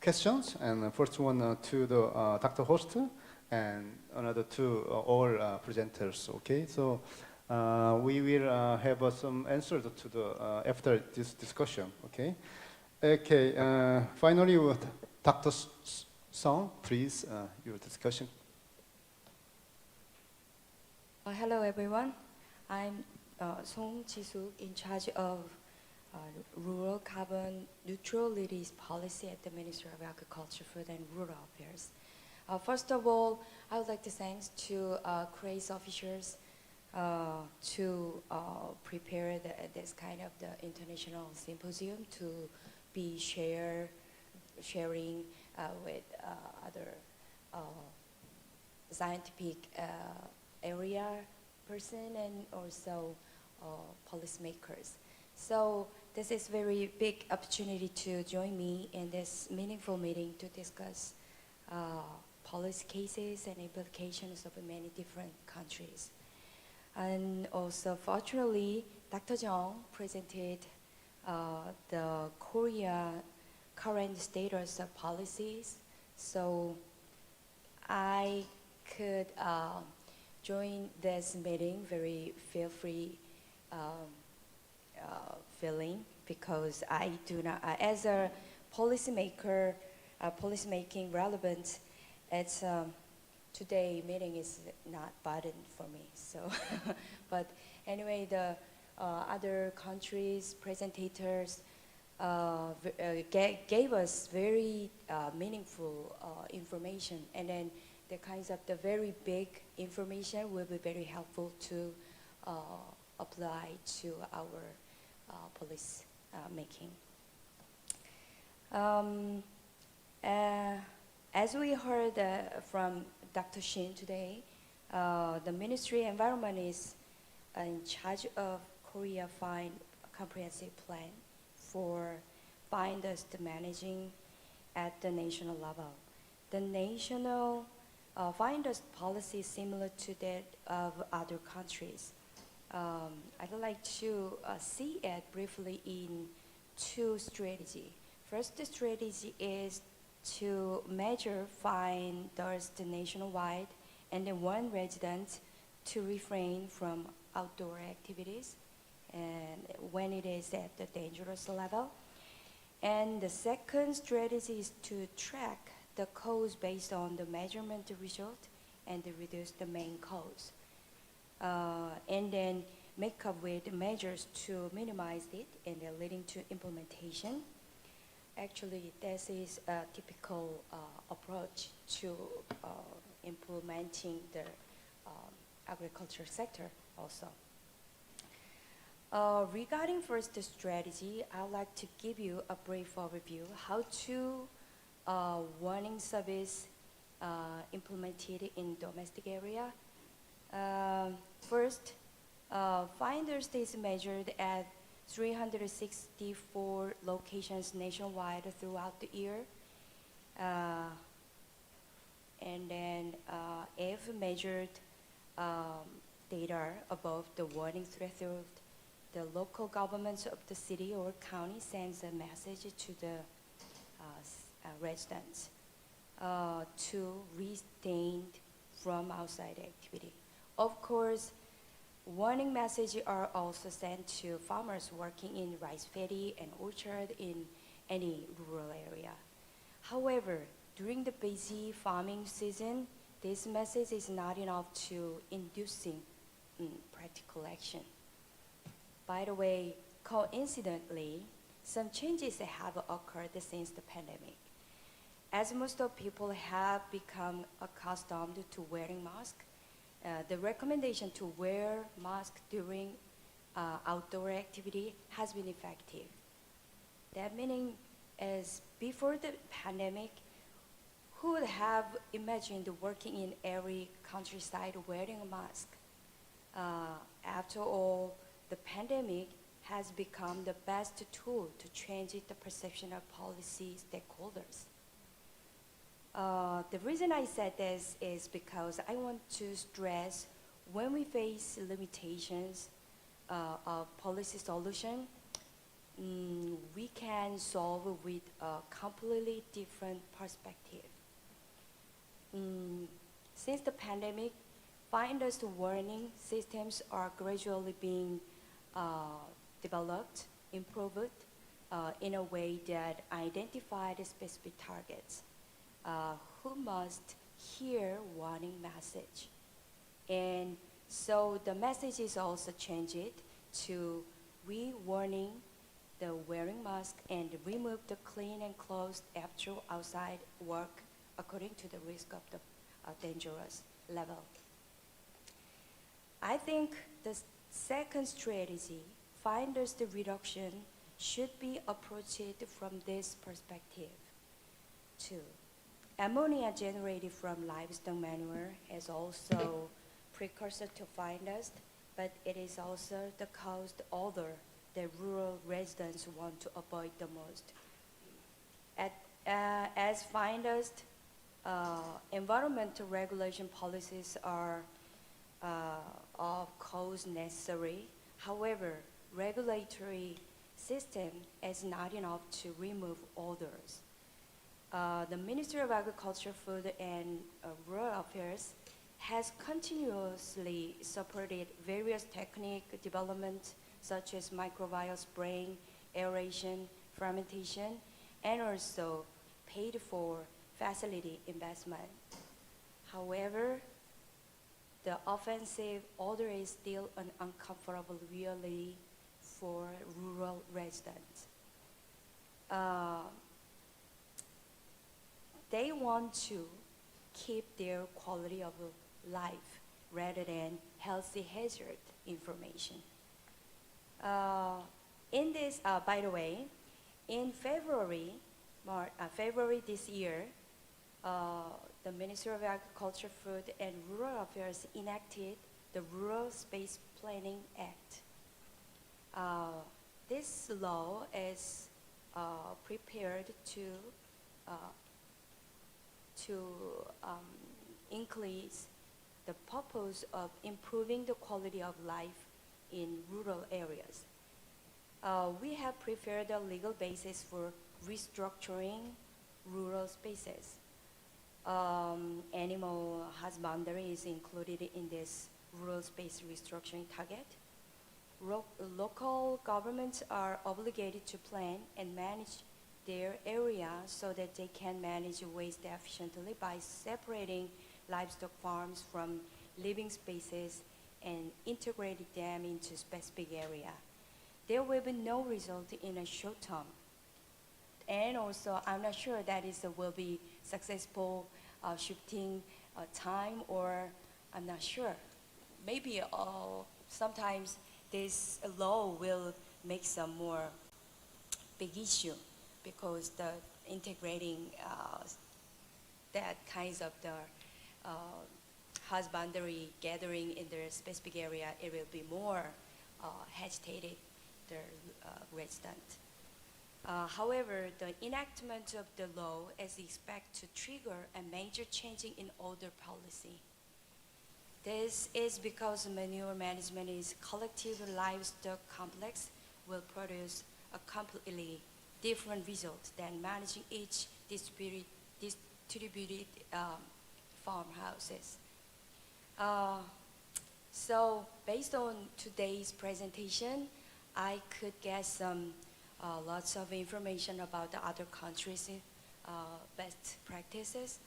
questions. And first one to the Dr. Host, and another to all presenters. Okay, so we will have some answers to the after this discussion. Okay. Okay, finally, Dr. Song, please, your discussion. Hello, everyone. I'm Song Ji-suk, in charge of Rural Carbon Neutrality Policy at the Ministry of Agriculture, Food and Rural Affairs. First of all, I would like to thank to KREI's officials to prepare this kind of the international symposium to be sharing with other scientific area person and also policymakers. So this is very big opportunity to join me in this meaningful meeting to discuss policy cases and implications of many different countries. And also, fortunately, Dr. Jung presented the Korea current status of policies. So I could join this meeting very feel-free feeling, because I do not, as a policymaker, policymaking relevant, it's today meeting is not burden for me. So, but anyway, the other countries' presentators gave us very meaningful information, and then the kinds of the very big information will be very helpful to apply to our policy making. As we heard from Dr. Shin today, the Ministry of Environment is in charge of Korea Fine Comprehensive Plan for fine dust managing at the national level. The national fine dust policy is similar to that of other countries. I'd like to see it briefly in two strategies. First strategy is to measure fine dust nationwide, and then one resident to refrain from outdoor activities and when it is at the dangerous level. And the second strategy is to track the cause based on the measurement result and to reduce the main cause. And then make up with measures to minimize it and then leading to implementation. Actually, this is a typical approach to implementing the agriculture sector also. Regarding first the strategy, I would like to give you a brief overview how to warning service implemented in domestic area. First, fine dust is measured at 364 locations nationwide throughout the year. And then if measured data above the warning threshold, the local governments of the city or county sends a message to the residents to refrain from outside activity. Of course, warning messages are also sent to farmers working in rice paddy and orchard in any rural area. However, during the busy farming season, this message is not enough to inducing practical action. By the way, coincidentally, some changes have occurred since the pandemic. As most of people have become accustomed to wearing masks, the recommendation to wear mask during outdoor activity has been effective. That meaning is before the pandemic, who would have imagined working in every countryside wearing a mask? After all, the pandemic has become the best tool to change the perception of policy stakeholders. The reason I said this is because I want to stress when we face limitations of policy solution, we can solve with a completely different perspective. Since the pandemic, fine dust warning systems are gradually being developed, improved, in a way that identify the specific targets who must hear warning message. And so the message is also changed to re-warning the wearing mask and remove the clean and closed after outside work according to the risk of the dangerous level. I think the second strategy, fine dust reduction, should be approached from this perspective too. Ammonia generated from livestock manure is also precursor to fine dust, but it is also the caused odor that rural residents want to avoid the most. As fine dust, environmental regulation policies are of course necessary. However, regulatory system is not enough to remove odors. The Ministry of Agriculture, Food and Rural Affairs has continuously supported various technique development such as microbial spraying, aeration, fermentation, and also paid for facility investment. However, the offensive odor is still an uncomfortable reality for rural residents. They want to keep their quality of life rather than healthy hazard information. By the way, in February this year, the Ministry of Agriculture, Food and Rural Affairs enacted the Rural Space Planning Act. This law is prepared to increase the purpose of improving the quality of life in rural areas. We have prepared a legal basis for restructuring rural spaces. Animal husbandry is included in this rural space restructuring target. Local governments are obligated to plan and manage their area so that they can manage waste efficiently by separating livestock farms from living spaces and integrating them into specific area. There will be no result in a short term. And also, I'm not sure that it will be successful shifting time, or I'm not sure. Maybe sometimes this law will make some more big issue because the integrating that kinds of the husbandry gathering in the specific area, it will be more agitated the resident. However, the enactment of the law is expected to trigger a major change in odor policy. This is because manure management is collective livestock complex will produce a completely different result than managing each distributed farmhouses. So based on today's presentation, I could get some lots of information about the other countries' best practices.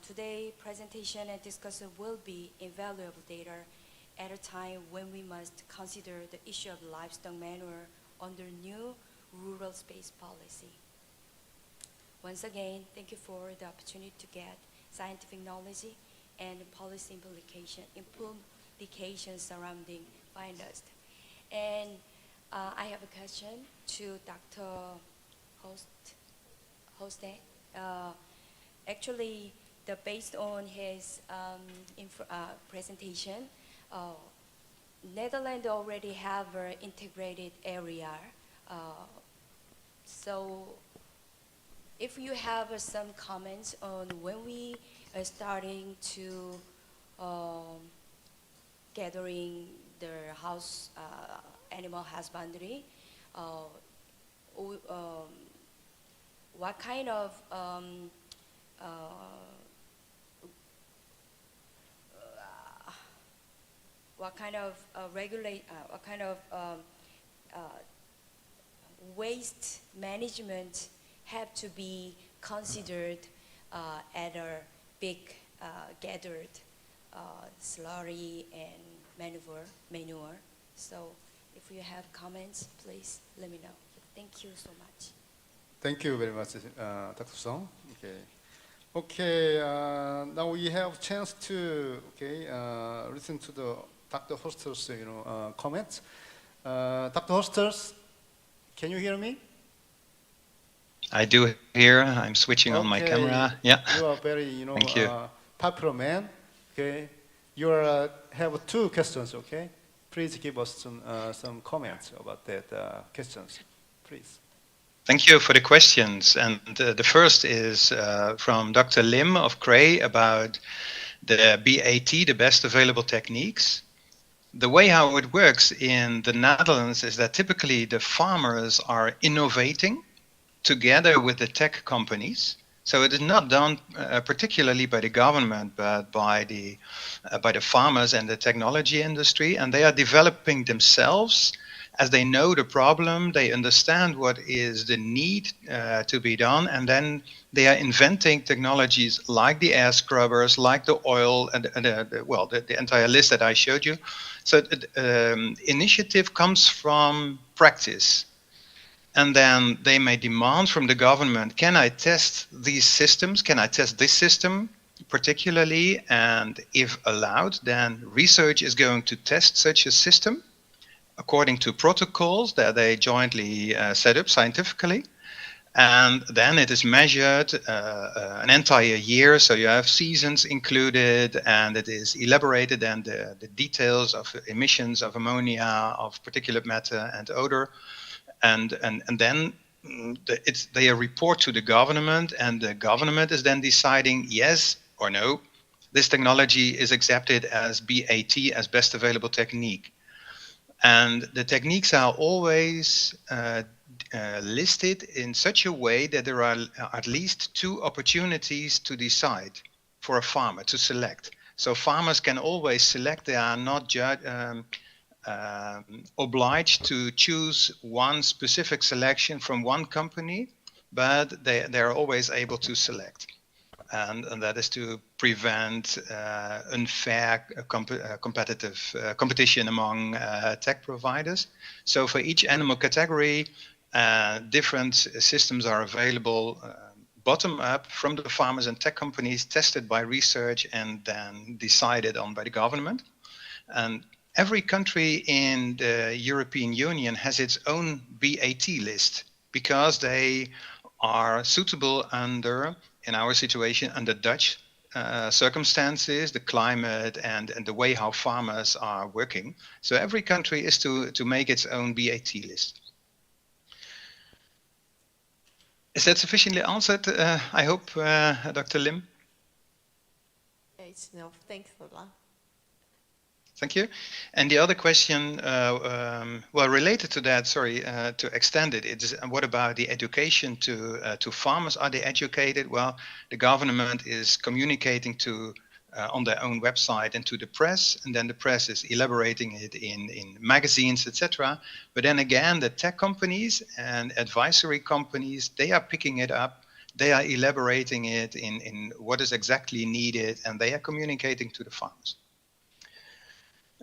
Today's presentation and discussion will be invaluable data at a time when we must consider the issue of livestock manure under new rural space policy. Once again, thank you for the opportunity to get scientific knowledge and policy implications surrounding fine dust. And I have a question to Dr. Hoste. Actually, based on his presentation, Netherlands already have an integrated area. So if you have some comments on when we are starting to gathering the animal husbandry, what kind of waste management have to be considered at a big gathered slurry and manure. So if you have comments, please let me know. Thank you so much. Thank you very much, Dr. Song. Okay, now we have chance to listen to the Dr. Hoster's comments. Dr. Hosters, can you hear me? I do hear. I'm switching on my camera. Yeah. You are very Thank you. popular man. Okay, you have two questions. Okay, please give us some comments about that questions, please. Thank you for the questions. And the first is from Dr. Lim of KREI about the BAT, the best available techniques. The way how it works in the Netherlands is that typically the farmers are innovating together with the tech companies. So it is not done particularly by the government, but by the farmers and the technology industry. And they are developing themselves as they know the problem, they understand what is the need to be done, and then they are inventing technologies like the air scrubbers, like the oil, and the entire list that I showed you. So initiative comes from practice. And then they may demand from the government, can I test these systems? Can I test this system particularly? And if allowed, then research is going to test such a system according to protocols that they jointly set up scientifically. And then it is measured an entire year, so you have seasons included, and it is elaborated, and the details of emissions of ammonia, of particulate matter and odor. And then they report to the government, and the government is then deciding yes or no, this technology is accepted as BAT, as best available technique. And the techniques are always listed in such a way that there are at least two opportunities to decide for a farmer to select. So farmers can always select. They are not obliged to choose one specific selection from one company, but they are always able to select. And that is to prevent unfair competition among tech providers. So for each animal category, different systems are available bottom up from the farmers and tech companies, tested by research and then decided on by the government. And every country in the European Union has its own BAT list because they are suitable under, in our situation, under Dutch circumstances, the climate and the way how farmers are working. So every country is to make its own BAT list. Is that sufficiently answered? I hope, Dr. Lim? Yeah, it's enough. Thanks a lot. Thank you. And the other question, well, related to that, sorry, to extend it, it's what about the education to farmers? Are they educated? Well, the government is communicating to on their own website and to the press, and then the press is elaborating it in magazines, etc. But then again, the tech companies and advisory companies, they are picking it up. They are elaborating it in what is exactly needed, and they are communicating to the farmers.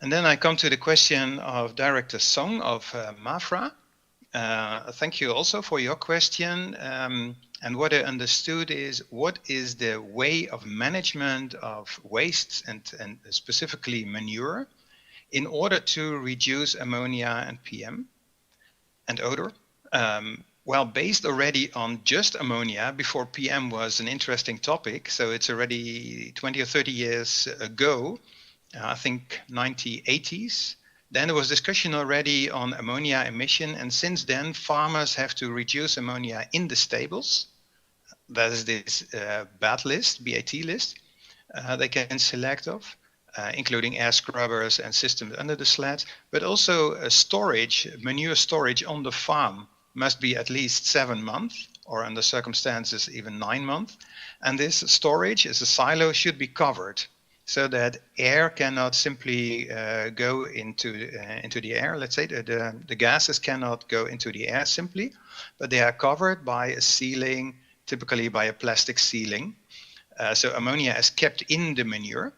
And then I come to the question of Director Song of MAFRA. Thank you also for your question. And what I understood is, what is the way of management of wastes and specifically manure in order to reduce ammonia and PM and odor? Well, based already on just ammonia, before PM was an interesting topic, so it's already 20 or 30 years ago, I think 1980s. Then there was discussion already on ammonia emission, and since then farmers have to reduce ammonia in the stables. That is this BAT list, they can select of, including air scrubbers and systems under the sled, but also storage, manure storage on the farm must be at least 7 months, or under circumstances even 9 months. And this storage as a silo should be covered. so that air cannot simply go into the air. Let's say the gases cannot go into the air simply, but they are covered by a sealing, typically by a plastic sealing. So ammonia is kept in the manure.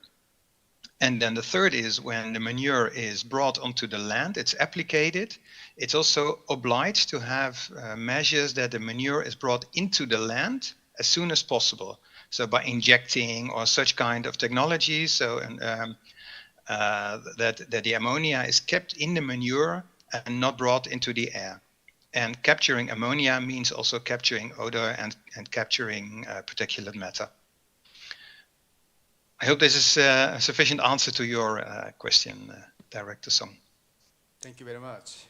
And then the third is when the manure is brought onto the land, it's applicated. It's also obliged to have measures that the manure is brought into the land as soon as possible. So by injecting or such kind of technology, so that the ammonia is kept in the manure and not brought into the air. And capturing ammonia means also capturing odor and capturing particulate matter. I hope this is a sufficient answer to your question, Director Song. Thank you very much.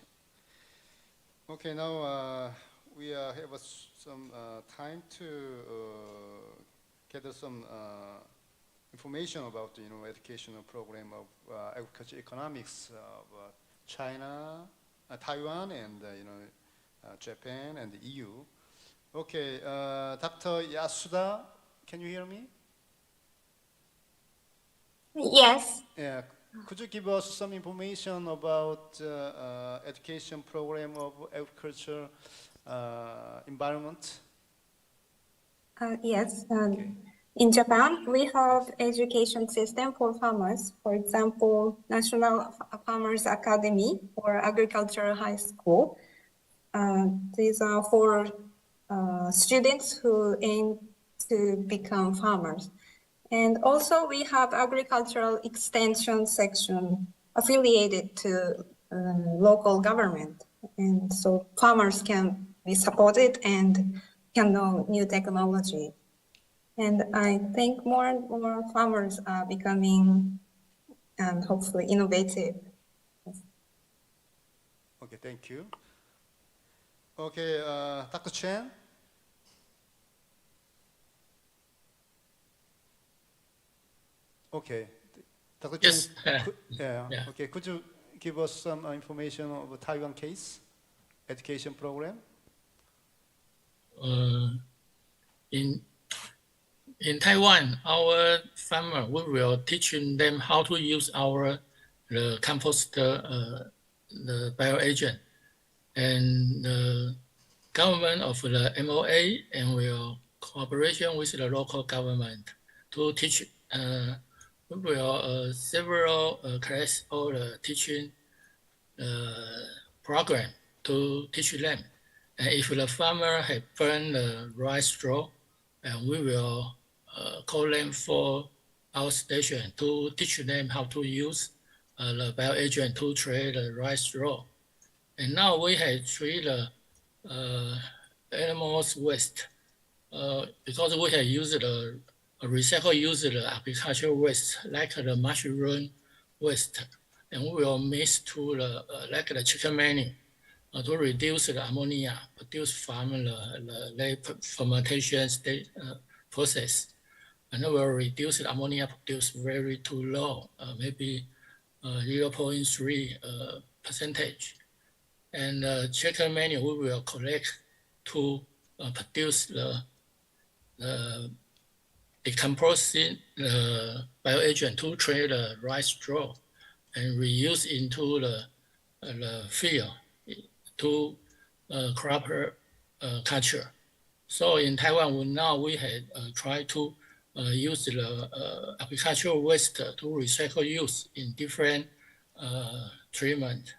Okay, now we have some time to gather some information about the educational program of agriculture economics of China, Taiwan, and Japan and the EU. Okay, Dr. Yasuda, can you hear me? Yes. Yeah. Could you give us some information about education program of agriculture environment? Yes. Okay. In Japan, we have education system for farmers. For example, National Farmers Academy or Agricultural High School. These are for students who aim to become farmers. And also we have agricultural extension section affiliated to local government. And so farmers can be supported and can know new technology. And I think more and more farmers are becoming and hopefully innovative. Okay, thank you. Okay, Dr. Chen. Okay, Dr. Yes. Chen. Yeah. Okay, could you give us some information of the Taiwan case education program? In Taiwan, our farmer, we will teaching them how to use the composter, the bioagent, and the government of the MOA and will cooperation with the local government to teach. We will several class or teaching program to teach them. And if the farmer have burned the rice straw, and we will call them for our station to teach them how to use the bioagent to treat the rice straw. And now we have treated the animals waste because we have used the recycle the agricultural waste like the mushroom waste, and we will mix to the like the chicken manure to reduce the ammonia produced from the fermentation state process, and we will reduce the ammonia produced very too low, maybe 0.3 percentage. And chicken manure we will collect to produce the decomposing bioagent to treat the rice straw and reuse into the field to crop culture. So in Taiwan, now we have tried to use the agricultural waste to recycle use in different treatment,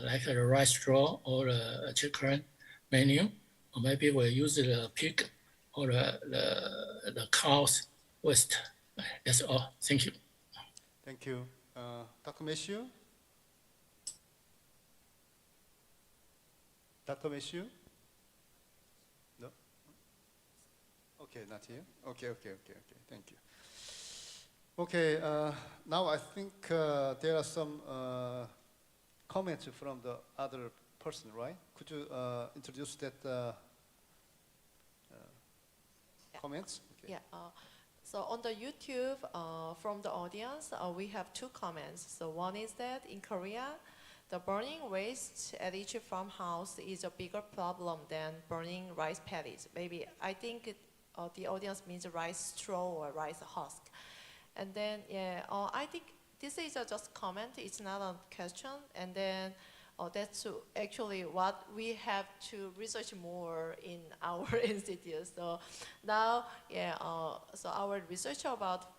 like the rice straw or the chicken manure, or maybe we'll use the pig or the cow's waste. That's all. Thank you. Thank you. Dr. Meshu? Dr. Meshu? No? Okay, not here. Okay. Thank you. Okay, now I think there are some comments from the other person, right? Could you introduce that comments? Okay. Yeah. So on the YouTube, from the audience, we have two comments. So one is that in Korea, the burning waste at each farmhouse is a bigger problem than burning rice paddies. Maybe I think the audience means rice straw or rice husk. And then, yeah, I think this is just comment. It's not a question. And then that's actually what we have to research more in our institute. So now, yeah, so our research about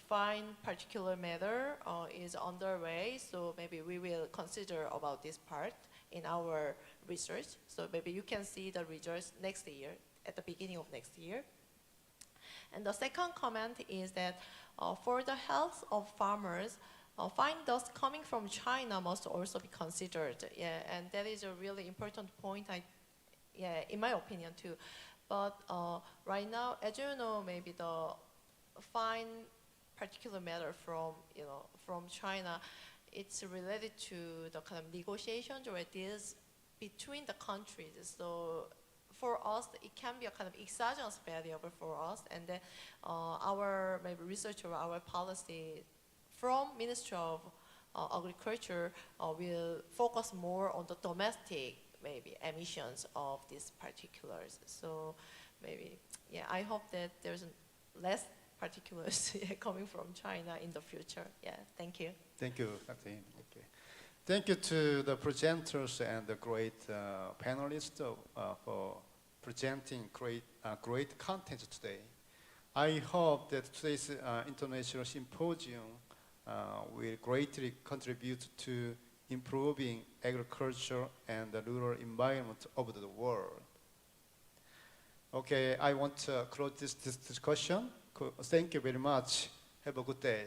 fine particulate matter is underway. So maybe we will consider about this part in our research. So maybe you can see the results next year, at the beginning of next year. And the second comment is that for the health of farmers, fine dust coming from China must also be considered. Yeah, and that is a really important point, in my opinion too. But right now, as you know, maybe the fine particulate matter from China, it's related to the kind of negotiations or deals between the countries. So for us, it can be a kind of exogenous variable for us, and then our maybe research or our policy from Ministry of Agriculture will focus more on the domestic maybe emissions of these particulars. So maybe, yeah, I hope that there's less particulars coming from China in the future. Yeah, thank you. Thank you, Dr. Im. Okay. Thank you to the presenters and the great panelists for presenting great content today. I hope that today's international symposium will greatly contribute to improving agriculture and the rural environment over the world. Okay, I want to close this discussion. Thank you very much. Have a good day.